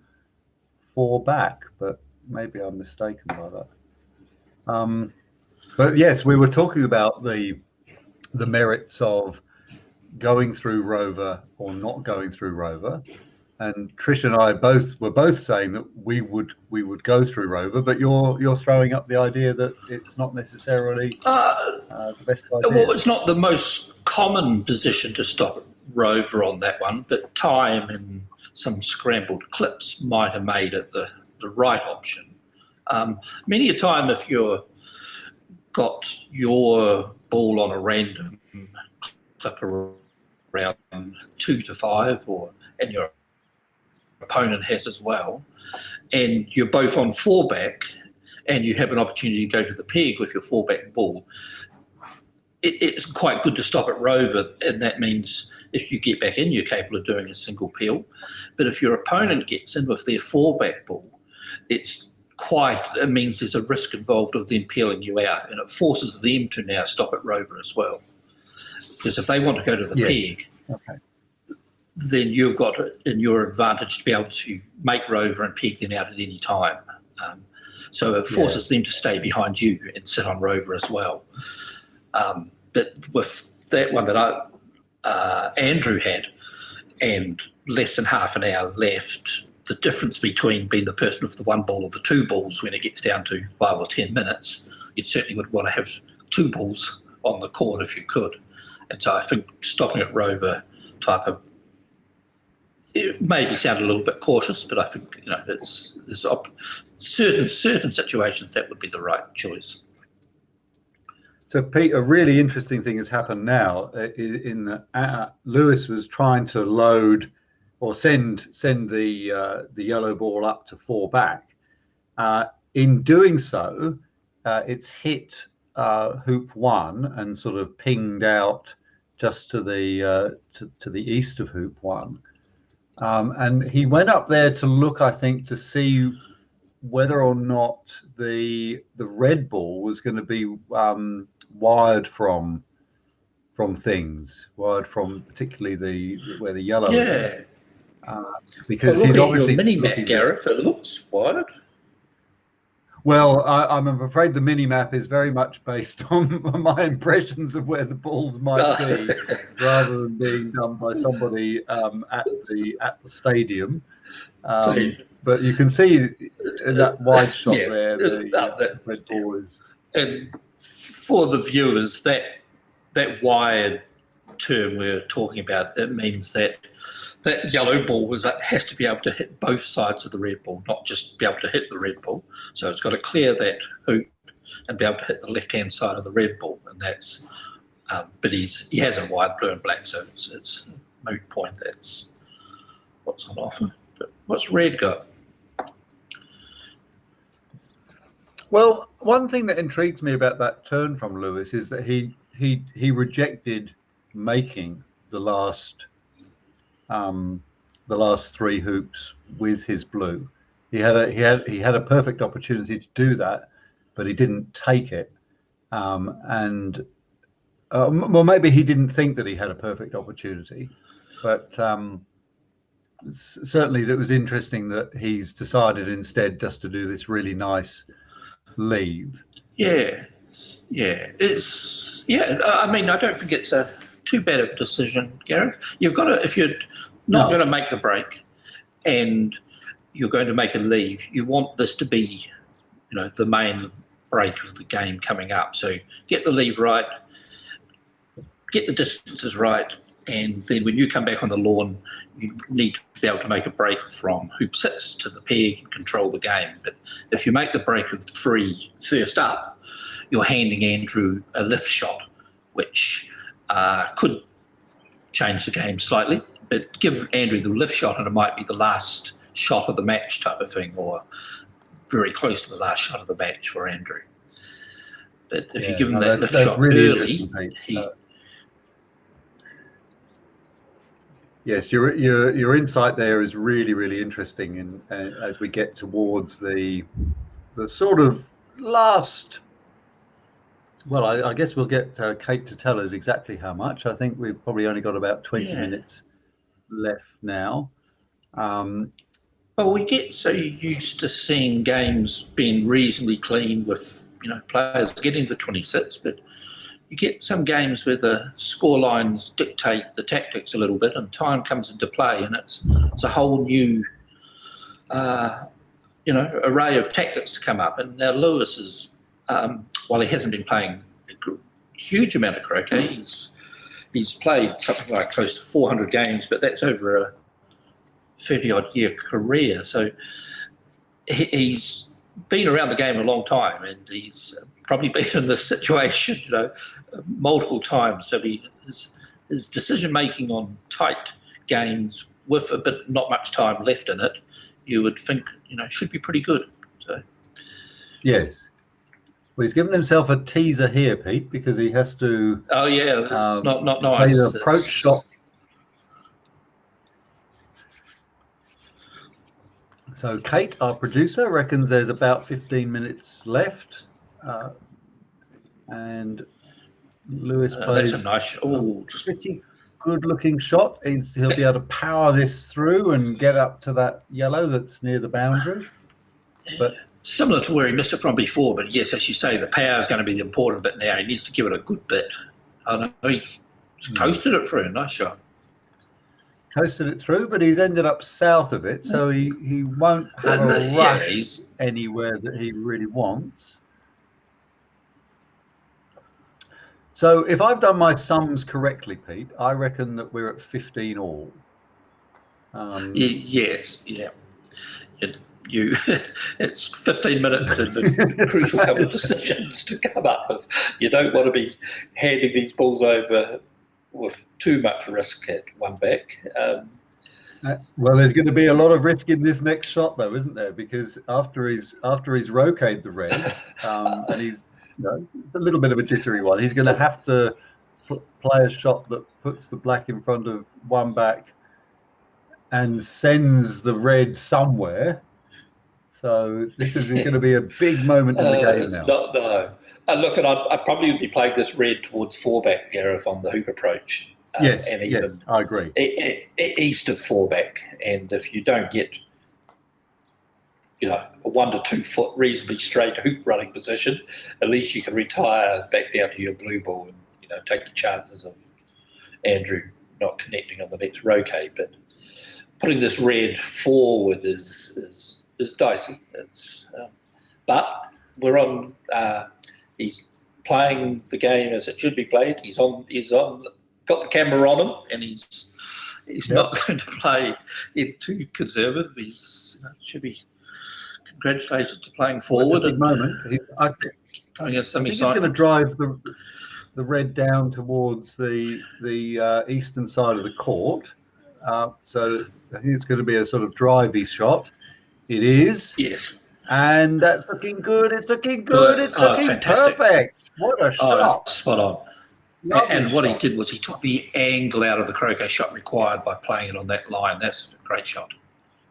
Speaker 1: 4 back, but maybe I'm mistaken by that. But yes, we were talking about the merits of going through Rover or not going through Rover. and Trish and I were both saying that we would go through Rover, but you're throwing up the idea that it's not necessarily the best idea.
Speaker 3: Well, it's not the most common position to stop Rover on that one, but time and some scrambled clips might have made it the right option. Many a time, if you've got your ball on a random clip around 2 to 5, and your opponent has as well, and you're both on 4-back, and you have an opportunity to go to the peg with your 4-back ball, it's quite good to stop at Rover, and that means if you get back in, you're capable of doing a single peel. But if your opponent gets in with their 4-back ball, it means there's a risk involved of them peeling you out, and it forces them to now stop at Rover as well. Because if they want to go to the peg, then you've got it in your advantage to be able to make Rover and peg them out at any time. So it forces them to stay behind you and sit on Rover as well. But with that one that Andrew had, and less than half an hour left, the difference between being the person with the 1 ball or the 2 balls when it gets down to 5 or 10 minutes, you certainly would want to have 2 balls on the court if you could. And so I think stopping at Rover type of, it maybe sound a little bit cautious, but I think there's certain situations that would be the right choice.
Speaker 1: So, Pete, a really interesting thing has happened now. In that Lewis was trying to load or send the yellow ball up to 4-back. In doing so, it's hit hoop 1 and sort of pinged out just to the east of hoop 1. And he went up there to look, I think, to see whether or not the red ball was going to be wired from particularly where the yellow is. Because he's obviously
Speaker 3: mini map, Gareth. It looks wired.
Speaker 1: Well, I'm afraid the mini map is very much based on my impressions of where the balls might be, rather than being done by somebody at the stadium. But you can see in that wide shot there, the red ball is.
Speaker 3: And for the viewers, that wired term we're talking about, it means that yellow ball has to be able to hit both sides of the red ball, not just be able to hit the red ball. So it's got to clear that hoop and be able to hit the left-hand side of the red ball. And that's, but he hasn't wired blue and black, so it's a moot point. That's what's on offer. But what's red got?
Speaker 1: Well, one thing that intrigues me about that turn from Lewis is that he rejected making the last 3 hoops with his blue. He had a perfect opportunity to do that, but he didn't take it. Well, maybe he didn't think that he had a perfect opportunity, but certainly that was interesting that he's decided instead just to do this really nice leave.
Speaker 3: I mean, I don't think it's too bad of a decision, Gareth. You've got to, if you're not going to make the break and you're going to make a leave, you want this to be, the main break of the game coming up. So get the leave right, get the distances right, and then when you come back on the lawn, you need to be able to make a break from hoop 6 to the peg and control the game. But if you make the break of 3 first up, you're handing Andrew a lift shot, which could change the game slightly, but give Andrew the lift shot and it might be the last shot of the match type of thing, or very close to the last shot of the match for Andrew. But if you give him that lift shot
Speaker 1: really
Speaker 3: early,
Speaker 1: Yes, your insight there is really, really interesting, and as we get towards the sort of last. Well, I guess we'll get Kate to tell us exactly how much. I think we've probably only got about 20 minutes left now.
Speaker 3: Well, we get so used to seeing games being reasonably clean with players getting the 26, but you get some games where the score lines dictate the tactics a little bit, and time comes into play, and it's a whole new array of tactics to come up. And now Lewis is, while he hasn't been playing a huge amount of croquet, he's played something like close to 400 games, but that's over a 30-odd year career. So he's been around the game a long time, and he's probably been in this situation, multiple times. So his decision-making on tight games with a bit not much time left in it, you would think, should be pretty good. So.
Speaker 1: Yes. Well, he's given himself a teaser here, Pete, because he has to.
Speaker 3: Oh yeah, this is not nice.
Speaker 1: Play the approach shot. So Kate, our producer, reckons there's about 15 minutes left, and Lewis plays.
Speaker 3: That's a nice. Just
Speaker 1: pretty good-looking shot. He'll be able to power this through and get up to that yellow that's near the boundary. But
Speaker 3: similar to where he missed it from before, but yes, as you say, the power is going to be the important bit now. He needs to give it a good bit. I know he's coasted it through. Nice shot.
Speaker 1: Coasted it through, but he's ended up south of it, so he won't have a rush anywhere that he really wants. So if I've done my sums correctly, Pete, I reckon that we're at 15 all.
Speaker 3: Yes, yeah. It's 15 minutes and a crucial couple of decisions to come up with. You don't want to be handing these balls over with too much risk at one back.
Speaker 1: Well, there's going to be a lot of risk in this next shot, though, isn't there? Because after he's roquetted the red, and he's it's a little bit of a jittery one. He's going to have to play a shot that puts the black in front of one back and sends the red somewhere. So this is going to be a big moment in the game now.
Speaker 3: No. Look, and I'd probably be playing this red towards four back, Gareth, on the hoop approach.
Speaker 1: Yes,
Speaker 3: and even
Speaker 1: I agree.
Speaker 3: East of four back, and if you don't get, a 1 to 2 foot reasonably straight hoop running position, at least you can retire back down to your blue ball and take the chances of Andrew not connecting on the next roquet. But putting this red forward is dicey. But we're on. He's playing the game as it should be played. He's on. Got the camera on him, and he's not going to play it too conservative. Should be congratulations to playing forward.
Speaker 1: It's a big moment. I think he's going to drive the red down towards the eastern side of the court. So I think it's going to be a sort of drivey shot. It is.
Speaker 3: Yes.
Speaker 1: And that's looking good. It's looking good. It's looking
Speaker 3: fantastic.
Speaker 1: Perfect. What a shot.
Speaker 3: Spot on. And what he did was he took the angle out of the croquet shot required by playing it on that line. That's a great shot.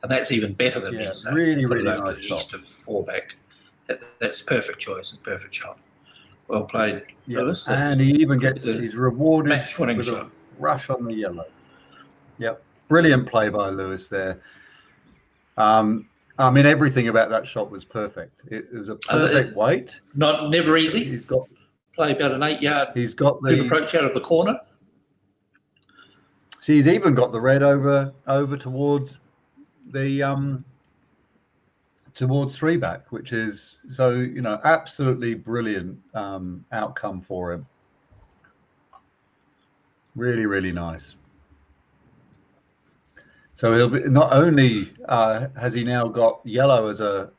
Speaker 3: And that's even better than his
Speaker 1: really
Speaker 3: nice
Speaker 1: shot.
Speaker 3: East of four back. That's perfect choice and perfect shot. Well played, Lewis.
Speaker 1: And he even gets he's rewarded
Speaker 3: match-winning
Speaker 1: with
Speaker 3: shot.
Speaker 1: A rush on the yellow. Yep. Brilliant play by Lewis there. Everything about that shot was perfect. It was a perfect weight.
Speaker 3: Never easy.
Speaker 1: He's got
Speaker 3: play about an 8-yard.
Speaker 1: He's got the
Speaker 3: approach out of the corner.
Speaker 1: So he's even got the red over towards the towards three back, which is absolutely brilliant outcome for him. Really, really nice. So he'll be not only has he now got yellow as a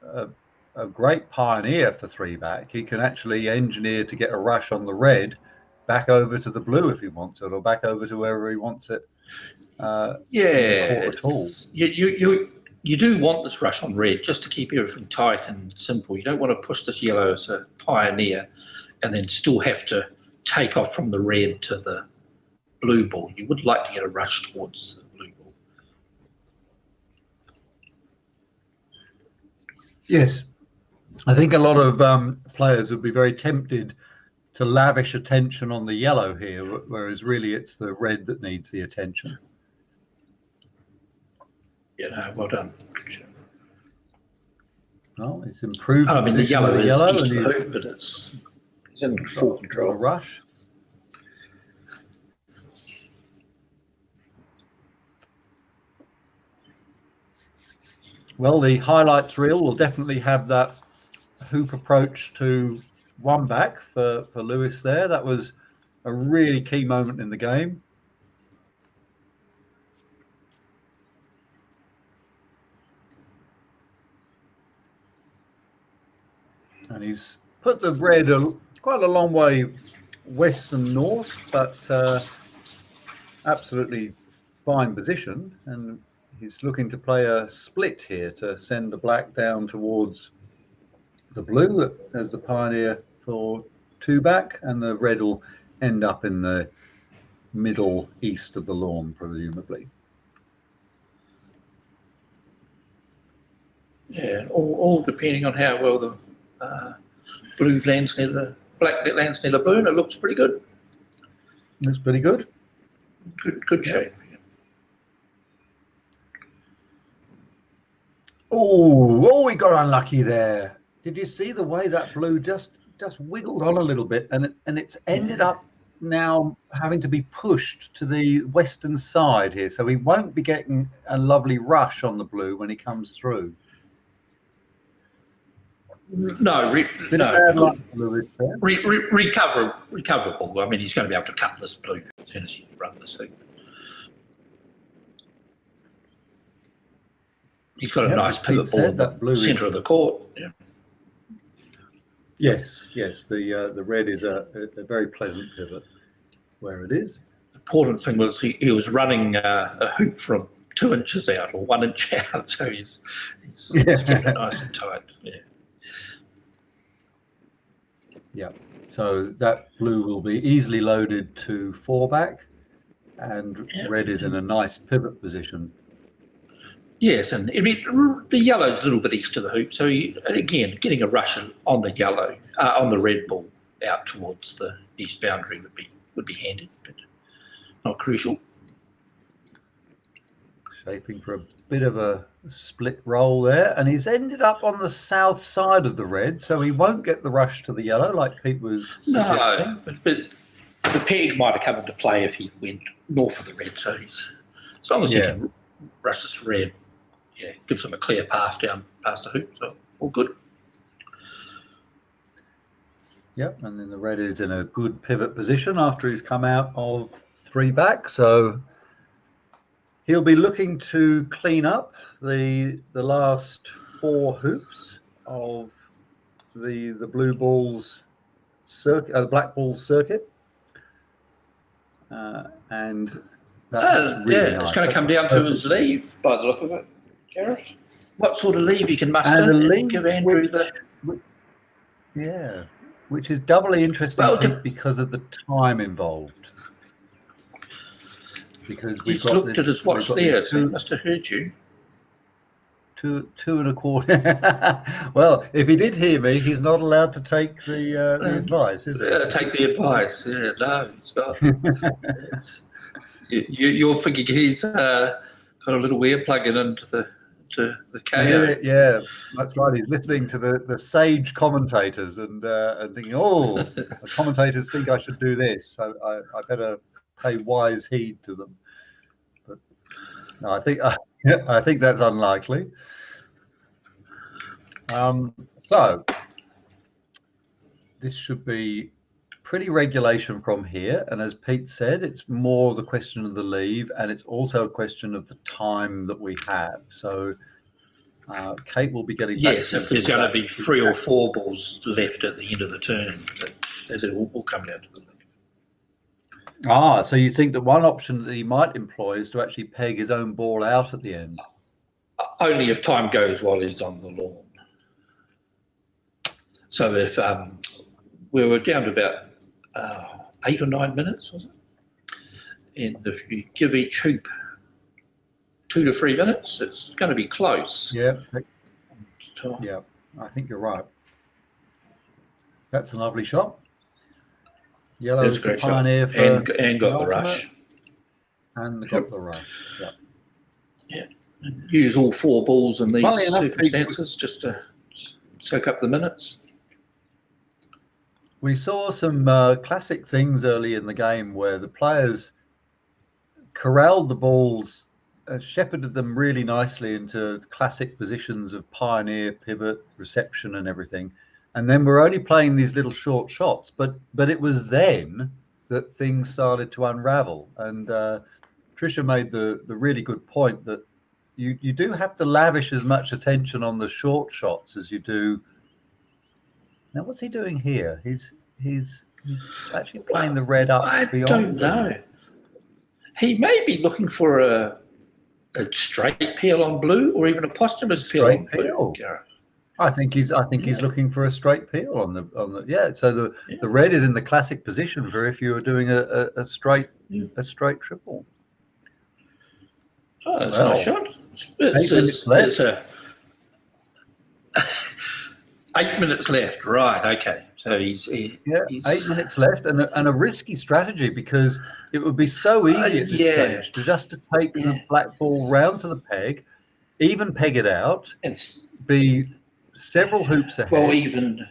Speaker 1: great pioneer for three back, he can actually engineer to get a rush on the red back over to the blue if he wants it, or back over to wherever he wants it. At all.
Speaker 3: You do want this rush on red just to keep everything tight and simple. You don't want to push this yellow as a pioneer and then still have to take off from the red to the blue ball. You would like to get a rush towards the blue ball.
Speaker 1: Yes. I think a lot of players would be very tempted to lavish attention on the yellow here, whereas really it's the red that needs the attention.
Speaker 3: Well done.
Speaker 1: Well, it's improved.
Speaker 3: The yellow is
Speaker 1: yellow
Speaker 3: east of the hoop, but he's in full control.
Speaker 1: A rush. Well, the highlights reel will definitely have that hoop approach to one back for Lewis there. That was a really key moment in the game. And he's put the red quite a long way west and north, but absolutely fine position. And he's looking to play a split here to send the black down towards the blue as the pioneer for two back, and the red will end up in the middle east of the lawn, presumably.
Speaker 3: Yeah, all depending on how well the blue lands near the black lands near the blue, and it looks pretty good.
Speaker 1: Looks pretty good.
Speaker 3: Good shape.
Speaker 1: Oh, we got unlucky there. Did you see the way that blue just wiggled on a little bit, and it's ended up now having to be pushed to the western side here, so he won't be getting a lovely rush on the blue when he comes through.
Speaker 3: No, recoverable. I mean, he's going to be able to cut this blue as soon as he runs this hoop. He's got a nice pivot ball in the centre of the court. Yeah.
Speaker 1: Yes. The red is a very pleasant pivot where it is.
Speaker 3: The important thing was he was running a hoop from 2 inches out or 1 inch out, so he's kept it nice and tight. Yeah.
Speaker 1: Yeah. So that blue will be easily loaded to 4 back, and red is in a nice pivot position.
Speaker 3: Yes, and I mean, the yellow's a little bit east of the hoop, so again, getting a rush on the yellow, on the red ball out towards the east boundary would be handy, but not crucial.
Speaker 1: Shaping for a bit of a split roll there, and he's ended up on the south side of the red, so he won't get the rush to the yellow like Pete was suggesting.
Speaker 3: No, but the peg might have come into play if he went north of the red, so as long as he can rush this red, gives him a clear path down past the hoop, so all good.
Speaker 1: Yep, and then the red is in a good pivot position after he's come out of 3 back, so he'll be looking to clean up the last 4 hoops of the blue ball's circuit, the black ball's circuit, and that's really nice.
Speaker 3: It's going to come down to his leave by the look of it, Gareth. What sort of leave you can muster and give Andrew
Speaker 1: which is doubly interesting because of the time involved. Because we've
Speaker 3: he's looked at his watch there, so he must have heard you.
Speaker 1: 2 1/4. Well, if he did hear me, he's not allowed to take the advice, is he?
Speaker 3: Take the advice. Yeah, no, it's not. You're thinking he's got a little earplug into the KO.
Speaker 1: Yeah, that's right. He's listening to the sage commentators and thinking, the commentators think I should do this, so I better pay wise heed to them. But no, I think that's unlikely. So this should be pretty regulation from here, and as Pete said, it's more the question of the leave, and it's also a question of the time that we have. So Kate will be getting back.
Speaker 3: Yes, if there's going to be 3 or 4 balls left at the end of the turn, it will come down to the leave.
Speaker 1: So you think that one option that he might employ is to actually peg his own ball out at the end?
Speaker 3: Only if time goes while he's on the lawn. So if we were down to about 8 or 9 minutes, was it? And if you give each hoop 2 to 3 minutes, it's going to be close.
Speaker 1: Yeah, I think you're right. That's a lovely shot. Yellow is the pioneer for
Speaker 3: and got the rush.
Speaker 1: And got the rush.
Speaker 3: Yeah. And use all 4 balls in these circumstances just to soak up the minutes.
Speaker 1: We saw some classic things early in the game where the players corralled the balls shepherded them really nicely into classic positions of pioneer, pivot, reception, and everything. And then we're only playing these little short shots, but it was then that things started to unravel. And Tricia made the really good point that you do have to lavish as much attention on the short shots as you do. Now, what's he doing here? He's actually playing the red up
Speaker 3: I
Speaker 1: beyond.
Speaker 3: don't know. He may be looking for a straight peel on blue, or even a posthumous peel on blue. Gareth.
Speaker 1: I think he's looking for a straight peel on the yeah. So the red is in the classic position for if you were doing a straight triple.
Speaker 3: Oh, that's a nice shot. It's 8 minutes left. Right. Okay. So he's 8
Speaker 1: minutes left, and a risky strategy, because it would be so easy at this stage to just to take the black ball round to the peg, even peg it out, and be several hoops ahead.
Speaker 3: Well, even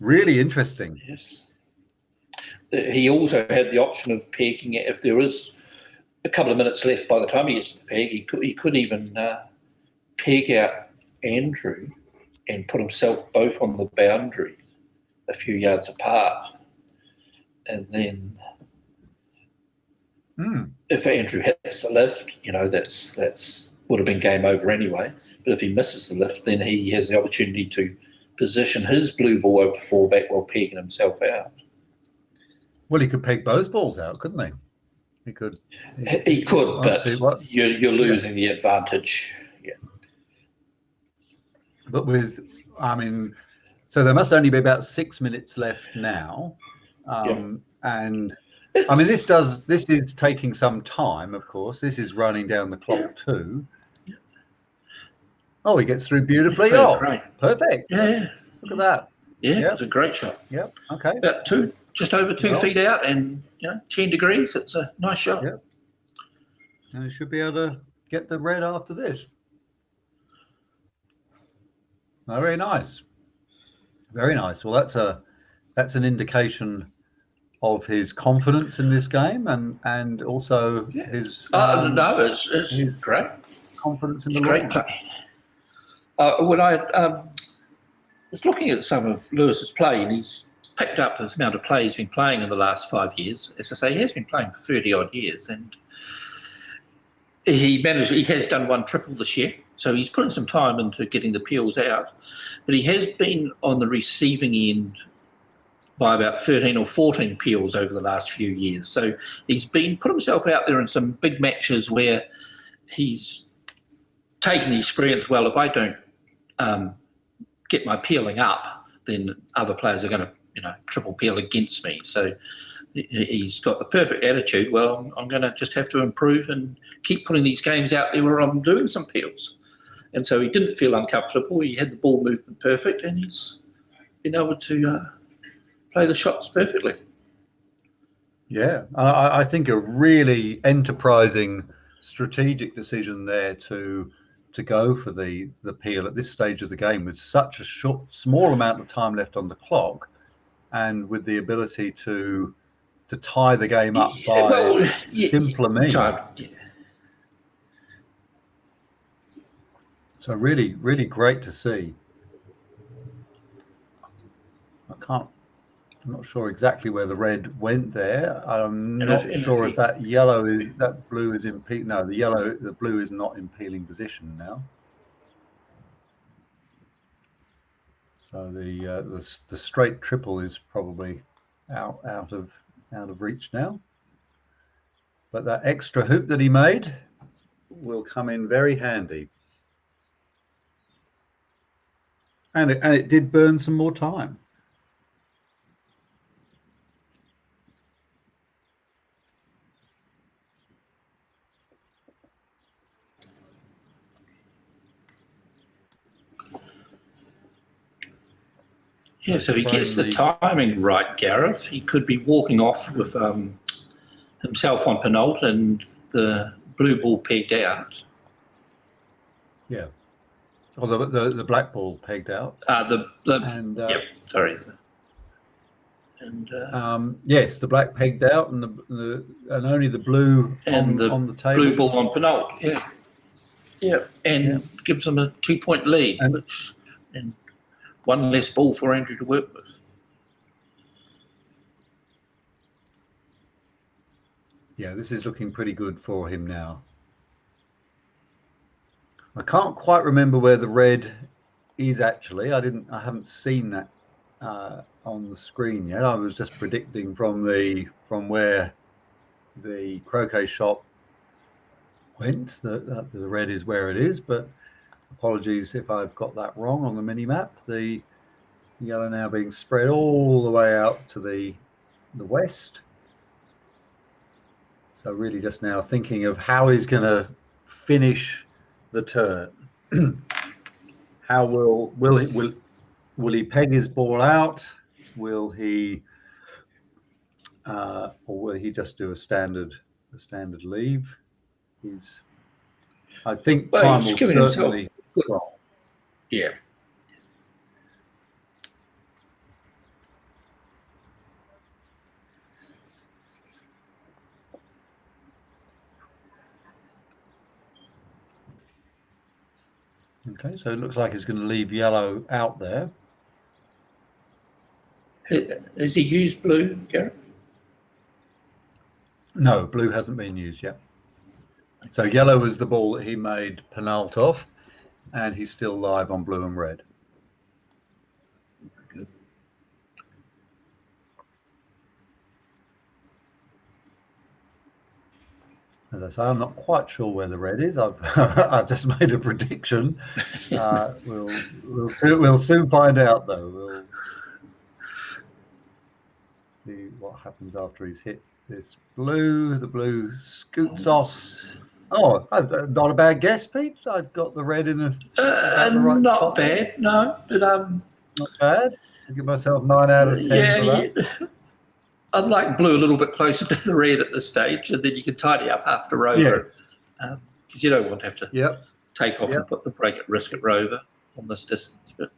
Speaker 1: really interesting.
Speaker 3: Yes. He also had the option of pegging it if there was a couple of minutes left by the time he gets to the peg. He could even peg out Andrew and put himself both on the boundary a few yards apart. And then if Andrew hits the lift, that's would have been game over anyway. But if he misses the lift, then he has the opportunity to position his blue ball over fallback while pegging himself out.
Speaker 1: Well, he could peg both balls out, couldn't he? He could,
Speaker 3: but you're losing the advantage. Yeah.
Speaker 1: But so there must only be about 6 minutes left now. And this is taking some time, of course. This is running down the clock too. Oh, he gets through beautifully.
Speaker 3: Great.
Speaker 1: Perfect.
Speaker 3: Yeah.
Speaker 1: Look at that.
Speaker 3: Yeah, it's a great shot.
Speaker 1: Yep. Okay.
Speaker 3: About just over 2 feet out, and 10 degrees. It's a nice shot.
Speaker 1: Yep. And he should be able to get the red after this. Very nice. Very nice. Well, that's an indication of his confidence in this game, and also his
Speaker 3: it's great
Speaker 1: confidence in the
Speaker 3: great play. When I was looking at some of Lewis's play, and he's picked up the amount of play he's been playing in the last 5 years. As I say, he has been playing for 30 odd years, and he has done one triple this year, so he's putting some time into getting the peels out. But he has been on the receiving end by about 13 or 14 peels over the last few years. So he's put himself out there in some big matches where he's taken the experience. Well, if I don't get my peeling up, then other players are going to triple peel against me. So he's got the perfect attitude. Well, I'm going to just have to improve and keep putting these games out there where I'm doing some peels. And so he didn't feel uncomfortable. He had the ball movement perfect, and he's been able to play the shots perfectly.
Speaker 1: Yeah, I think a really enterprising strategic decision there to go for the peel at this stage of the game with such a small amount of time left on the clock, and with the ability to tie the game up by simpler means. So really, really great to see. I'm not sure exactly where the red went there. I'm not sure if that blue is in peel. No, the blue is not in peeling position now. So the straight triple is probably out of reach now. But that extra hoop that he made will come in very handy. And it did burn some more time.
Speaker 3: Yeah, so if he gets the timing right, Gareth, he could be walking off with himself on penult and the blue ball pegged out.
Speaker 1: Yeah. Or the black ball pegged out.
Speaker 3: Sorry. And
Speaker 1: yes, the black pegged out, and and only the blue on the table.
Speaker 3: Blue ball on penult, and gives them a 2-point lead, and one less ball for Andrew to work with.
Speaker 1: Yeah, this is looking pretty good for him now. I can't quite remember where the red is actually. I haven't seen that on the screen yet. I was just predicting from where the croquet shot went that the red is where it is, but apologies if I've got that wrong on the mini map. The yellow now being spread all the way out to the west. So really just now thinking of how he's going to finish the turn. How will he peg his ball out? Will he or will he just do a standard leave? I think time will certainly.
Speaker 3: Yeah.
Speaker 1: Okay, so it looks like he's going to leave yellow out there.
Speaker 3: Has he used blue, Gareth?
Speaker 1: No, blue hasn't been used yet. So yellow was the ball that he made penult off, and he's still live on blue and red.
Speaker 3: Good.
Speaker 1: As I say, I'm not quite sure where the red is. I've just made a prediction. We'll soon find out, though. We'll see what happens after he's hit this blue. The blue scoots off. Oh, not a bad guess, Pete. I've got the red in the right
Speaker 3: not
Speaker 1: spot.
Speaker 3: Bad, no, but
Speaker 1: not bad. I'll give myself 9 out of 10 for that.
Speaker 3: Yeah. I'd like blue a little bit closer to the red at this stage, and then you can tidy up after Rover, because you don't want to have to take off and put the break at risk at Rover on this distance. But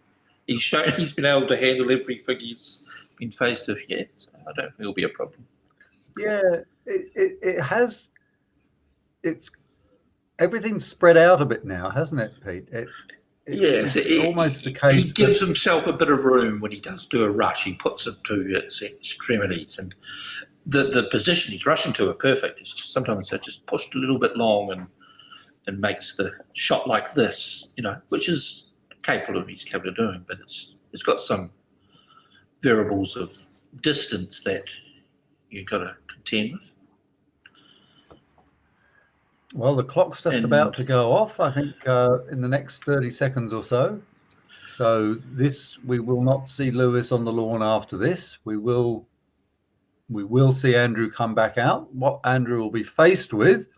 Speaker 3: he's been able to handle everything he's been faced with yet, so I don't think it'll be a problem.
Speaker 1: Yeah, it has. It's everything's spread out a bit now, hasn't it, Pete?
Speaker 3: Yes,
Speaker 1: almost the case.
Speaker 3: He gives himself a bit of room when he does do a rush. He puts it to its extremities, and the position he's rushing to are perfect. It's just sometimes they're just pushed a little bit long and makes the shot like this, which is capable of doing, but it's got some variables of distance that you've got to contend with.
Speaker 1: Well, the clock's just about to go off, I think, in the next 30 seconds or so. So we will not see Lewis on the lawn after this. We will see Andrew come back out. What Andrew will be faced with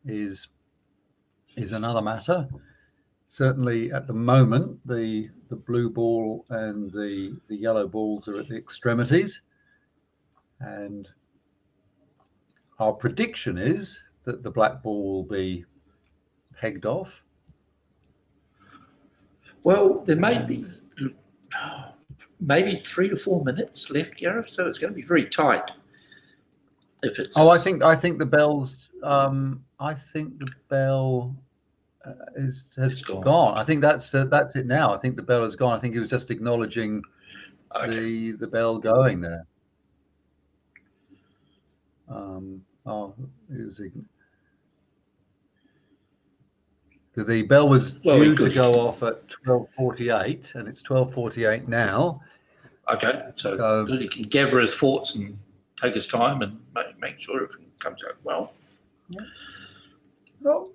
Speaker 1: is another matter. Certainly at the moment, the blue ball and the yellow balls are at the extremities. And our prediction is that the black ball will be pegged off.
Speaker 3: Well, there may be maybe 3 to 4 minutes left, Gareth, so it's going to be very tight. If it's
Speaker 1: I think the bell's. I think the bell has gone. I think that's it now. I think the bell has gone. I think he was just acknowledging the bell going there. It was. The bell was due to go off at 12:48, and it's 12:48 now.
Speaker 3: Okay, so good. He can gather his thoughts and take his time and make sure everything comes out well.
Speaker 1: Yeah. Not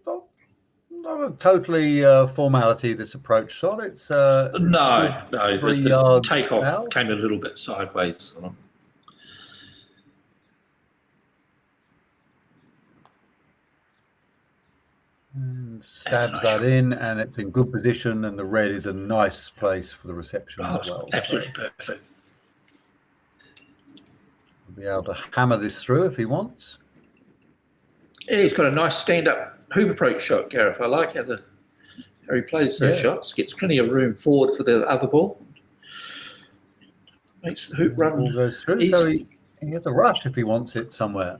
Speaker 1: a totally formality, this approach shot. It's
Speaker 3: no. The takeoff
Speaker 1: out.
Speaker 3: Came a little bit sideways.
Speaker 1: And stabs that in, and it's in good position, and the red is a nice place for the reception as well.
Speaker 3: Absolutely perfect.
Speaker 1: He'll be able to hammer this through if he wants.
Speaker 3: Yeah, he's got a nice stand-up hoop approach shot, Gareth. I like how he plays those shots. Gets plenty of room forward for the other ball. makes the hoop run.
Speaker 1: Ball goes through,
Speaker 3: easy.
Speaker 1: so he has a rush if he wants it somewhere.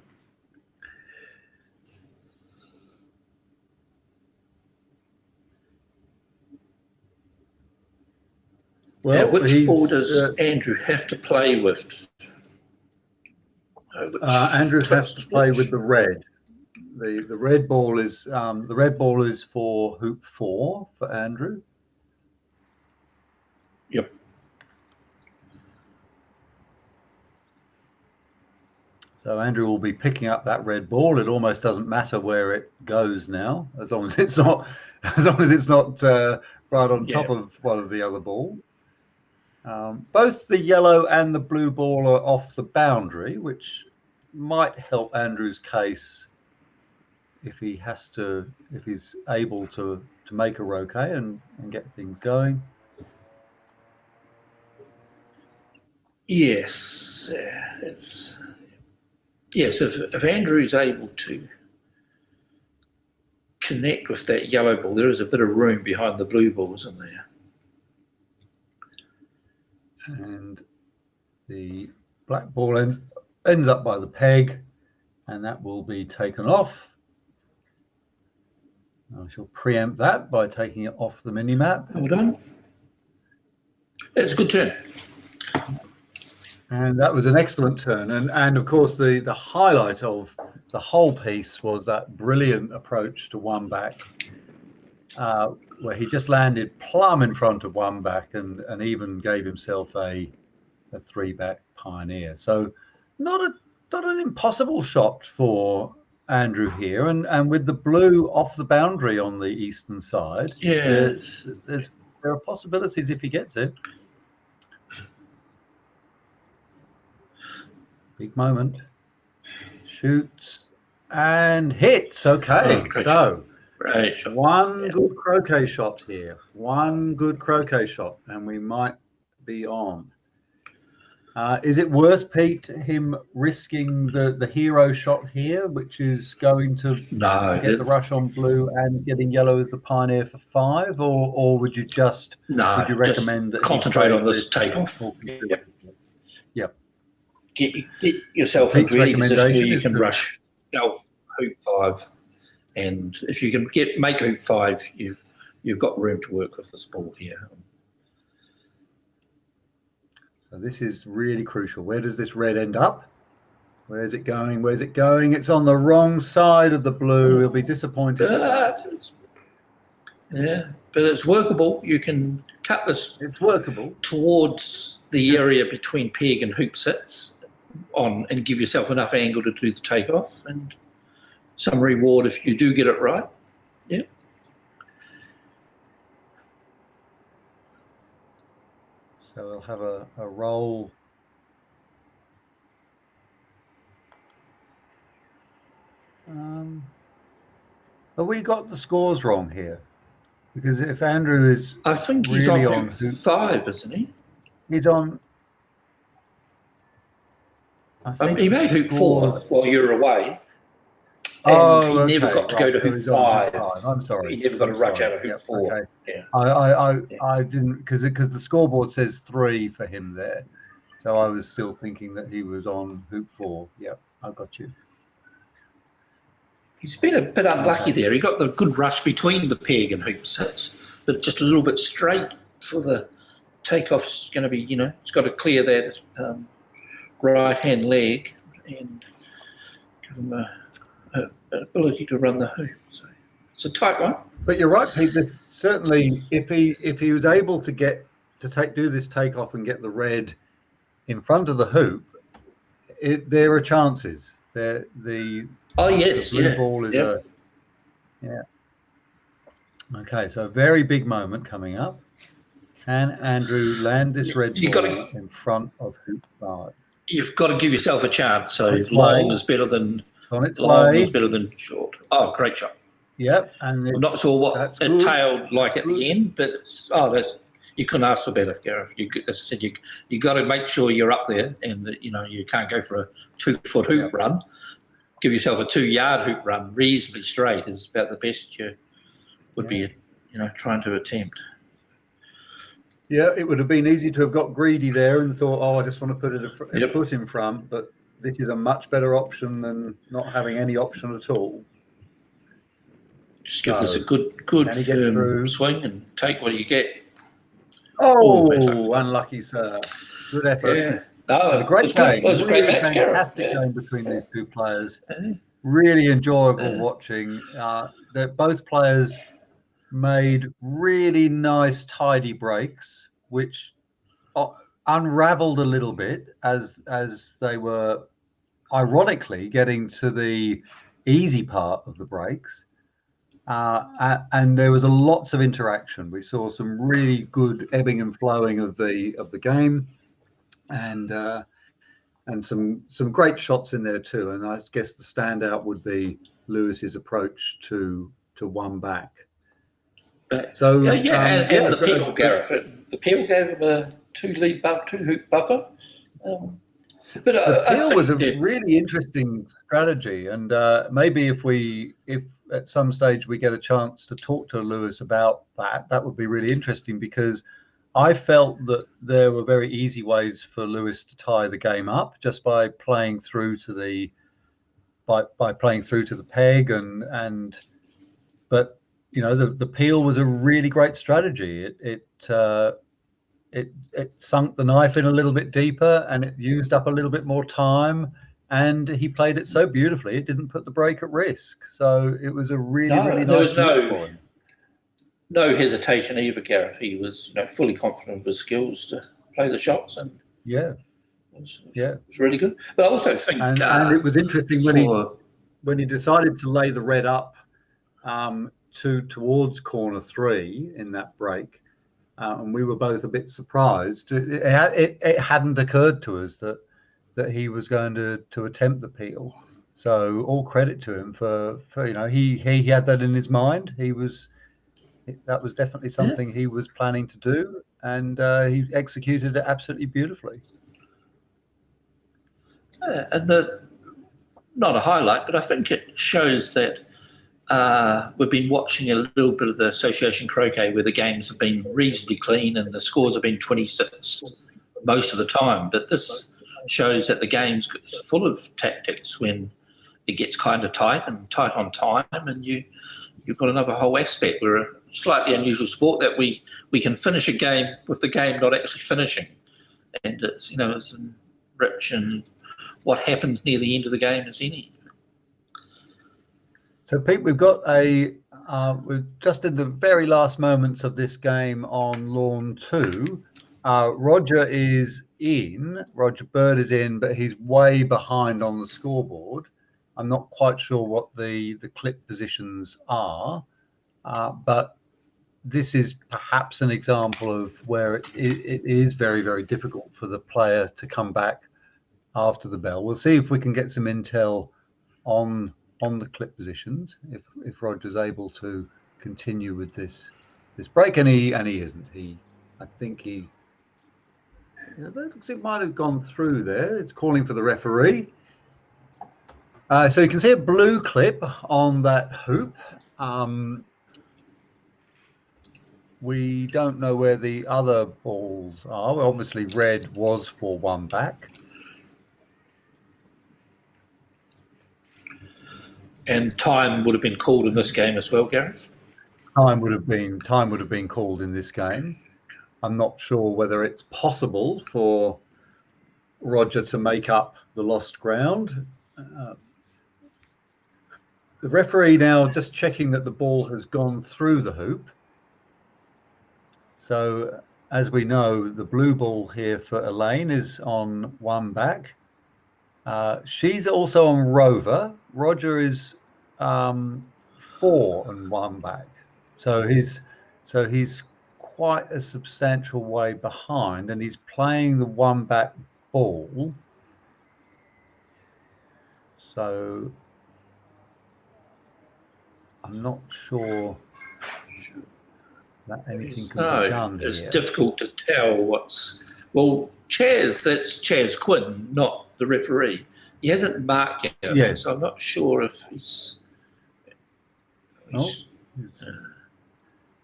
Speaker 3: Well,
Speaker 1: Well,
Speaker 3: which ball does Andrew have to play with?
Speaker 1: Andrew has to play with the red. The red ball is for hoop 4 for Andrew.
Speaker 3: Yep.
Speaker 1: So Andrew will be picking up that red ball. It almost doesn't matter where it goes now, as long as it's not right on top of one of the other balls. Both the yellow and the blue ball are off the boundary, which might help Andrew's case if he's able to make a Croquet and get things going.
Speaker 3: Yes, yes. If Andrew is able to connect with that yellow ball, there is a bit of room behind the blue ball, isn't there?
Speaker 1: And the black ball ends up by the peg, and that will be taken off. I shall preempt that by taking it off the mini-map.
Speaker 3: Well done. It's a good turn.
Speaker 1: And that was an excellent turn. And of course, the highlight of the whole piece was that brilliant approach to one back, where he just landed plumb in front of one back and even gave himself a 3-back pioneer. So not an impossible shot for Andrew here. And with the blue off the boundary on the eastern side, there are possibilities if he gets it. Big moment. Shoots and hits. Okay, so one good Croquet shot here. One good Croquet shot, and we might be on. Is it worth, Pete, him risking the hero shot here, which is going to get the rush on blue and getting yellow as the pioneer for 5, or would you would you recommend that
Speaker 3: concentrate on this takeoff?
Speaker 1: Yep.
Speaker 3: Get yourself into any position where you can rush yourself hoop 5, and if you can make hoop 5, you've got room to work with this ball here.
Speaker 1: So this is really crucial. Where does this red end up? Where's it going? Where's it going? It's on the wrong side of the blue. He'll be disappointed.
Speaker 3: Yeah, but it's workable. You can cut this.
Speaker 1: It's workable
Speaker 3: towards the area between peg and hoop sits and give yourself enough angle to do the takeoff, and some reward if you do get it right. Yeah.
Speaker 1: So we'll have a roll. But we got the scores wrong here, because if Andrew is,
Speaker 3: I think he's
Speaker 1: really
Speaker 3: on hoop 5, isn't he?
Speaker 1: He's on.
Speaker 3: He made hoop 4 while you were away. And he never got to go to hoop 5.
Speaker 1: I'm sorry.
Speaker 3: He never got to rush out of hoop 4.
Speaker 1: Okay.
Speaker 3: Yeah.
Speaker 1: I didn't, because the scoreboard says 3 for him there, so I was still thinking that he was on hoop 4. Yep, I got you.
Speaker 3: He's been a bit unlucky there. He got the good rush between the peg and hoop 6, but just a little bit straight for the takeoff's going to be, it's got to clear that right-hand leg and give him an ability to run the hoop. So it's a tight one.
Speaker 1: But you're right, Pete. Certainly, if he was able to do this takeoff and get the red in front of the hoop, there are chances. The blue ball is Okay, so a very big moment coming up. Can Andrew land this red ball in front of hoop 5?
Speaker 3: You've got to give yourself a chance. So long is better than short. Oh, great shot.
Speaker 1: Yep. And
Speaker 3: I'm not sure what it tailed like at the end, but you couldn't ask for better, Gareth. As I said, you got to make sure you're up there, and that you can't go for a 2-foot hoop run. Give yourself a 2-yard hoop run, reasonably straight, is about the best you would be, trying to attempt.
Speaker 1: Yeah, it would have been easy to have got greedy there and thought, oh, I just want to put a
Speaker 3: Yep.
Speaker 1: foot in front, but this is a much better option than not having any option at all.
Speaker 3: Just give this a
Speaker 1: So,
Speaker 3: good
Speaker 1: can he get
Speaker 3: firm
Speaker 1: through?
Speaker 3: swing and take what you get.
Speaker 1: Oh, unlucky, sir. Good effort.
Speaker 3: Yeah. No,
Speaker 1: And a great
Speaker 3: it was good.
Speaker 1: game.
Speaker 3: It was a great
Speaker 1: Really
Speaker 3: match, Gareth.
Speaker 1: fantastic
Speaker 3: Yeah.
Speaker 1: game between these two players.
Speaker 3: Yeah.
Speaker 1: Really enjoyable watching. Both players made really nice, tidy breaks, which unraveled a little bit as they were ironically getting to the easy part of the breaks. And there was lots of interaction. We saw some really good ebbing and flowing of the game, and some great shots in there too. And I guess the standout would be Lewis's approach to one back. So
Speaker 3: and the peel, Gareth. The peel gave him a two hoop buffer. But
Speaker 1: the
Speaker 3: I
Speaker 1: peel
Speaker 3: think
Speaker 1: was a
Speaker 3: that,
Speaker 1: really interesting strategy, and maybe if at some stage we get a chance to talk to Lewis about that would be really interesting, because I felt that there were very easy ways for Lewis to tie the game up just by playing through to the peg, but you know, the peel was a really great strategy. It sunk the knife in a little bit deeper, and it used up a little bit more time, and he played it so beautifully it didn't put the break at risk. So it was a really nice move for him.
Speaker 3: No hesitation either, Gareth. He was fully confident of his skills to play the shots, and
Speaker 1: it
Speaker 3: was really good. But I also think,
Speaker 1: and it was interesting when he decided to lay the red up towards corner 3 in that break, and we were both a bit surprised. It hadn't occurred to us that he was going to attempt the peel. So all credit to him for he had that in his mind. That was definitely something he was planning to do, and he executed it absolutely beautifully.
Speaker 3: And not a highlight, but I think it shows that we've been watching a little bit of the Association Croquet where the games have been reasonably clean and the scores have been 26 most of the time. But this shows that the game's full of tactics when it gets kind of tight on time, and you've got another whole aspect. We're a slightly unusual sport that we can finish a game with the game not actually finishing, and it's it's rich in what happens near the end of the game as any.
Speaker 1: So Pete, we've got we're just in the very last moments of this game on lawn 2. Roger Bird is in, but he's way behind on the scoreboard. I'm not quite sure what the clip positions are, but this is perhaps an example of where it is very, very difficult for the player to come back after the bell. We'll see if we can get some intel on the clip positions if Roger's able to continue with this break, and he isn't. I think it looks, it might have gone through there. It's calling for the referee. So you can see a blue clip on that hoop. We don't know where the other balls are. Obviously, red was for one back.
Speaker 3: And time would have been called in this game as well, Gareth?
Speaker 1: Time would have been called in this game. I'm not sure whether it's possible for Roger to make up the lost ground. The referee now just checking that the ball has gone through the hoop. So as we know, the blue ball here for Elaine is on one back. She's also on Rover. Roger is 4 and 1 back. So he's quite a substantial way behind, and he's playing the one back ball. So I'm not sure that anything can be done here.
Speaker 3: It's difficult to tell that's Chaz Quinn, not the referee. He hasn't marked yet, so I'm not sure if he's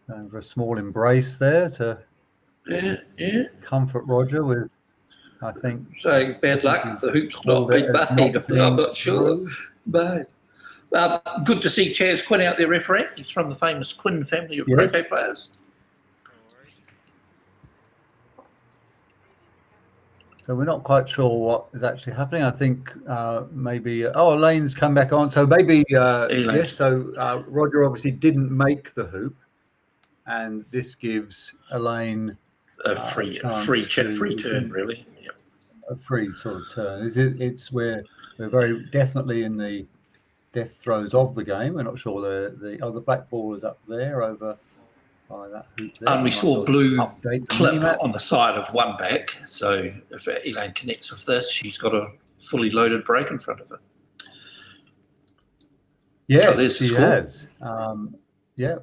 Speaker 1: going for a small embrace there to
Speaker 3: Yeah.
Speaker 1: comfort Roger with, I think.
Speaker 3: Saying bad luck, the hoop's not been made. I'm not sure. But good to see Chaz Quinn out there refereeing. He's from the famous Quinn family of croquet players.
Speaker 1: So we're not quite sure what is actually happening. I think maybe Elaine's come back on. So maybe yes. So Roger obviously didn't make the hoop, and this gives Elaine
Speaker 3: a free turn, really. Yep.
Speaker 1: A free sort of turn. It's where we're very definitely in the death throes of the game. We're not sure the black ball is up there over by that hoop there.
Speaker 3: And we saw blue clip on the side of one back. So if Elaine connects with this, she's got a fully loaded break in front of her.
Speaker 1: Yes, she has. Yeah,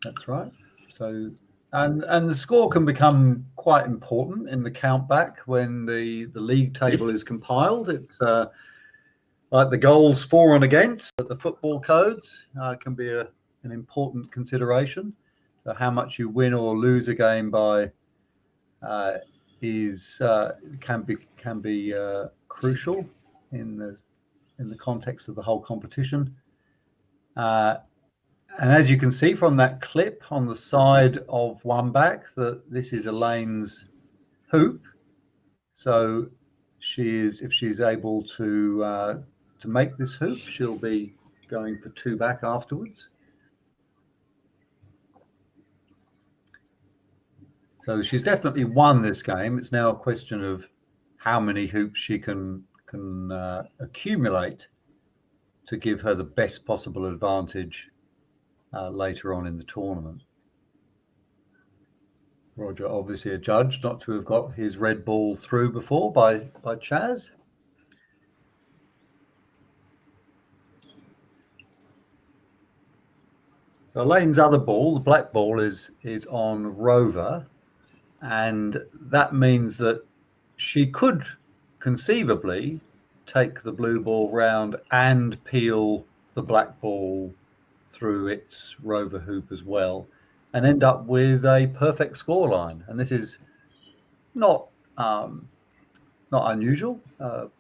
Speaker 1: that's right. So and the score can become quite important in the count back when the league table is compiled. It's like the goals for and against, but the football codes can be an important consideration. So how much you win or lose a game by can be crucial in the context of the whole competition. And as you can see from that clip on the side of one back, that this is Elaine's hoop. So if she's able to make this hoop, she'll be going for two back afterwards. So she's definitely won this game. It's now a question of how many hoops she can accumulate to give her the best possible advantage later on in the tournament. Roger, obviously a judge, not to have got his red ball through before by Chaz. So Elaine's other ball, the black ball, is on Rover. And that means that she could conceivably take the blue ball round and peel the black ball through its Rover hoop as well, and end up with a perfect scoreline. And this is not unusual.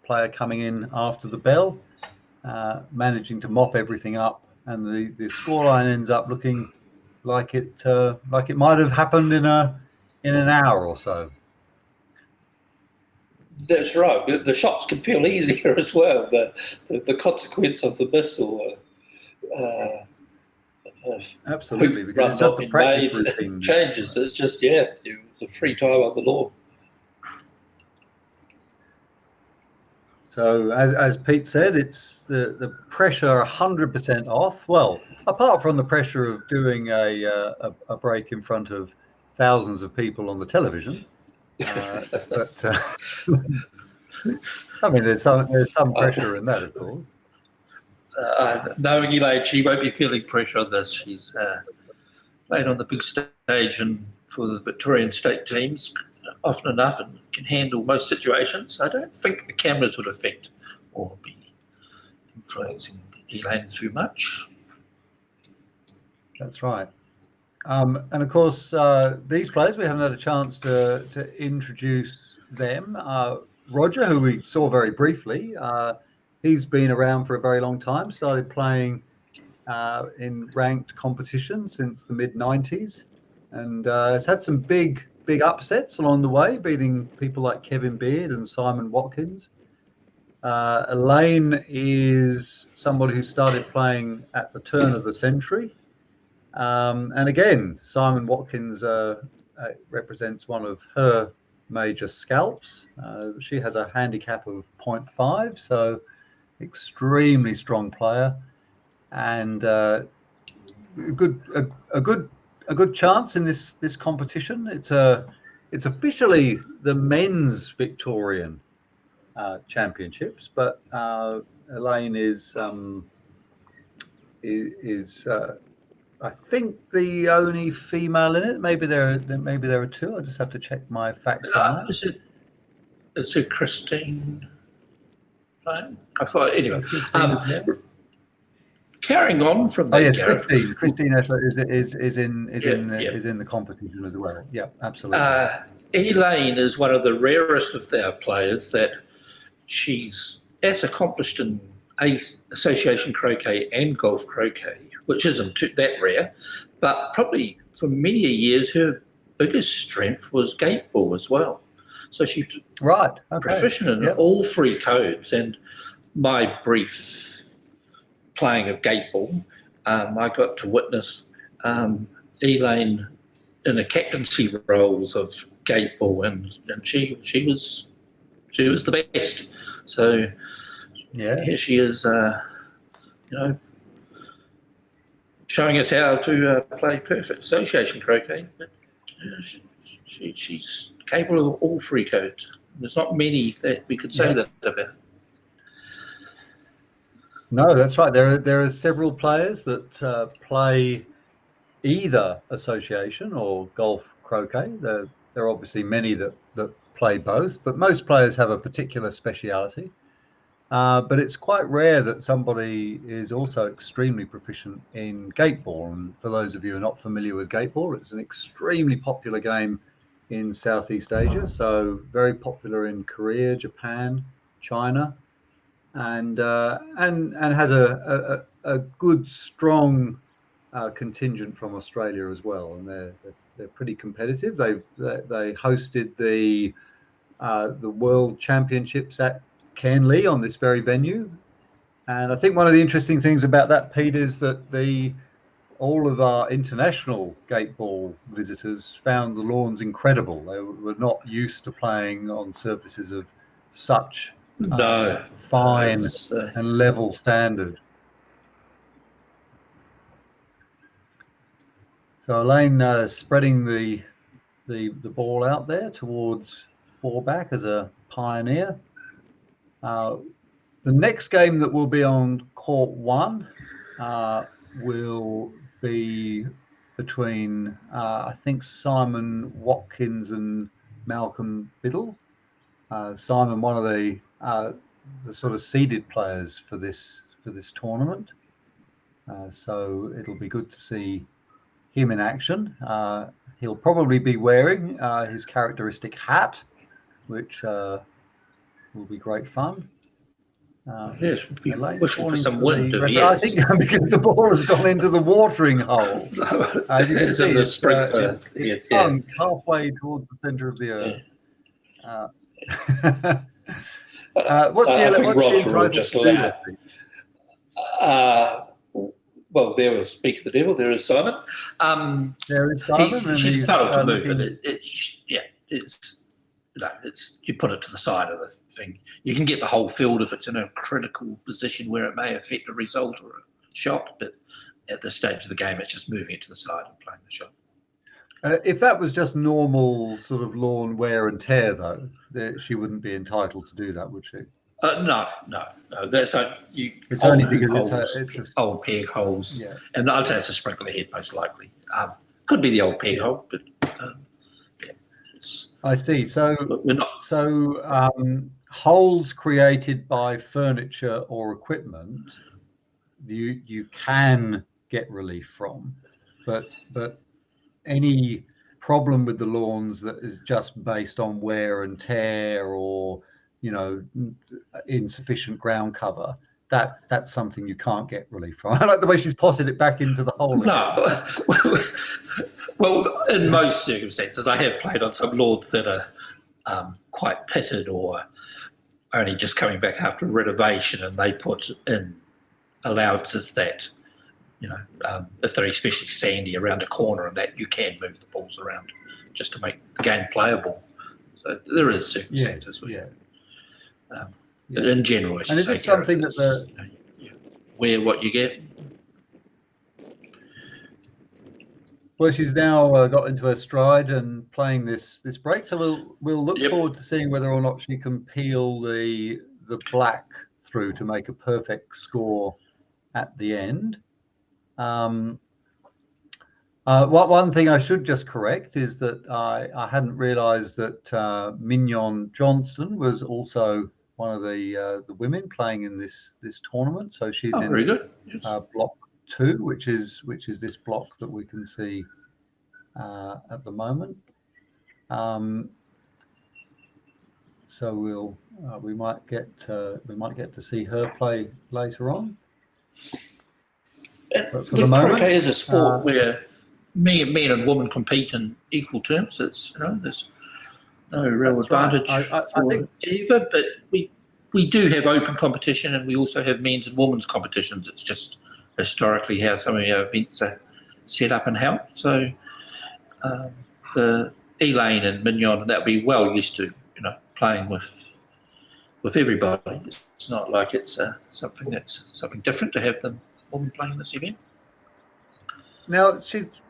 Speaker 1: Player coming in after the bell, managing to mop everything up, and the scoreline ends up looking like it might have happened in an hour or so.
Speaker 3: That's right. The shots can feel easier as well. The consequence of the miss or
Speaker 1: absolutely, because it's just a practice routine
Speaker 3: changes. It's just the free time on the lawn.
Speaker 1: So as Pete said, it's the pressure 100% off. Well, apart from the pressure of doing a break in front of thousands of people on the television, but I mean, there's some pressure in that, of course.
Speaker 3: Knowing Elaine, she won't be feeling pressure on this. She's played on the big stage and for the Victorian state teams often enough and can handle most situations. I don't think the cameras would affect or be influencing Elaine too much.
Speaker 1: That's right. And of course, these players, we haven't had a chance to introduce them. Roger, who we saw very briefly, he's been around for a very long time, started playing in ranked competition since the mid-90s, and has had some big upsets along the way, beating people like Kevin Beard and Simon Watkins. Elaine is somebody who started playing at the turn of the century. And again, Simon Watkins represents one of her major scalps. She has a handicap of 0.5, so extremely strong player, and a good chance in this competition. It's officially the men's Victorian championships, but Elaine is I think the only female in it. Maybe there are two. I just have to check my facts on that.
Speaker 3: Is it Christine? Right? I thought anyway. carrying on from that,
Speaker 1: yes,
Speaker 3: Gareth.
Speaker 1: Christine Eckler is in the competition as well. Yeah, absolutely.
Speaker 3: Elaine is one of the rarest of our players that she's as accomplished in association croquet and golf croquet, which isn't that rare, but probably for many years her biggest strength was gate ball as well. So she's proficient in all three codes. And my brief playing of gate ball, I got to witness Elaine in the captaincy roles of gate ball, and she was the best. So here she is, showing us how to play perfect association croquet. But she's capable of all three codes. There's not many that we could say that about.
Speaker 1: No, that's right. There are several players that play either association or golf croquet. There are obviously many that play both, but most players have a particular speciality. But it's quite rare that somebody is also extremely proficient in gate ball. And for those of you who are not familiar with gate ball, it's an extremely popular game in Southeast Asia. So very popular in Korea, Japan, China, and has a good, strong contingent from Australia as well. And they're pretty competitive. They hosted the World Championships at Cairnlea on this very venue, and I think one of the interesting things about that, Pete, is that all of our international gate ball visitors found the lawns incredible. They were not used to playing on surfaces of such fine and level standard. So Elaine spreading the ball out there towards 4-back as a pioneer. The next game that will be on court 1 will be between, I think, Simon Watkins and Malcolm Biddle. Simon, one of the sort of seeded players for this tournament. So it'll be good to see him in action. He'll probably be wearing his characteristic hat, which will be great fun.
Speaker 3: Yes, we'll be pushing for some wind.
Speaker 1: I think because the ball has gone into the watering hole. As you can see, it's sunk halfway towards the centre of the earth. What's the
Speaker 3: just well, there will speak the devil. There is Simon.
Speaker 1: There is Simon.
Speaker 3: She's told to move it. It's you put it to the side of the thing. You can get the whole field if it's in a critical position where it may affect a result or a shot, but at this stage of the game, it's just moving it to the side and playing the shot.
Speaker 1: If that was just normal sort of lawn wear and tear, though, she wouldn't be entitled to do that, would she?
Speaker 3: No. That's
Speaker 1: it's only because it's
Speaker 3: old peg holes, and I'd say it's a sprinkler head most likely. Could be the old peg hole, but
Speaker 1: I see. So
Speaker 3: we're not.
Speaker 1: So holes created by furniture or equipment, you can get relief from, but any problem with the lawns that is just based on wear and tear or insufficient ground cover, that's something you can't get relief from. I like the way she's potted it back into the hole.
Speaker 3: No, well, in most circumstances, I have played on some lawns that are quite pitted or only just coming back after renovation, and they put in allowances that, if they're especially sandy around a corner and that, you can move the balls around just to make the game playable. So there is circumstances where, but in general,
Speaker 1: and is this something that
Speaker 3: wear what you get?
Speaker 1: Well, she's now got into her stride and playing this break, so we'll look forward to seeing whether or not she can peel the black through to make a perfect score at the end. One thing I should just correct is that I hadn't realised that Mignon Johnson was also the women playing in this tournament. So she's in
Speaker 3: very good. Yes.
Speaker 1: block 2, which is this block that we can see at the moment. So we might get to see her play later on. But for the moment,
Speaker 3: croquet is a sport where men and women compete in equal terms. It's there's no real advantage for
Speaker 1: think
Speaker 3: either. But we do have open competition, and we also have men's and women's competitions. It's just historically how some of our events are set up and held. So the Elaine and Mignon, they'll be well used to playing with everybody. It's not like it's something different to have them women playing this event.
Speaker 1: Now,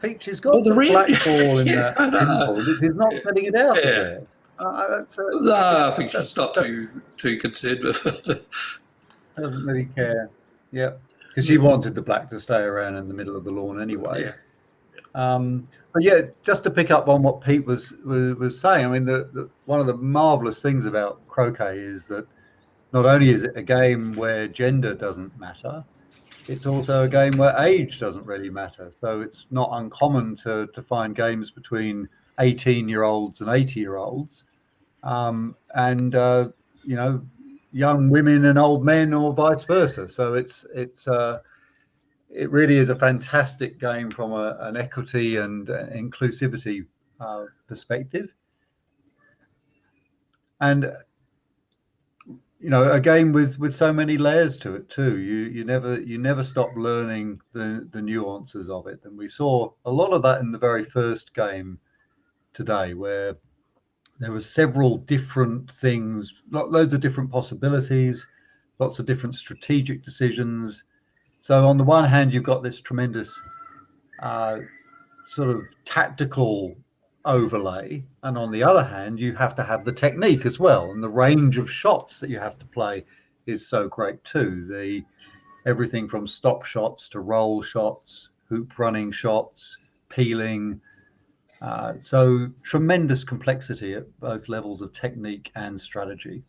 Speaker 1: Peach has got the black ball in that pinball. She's not getting it out of there.
Speaker 3: No, I think she's not too concerned with it.
Speaker 1: Doesn't really care. Yeah, because she wanted the black to stay around in the middle of the lawn anyway. But yeah, just to pick up on what Pete was saying, I mean, one of the marvelous things about croquet is that not only is it a game where gender doesn't matter, it's also a game where age doesn't really matter. So it's not uncommon to find games between 18-year-olds and 80-year-olds, and young women and old men, or vice versa. So it really is a fantastic game from an equity and inclusivity perspective, and a game with so many layers to it too. You never stop learning the nuances of it, and we saw a lot of that in the very first game today, where there were several different things, loads of different possibilities, lots of different strategic decisions. So on the one hand, you've got this tremendous sort of tactical overlay, and on the other hand, you have to have the technique as well, and the range of shots that you have to play is so great too. Everything from stop shots to roll shots, hoop running shots, peeling. So tremendous complexity at both levels of technique and strategy.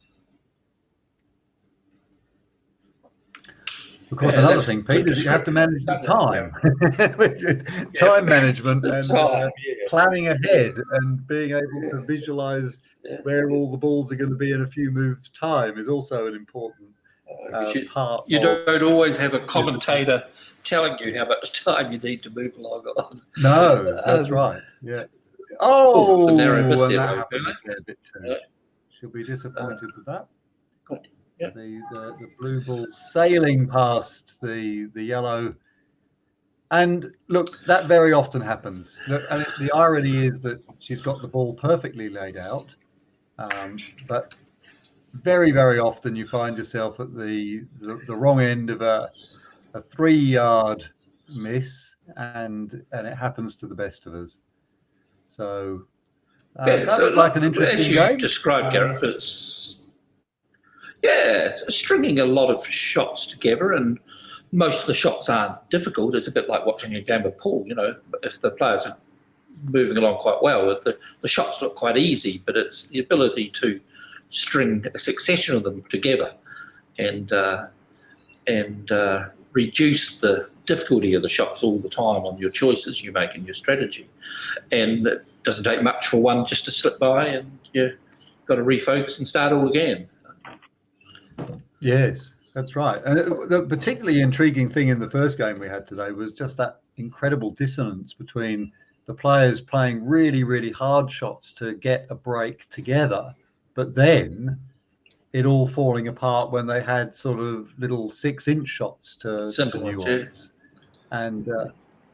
Speaker 1: Of course, another thing, Pete, is you have to manage the time. Time management and planning ahead and being able to visualize where all the balls are going to be in a few moves' time is also an important part.
Speaker 3: You don't always have a commentator telling you how much time you need to move along on.
Speaker 1: No, that's right. Yeah. Oh, and that happens a fair bit too. She'll be disappointed with that.
Speaker 3: Good. Yeah.
Speaker 1: The blue ball sailing past the yellow, and look, that very often happens. And the irony is that she's got the ball perfectly laid out, but very, very often you find yourself at the wrong end of a 3-yard miss, and it happens to the best of us. So that looked like an interesting game.
Speaker 3: As you described, Gareth, it's stringing a lot of shots together, and most of the shots aren't difficult. It's a bit like watching a game of pool. If the players are moving along quite well, the shots look quite easy, but it's the ability to string a succession of them together and reduce the difficulty of the shots all the time on your choices you make in your strategy. And it doesn't take much for one just to slip by, and you've got to refocus and start all again.
Speaker 1: Yes, that's right. And the particularly intriguing thing in the first game we had today was just that incredible dissonance between the players playing really, really hard shots to get a break together, but then it all falling apart when they had sort of little 6-inch shots to nuance. And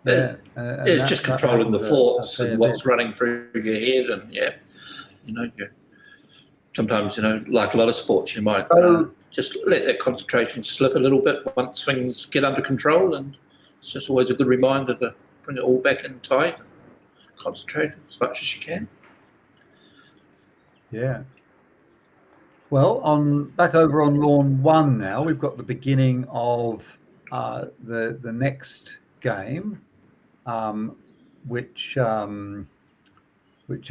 Speaker 3: it's just controlling the thoughts and what's running through your head, and sometimes like a lot of sports, you might just let that concentration slip a little bit once things get under control, and it's just always a good reminder to bring it all back in tight, concentrate as much as you can.
Speaker 1: Yeah. Well, back over on lawn 1 now, we've got the beginning of the next game, which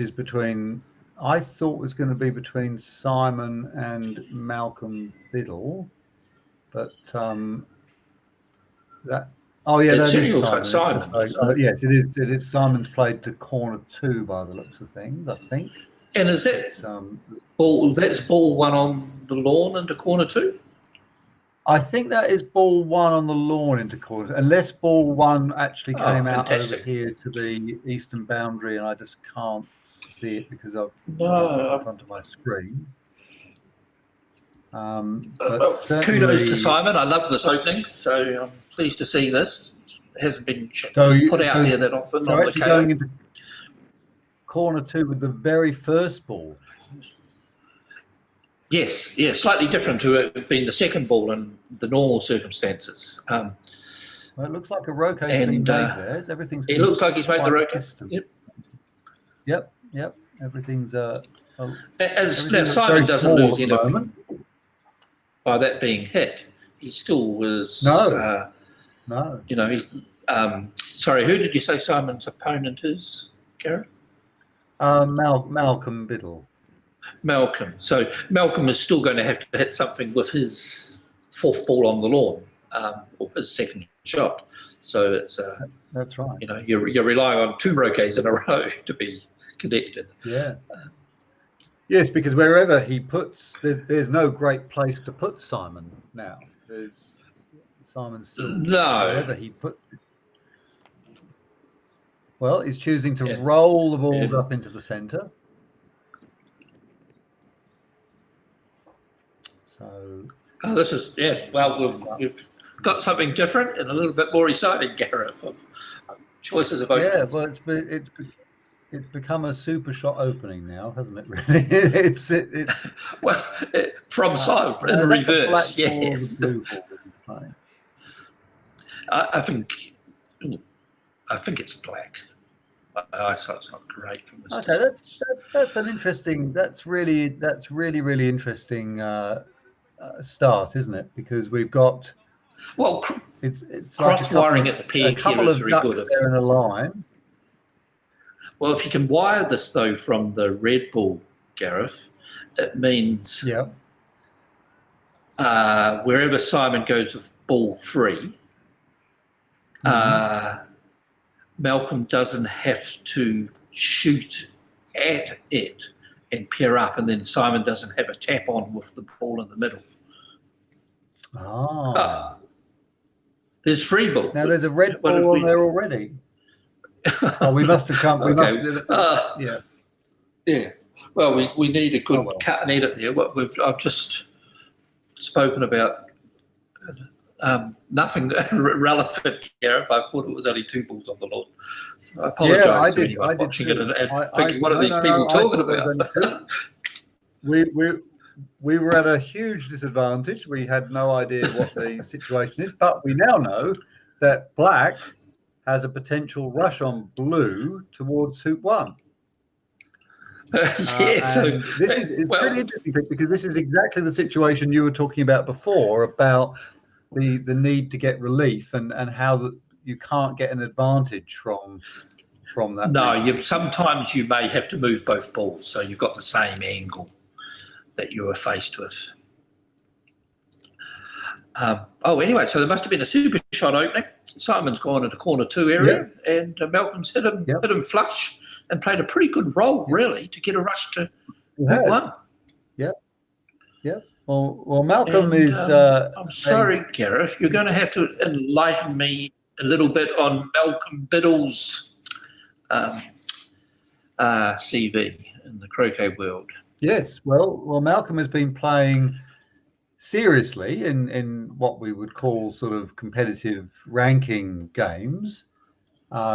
Speaker 1: is between I thought was going to be between Simon and Malcolm Biddle, but that. Oh yeah,
Speaker 3: It
Speaker 1: that
Speaker 3: certainly
Speaker 1: is
Speaker 3: looks like
Speaker 1: Simon. It's
Speaker 3: Simon.
Speaker 1: just like, yes, it is. It is. Simon's played to corner 2 by the looks of things. I think.
Speaker 3: And is that
Speaker 1: It's,
Speaker 3: ball? That's ball 1 on the lawn into corner 2.
Speaker 1: I think that is ball 1 on the lawn into corner, unless ball 1 actually came out over
Speaker 3: fantastic.
Speaker 1: here to the eastern boundary, and I just can't see it because I've
Speaker 3: No.
Speaker 1: in front of my screen.
Speaker 3: Kudos to Simon. I love this opening, so I'm pleased to see this. It hasn't been put out there that often.
Speaker 1: So actually going into corner 2 with the very first ball.
Speaker 3: Yes, slightly different to it being the second ball in the normal circumstances.
Speaker 1: Well, it looks like a roquet's been made there. Everything's.
Speaker 3: It looks like he's made the roquet.
Speaker 1: Yep. Everything's.
Speaker 3: Now Simon doesn't lose anything by that being hit. He still was.
Speaker 1: No.
Speaker 3: You know, he's. Sorry, who did you say Simon's opponent is, Gareth?
Speaker 1: Malcolm Biddle.
Speaker 3: Malcolm. So Malcolm is still going to have to hit something with his 4th ball on the lawn, or his 2nd shot. So it's
Speaker 1: that's right.
Speaker 3: You know, you're relying on 2 roquets in a row to be connected.
Speaker 1: Yeah. Yes, because wherever he puts, there's no great place to put Simon now. Simon's still wherever he puts it. Well, he's choosing to roll the balls up into the centre. So
Speaker 3: this is well, we've got something different and a little bit more exciting, Gareth. Choices of openings.
Speaker 1: Yeah, well, it's become a super shot opening now, hasn't it? Really, it's
Speaker 3: well from side in reverse. Yes, I think it's black. My eyesight's not great from this.
Speaker 1: Okay, that's an interesting. That's really interesting. Start, isn't it? Because we've got it's
Speaker 3: cross wiring at the peg here is very good.
Speaker 1: There in a line.
Speaker 3: Well, if you can wire this though from the red ball, Gareth, it means wherever Simon goes with ball 3, Malcolm doesn't have to shoot at it and pair up, and then Simon doesn't have a tap on with the ball in the middle. There's 3 balls.
Speaker 1: Now there's a red ball on there already. Oh, we must have come. We must have,
Speaker 3: yeah. Well, we need a good cut and edit there. I've just spoken about nothing relevant here. I thought it was only 2 balls on the lawn. So I apologise to anyone watching it and thinking, what are these people talking about?
Speaker 1: We were at a huge disadvantage. We had no idea what the situation is, but we now know that black has a potential rush on blue towards hoop 1.
Speaker 3: It's
Speaker 1: pretty interesting because this is exactly the situation you were talking about before about the need to get relief and how you can't get an advantage from that.
Speaker 3: No, sometimes you may have to move both balls, so you've got the same angle that you were faced with. Anyway, so there must have been a super shot opening. Simon's gone into corner 2 area, and Malcolm's hit him flush and played a pretty good role, really, to get a rush to hoop 1.
Speaker 1: Yeah. Well, Malcolm is.
Speaker 3: I'm sorry, Gareth. You're going to have to enlighten me a little bit on Malcolm Biddle's CV in the croquet world.
Speaker 1: Yes. Well, Malcolm has been playing seriously in what we would call sort of competitive ranking games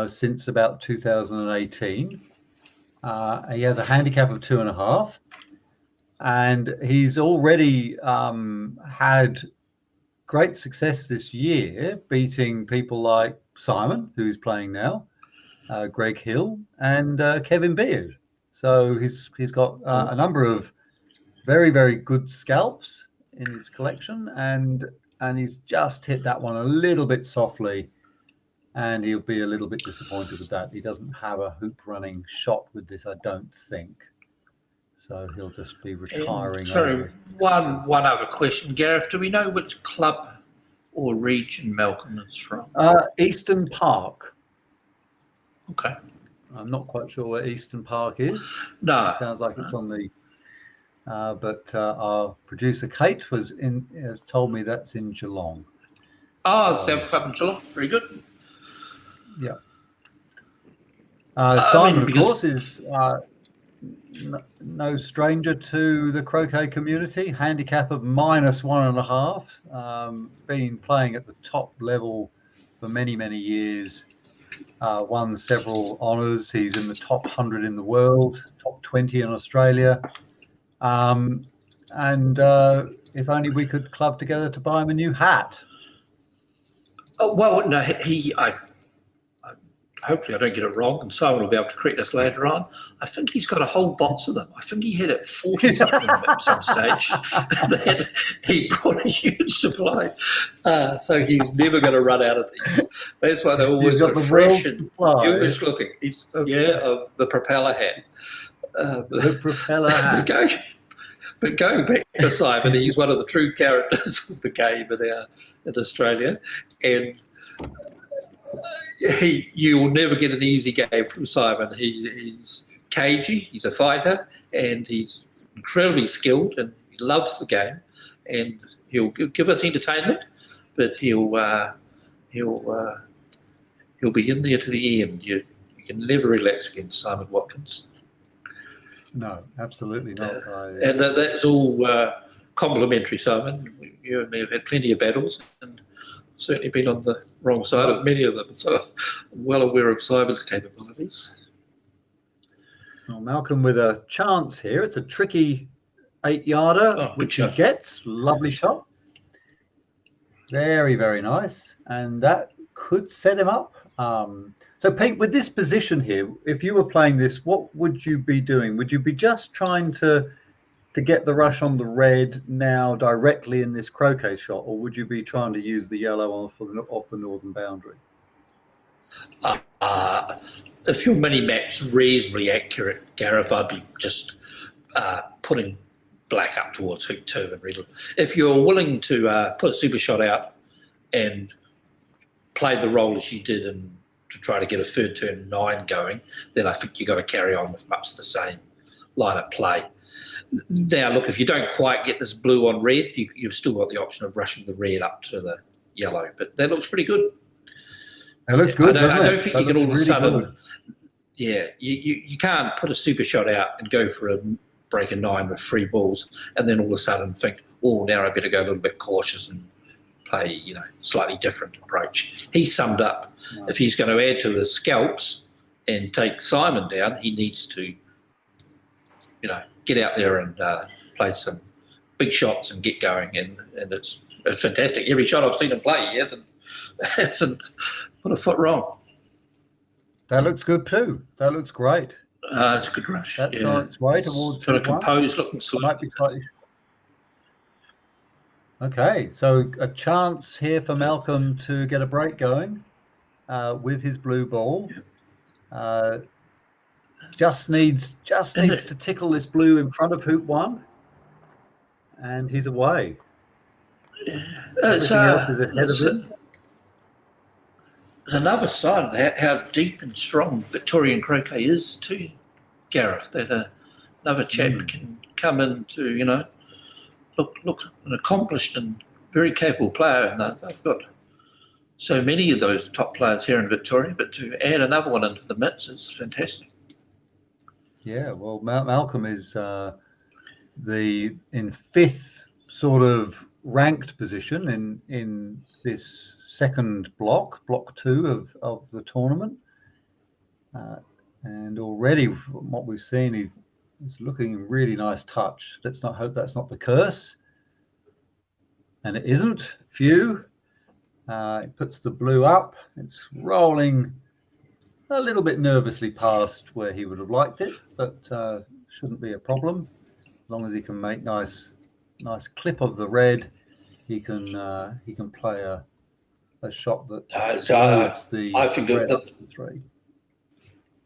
Speaker 1: since about 2018. He has a handicap of 2.5. And he's already had great success this year, beating people like Simon, who's playing now, Greg Hill, and Kevin Beard. So he's got a number of very, very good scalps in his collection, and he's just hit that one a little bit softly, and he'll be a little bit disappointed with that. He doesn't have a hoop running shot with this, I don't think. So he'll just be retiring.
Speaker 3: Sorry, one other question, Gareth. Do we know which club or region Malcolm is from?
Speaker 1: Eastern Park.
Speaker 3: Okay.
Speaker 1: I'm not quite sure where Eastern Park is.
Speaker 3: No.
Speaker 1: It sounds like it's on the. But our producer Kate has told me that's in Geelong.
Speaker 3: Oh, the South Club in Geelong. Very good.
Speaker 1: Yeah. Simon, of course, is no stranger to the croquet community. Handicap of -1.5. Been playing at the top level for many, many years. Won several honours. He's in the top 100 in the world, top 20 in Australia. And if only we could club together to buy him a new hat.
Speaker 3: Oh, well, no, hopefully I don't get it wrong, and Simon will be able to correct us later on. I think he's got a whole box of them. I think he had it 40 something of them at some stage. Then he brought a huge supply, so he's never going to run out of these. That's why they're always fresh and newish looking. Of the propeller hat.
Speaker 1: The propeller hat.
Speaker 3: But going back to Simon, he's one of the true characters of the game in Australia, and you will never get an easy game from Simon. He's cagey, he's a fighter, and he's incredibly skilled, and he loves the game, and he'll give us entertainment, but he'll be in there to the end. You can never relax against Simon Watkins.
Speaker 1: No, absolutely not.
Speaker 3: And that's all complimentary, Simon. You and me have had plenty of battles, and certainly been on the wrong side of many of them, so I'm well aware of Simon's capabilities.
Speaker 1: Well, Malcolm with a chance here. It's a tricky 8-yarder, which he gets. Lovely shot. Very, very nice. And that could set him up. So, Pete, with this position here, if you were playing this, what would you be doing? Would you be just trying to get the rush on the red now directly in this croquet shot, or would you be trying to use the yellow off the northern boundary?
Speaker 3: If your mini-map's reasonably accurate, Gareth, I'd be just putting black up towards hoop 2 and red. If you're willing to put a super shot out and play the role as you did and to try to get a third turn 9 going, then I think you've got to carry on with much the same line of play. Now, look, if you don't quite get this blue on red, you've still got the option of rushing the red up to the yellow, but that looks pretty good.
Speaker 1: It looks good,
Speaker 3: I don't think you can all of a sudden...
Speaker 1: Good.
Speaker 3: Yeah, you can't put a super shot out and go for a break a 9 with 3 balls and then all of a sudden think, oh, now I better go a little bit cautious and play, slightly different approach. He summed up, if he's going to add to his scalps and take Simon down, he needs to, get out there and play some big shots and get going. And it's fantastic. Every shot I've seen him play, he hasn't put a foot wrong.
Speaker 1: That looks good too. That looks great.
Speaker 3: It's a good rush.
Speaker 1: That's on its way towards
Speaker 3: sort of composed looking
Speaker 1: might be slightly. Okay, so a chance here for Malcolm to get a break going with his blue ball. Just needs to tickle this blue in front of hoop 1, and he's away. Everything else is ahead of him.
Speaker 3: There's another side of how deep and strong Victorian croquet is too, Gareth, that another chap can come into, look, an accomplished and very capable player, and they've got so many of those top players here in Victoria, but to add another one into the mix is fantastic.
Speaker 1: Yeah, well, Malcolm is in 5th sort of ranked position in this second block 2 of the tournament, and already from what we've seen, he's looking in really nice touch. Let's not hope that's not the curse, and it isn't. Phew. It puts the blue up. It's rolling a little bit nervously past where he would have liked it, but shouldn't be a problem as long as he can make nice clip of the red. He can play a shot that
Speaker 3: I think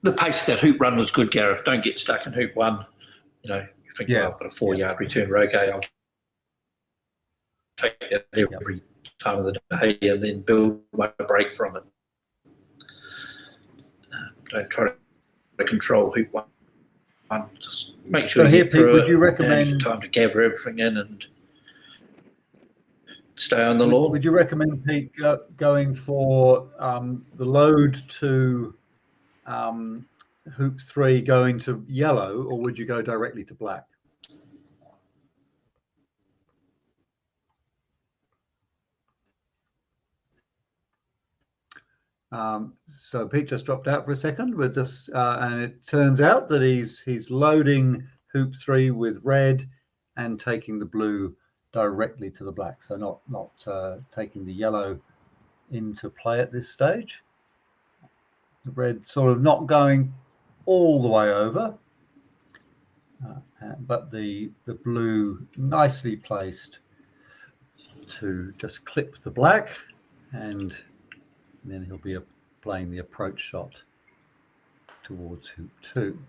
Speaker 3: the pace of that hoop run was good, Gareth. Don't get stuck in hoop 1. think
Speaker 1: Yeah.
Speaker 3: I've got a 4-yard return Croquet, I'll take that every time of the day and then build my break from it. Don't try to control hoop one. Just make sure
Speaker 1: So
Speaker 3: you
Speaker 1: here,
Speaker 3: get
Speaker 1: Pete,
Speaker 3: through
Speaker 1: would
Speaker 3: it.
Speaker 1: you
Speaker 3: And
Speaker 1: recommend
Speaker 3: get time to gather everything in and stay on the lawn.
Speaker 1: Would you recommend, Pete, going for the load to hoop 3 going to yellow, or would you go directly to black? So Pete just dropped out for a second. We're just and it turns out that he's loading hoop 3 with red and taking the blue directly to the black. So not taking the yellow into play at this stage. The red sort of not going all the way over, but the blue nicely placed to just clip the black, and then he'll be playing the approach shot towards hoop 2.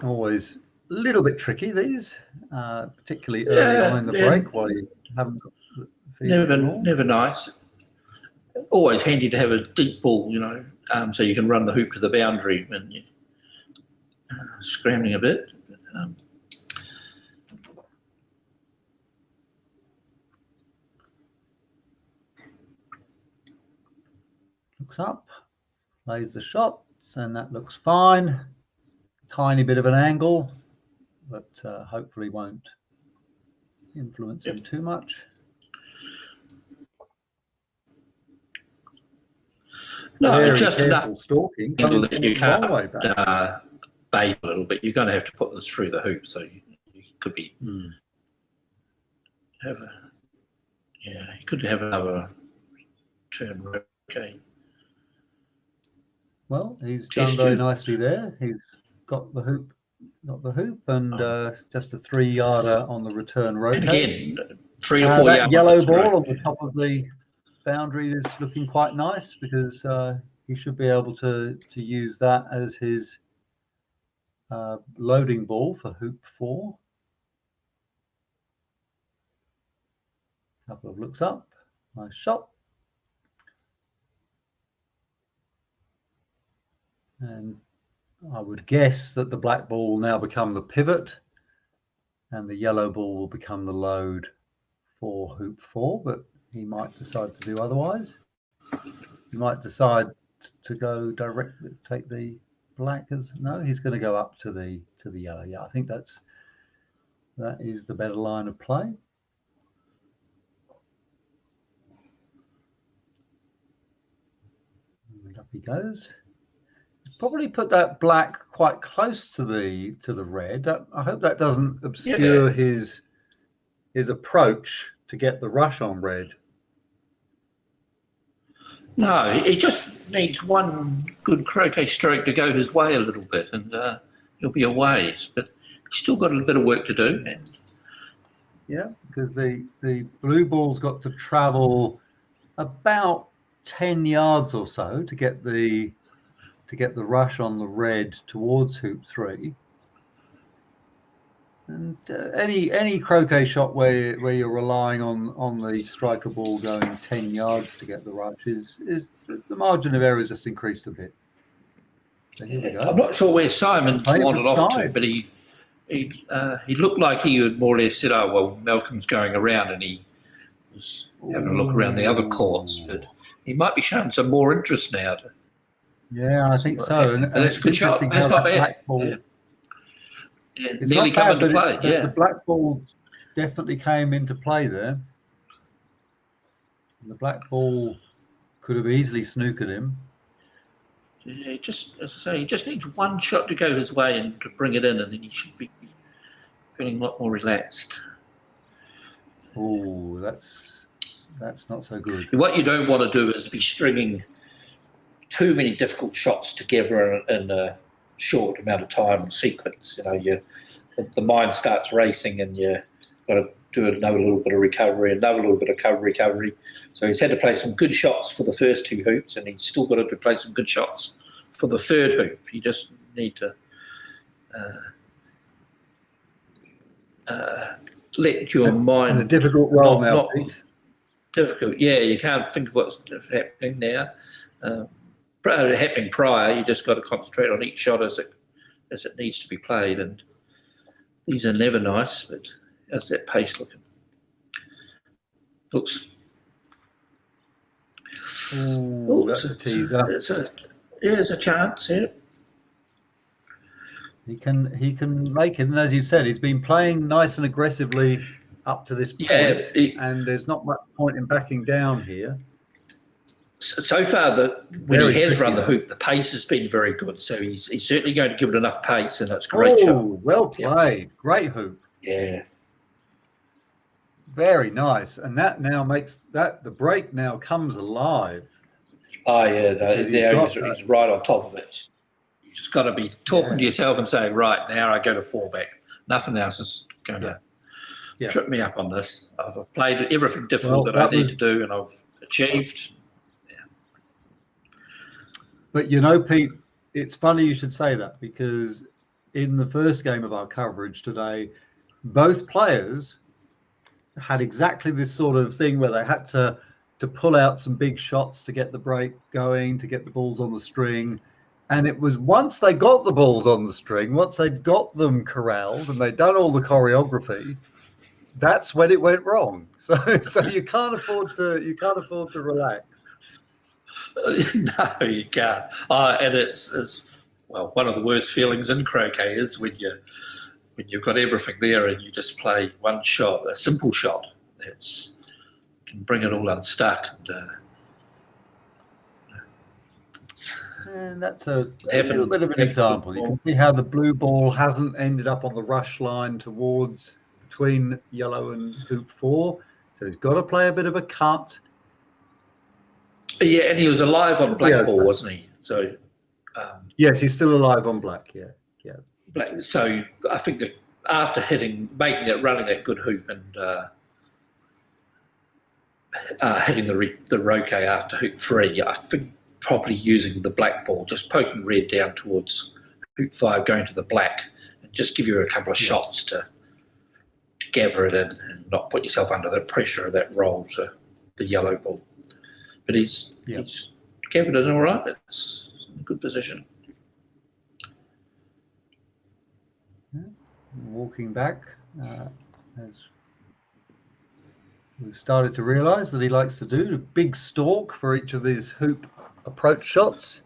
Speaker 1: Always a little bit tricky, these, particularly early on in the break while you haven't got the feed.
Speaker 3: Never nice. Always handy to have a deep ball, so you can run the hoop to the boundary when you're scrambling a bit.
Speaker 1: Looks up, plays the shot, and that looks fine. Tiny bit of an angle, but hopefully won't influence him too much.
Speaker 3: No,
Speaker 1: very
Speaker 3: just enough
Speaker 1: stalking.
Speaker 3: that you can't
Speaker 1: back.
Speaker 3: a little bit. You're going to have to put this through the hoop, so you could be you could have another turn. Okay.
Speaker 1: Well, he's done very nicely there. He's got the hoop, and just a 3-yarder on the return rotate.
Speaker 3: And again, 3 or 4
Speaker 1: that
Speaker 3: yards.
Speaker 1: yellow ball on the top of the boundary is looking quite nice, because he should be able to use that as his loading ball for hoop 4. Couple of looks up, nice shot. And I would guess that the black ball will now become the pivot and the yellow ball will become the load for hoop 4, but he might decide to do otherwise. He might decide to go directly, take the black as, no, he's going to go up to the yellow. Yeah, I think that is the better line of play. And up he goes. Probably put that black quite close to the red. I hope that doesn't obscure his approach to get the rush on red.
Speaker 3: No, he just needs one good croquet stroke to go his way a little bit, and he'll be a ways. But he's still got a little bit of work to do. And
Speaker 1: yeah, because the blue ball's got to travel about 10 yards or so to get the rush on the red towards hoop 3. And any croquet shot where you're relying on the striker ball going 10 yards to get the rush is the margin of error is just increased a bit. So here we go.
Speaker 3: I'm not sure where Simon wandered off to, but he looked like he would more or less said, "Oh well, Malcolm's going around," and he was having a look around the other courts, but he might be showing some more interest now.
Speaker 1: Yeah, I think so. And
Speaker 3: that's a good shot. That's not bad.
Speaker 1: It's
Speaker 3: nearly
Speaker 1: not bad,
Speaker 3: come into play.
Speaker 1: The black ball definitely came into play there. The black ball could have easily snookered him.
Speaker 3: Yeah, as I say, he just needs one shot to go his way and to bring it in, and then he should be feeling a lot more relaxed.
Speaker 1: Oh, that's not so good.
Speaker 3: What you don't want to do is be stringing too many difficult shots together in a short amount of time and sequence. The mind starts racing, and you've got to do another little bit of recovery, another little bit of recovery. So he's had to play some good shots for the first 2 hoops, and he's still got to play some good shots for the 3rd hoop. You just need to let your mind...
Speaker 1: And a difficult role now, Pete.
Speaker 3: Difficult, yeah. You can't think of what's happening now. Happening prior, you just got to concentrate on each shot as it needs to be played. And these are never nice, but how's that pace looking? Looks...
Speaker 1: Ooh, that's a teaser.
Speaker 3: There's a chance, yeah.
Speaker 1: He can make it, and as you said, he's been playing nice and aggressively up to this point, and there's not much point in backing down here.
Speaker 3: So far, when he has run the hoop, the pace has been very good. So he's certainly going to give it enough pace, and it's great shot.
Speaker 1: Well played. Yep. Great hoop.
Speaker 3: Yeah.
Speaker 1: Very nice. And that now makes the break now comes alive.
Speaker 3: Oh, yeah. He's right on top of it. You just got to be talking to yourself and saying, right, now I go to fallback. Nothing else is going to trip me up on this. I've played everything difficult that I need to do, and I've achieved.
Speaker 1: But you know, Pete, it's funny you should say that, because in the first game of our coverage today, both players had exactly this sort of thing where they had to pull out some big shots to get the break going, to get the balls on the string. And it was once they got the balls on the string, once they'd got them corralled and they'd done all the choreography, that's when it went wrong. So you can't afford to relax.
Speaker 3: No, you can't. And it's well, one of the worst feelings in croquet is when you've got everything there and you just play one shot, a simple shot that can bring it all unstuck.
Speaker 1: And that's a little bit of an example. You can see how the blue ball hasn't ended up on the rush line between yellow and hoop 4. So he's got to play a bit of a cut.
Speaker 3: Yeah, and he was alive on black ball, wasn't he? So
Speaker 1: yes, he's still alive on black. Yeah.
Speaker 3: Black. So I think that after running that good hoop and hitting the roquet after hoop 3, I think probably using the black ball, just poking red down towards hoop 5, going to the black, and just give you a couple of shots to gather it in and not put yourself under the pressure of that roll to the yellow ball. But he's gathered it all right. It's in a good position.
Speaker 1: Walking back, as we've started to realise that he likes to do, a big stalk for each of these hoop approach shots.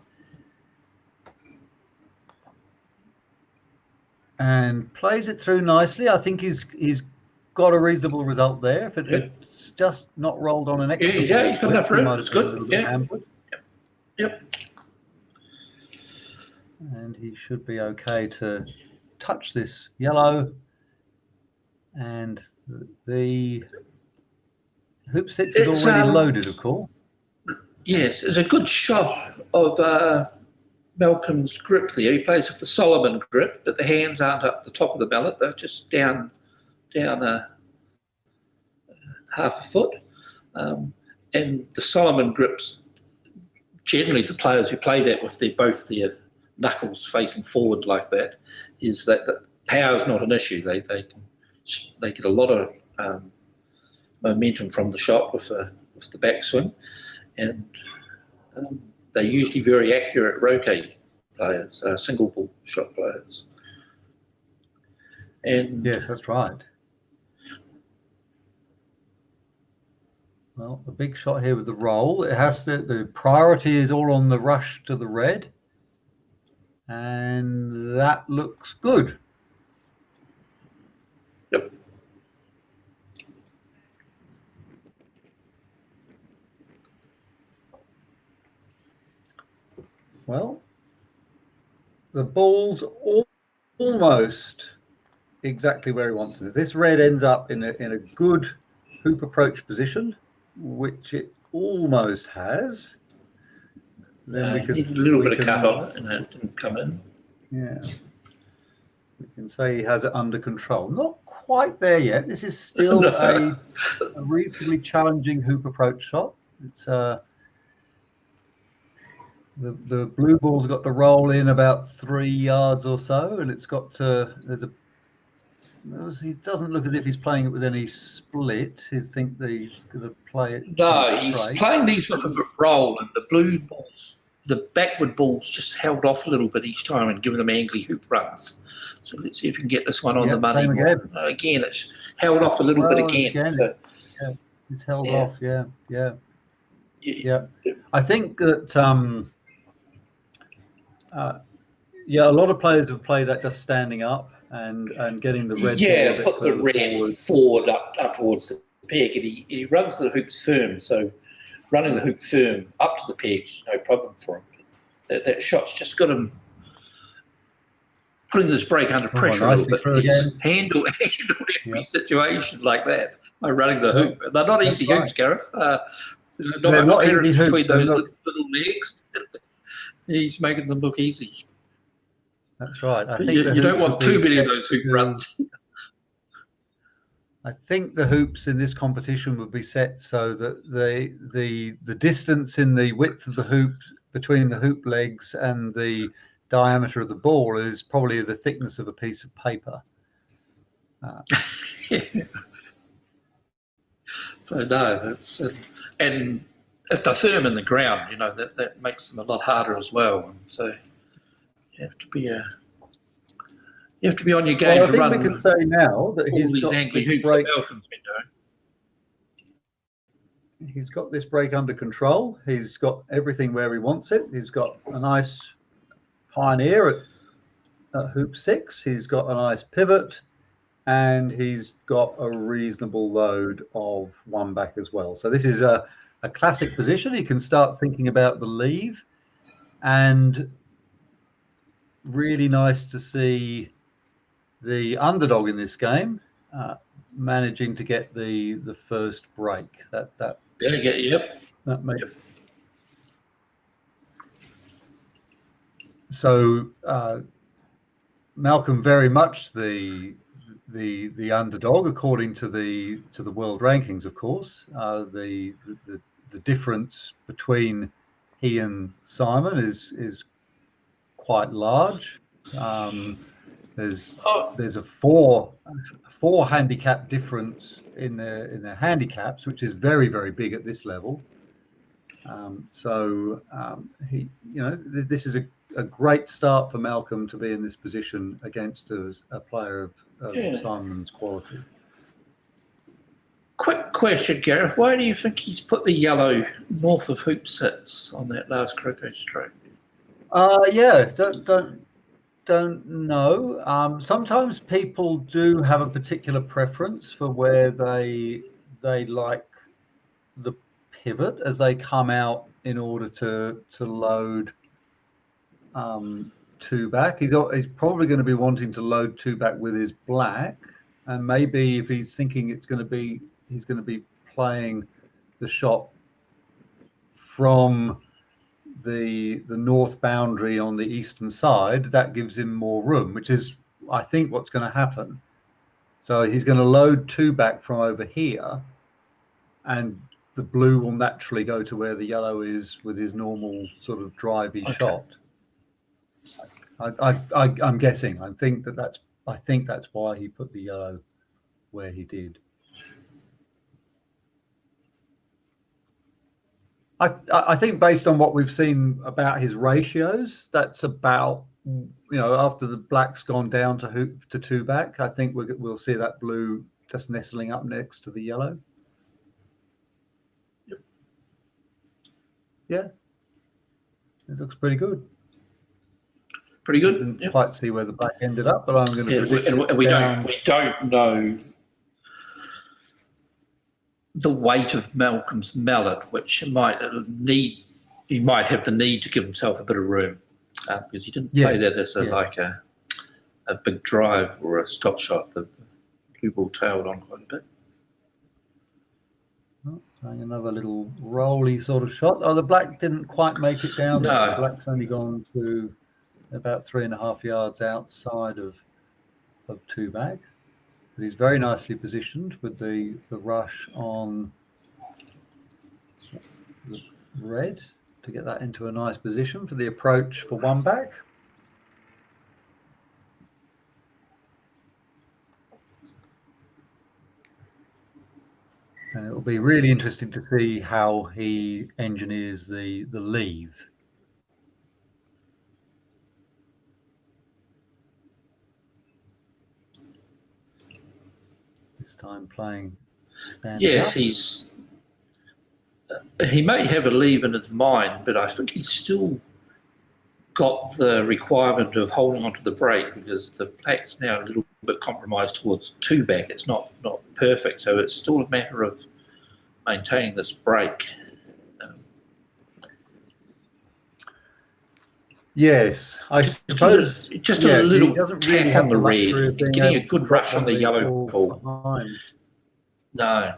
Speaker 1: And plays it through nicely. I think he's got a reasonable result there. If it's just not rolled on an extra.
Speaker 3: Yeah, he's got enough room. It's good. Yep.
Speaker 1: And he should be okay to touch this yellow. And the hoop 6 is already loaded, of course.
Speaker 3: Yes, it's a good shot of Malcolm's grip there. He plays with the Solomon grip, but the hands aren't up the top of the mallet. They're just down half a foot. And the Solomon grips, generally the players who play that with both their knuckles facing forward like that, is that the power is not an issue. They get a lot of momentum from the shot with the backswing, and they're usually very accurate roquet players, single ball shot players. And
Speaker 1: yes, that's right. Well, a big shot here with the roll. It has to. The priority is all on the rush to the red, and that looks good.
Speaker 3: Yep.
Speaker 1: Well, the ball's almost exactly where he wants it. If this red ends up in a good hoop approach position, which it almost has, then we could
Speaker 3: need a little bit of cut on it, and it didn't come in.
Speaker 1: Yeah. We can say he has it under control. Not quite there yet. This is still
Speaker 3: No.
Speaker 1: a reasonably challenging hoop approach shot. It's the blue ball's got to roll in about 3 yards or so, and it's got to. He doesn't look as if he's playing it with any split. He'd think that he's going to play it.
Speaker 3: No, he's
Speaker 1: straight.
Speaker 3: playing these with a roll, and the blue balls, the backward balls, just held off a little bit each time and given them angly hoop runs. So let's see if we can get this one on the money.
Speaker 1: Same again.
Speaker 3: Again, it's held off a little bit again.
Speaker 1: Yeah, it's held off. Yeah. I think that a lot of players have played that just standing up and getting the red.
Speaker 3: Yeah, put the red forward up towards the peg, and he runs the hoops firm. So running the hoop firm up to the peg is no problem for him. That shot's just got him putting this break under pressure a little bit. He's handled every situation like that by running the hoop. They're not easy hoops, Gareth. Not much clearance between those little legs. He's making them look easy.
Speaker 1: That's right. I think
Speaker 3: you don't want too many of those hoop runs.
Speaker 1: I think the hoops in this competition would be set so that the distance in the width of the hoop between the hoop legs and the diameter of the ball is probably the thickness of a piece of paper.
Speaker 3: So no, that's and if they're firm in the ground, that makes them a lot harder as well. And so you have to be on your game.
Speaker 1: Well, I think we can say now that he's got
Speaker 3: angry hoops
Speaker 1: break.
Speaker 3: that Malcolm's been doing.
Speaker 1: He's got this break under control. He's got everything where he wants it. He's got a nice pioneer at hoop 6. He's got a nice pivot, and he's got a reasonable load of one back as well. So this is a classic position. He can start thinking about the leave, and really nice to see the underdog in this game managing to get the first break. That makes.
Speaker 3: Yep.
Speaker 1: So Malcolm very much the underdog according to the world rankings, of course. The difference between he and Simon is quite large. There's a four handicap difference in their handicaps, which is very, very big at this level. This is a great start for Malcolm to be in this position against a player of Simon's quality.
Speaker 3: Quick question, Gareth. Why do you think he's put the yellow north of hoop 6 on that last croquet stroke?
Speaker 1: Don't know. Sometimes people do have a particular preference for where they like the pivot as they come out in order to load 2 back. He's probably going to be wanting to load 2 back with his black, and maybe if he's thinking he's going to be playing the shot from the north boundary on the eastern side, that gives him more room, which is, I think, what's going to happen. So he's going to load 2 back from over here, and the blue will naturally go to where the yellow is with his normal sort of drivey shot. I'm guessing. I think that's why he put the yellow where he did. I think based on what we've seen about his ratios, that's about, after the black's gone down to 2 back, I think we'll see that blue just nestling up next to the yellow.
Speaker 3: Yep.
Speaker 1: Yeah. It looks pretty good.
Speaker 3: Pretty good.
Speaker 1: Didn't quite see where the black ended up, but I'm going to predict
Speaker 3: we don't know the weight of Malcolm's mallet, which he might have the need to give himself a bit of room because he didn't play that as a big drive or a stop shot. The blue ball tailed on quite a bit.
Speaker 1: Playing another little rolly sort of shot. Oh, the black didn't quite make it down.
Speaker 3: No.
Speaker 1: The black's only gone to about 3.5 yards outside of two back. But he's very nicely positioned with the rush on the red to get that into a nice position for the approach for one back. And it'll be really interesting to see how he engineers the leave. This time playing standing
Speaker 3: Yes,
Speaker 1: up.
Speaker 3: he may have a leave in his mind, but I think he's still got the requirement of holding onto the break, because the black's now a little bit compromised towards two back. It's not perfect, so it's still a matter of maintaining this break.
Speaker 1: Yes, I suppose
Speaker 3: just a little
Speaker 1: he doesn't
Speaker 3: tap
Speaker 1: really
Speaker 3: on
Speaker 1: have
Speaker 3: the
Speaker 1: luxury
Speaker 3: red,
Speaker 1: of being
Speaker 3: getting a
Speaker 1: able to
Speaker 3: good rush on the yellow ball.
Speaker 1: behind.
Speaker 3: No,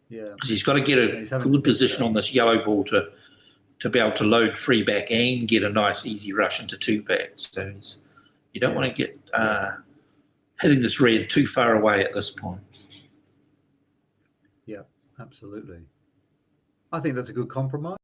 Speaker 1: Yeah,
Speaker 3: because he's got to get a good position on this yellow ball to be able to load three back and get a nice easy rush into two back. So you don't want to get hitting this red too far away at this point.
Speaker 1: Yeah, absolutely. I think that's a good compromise.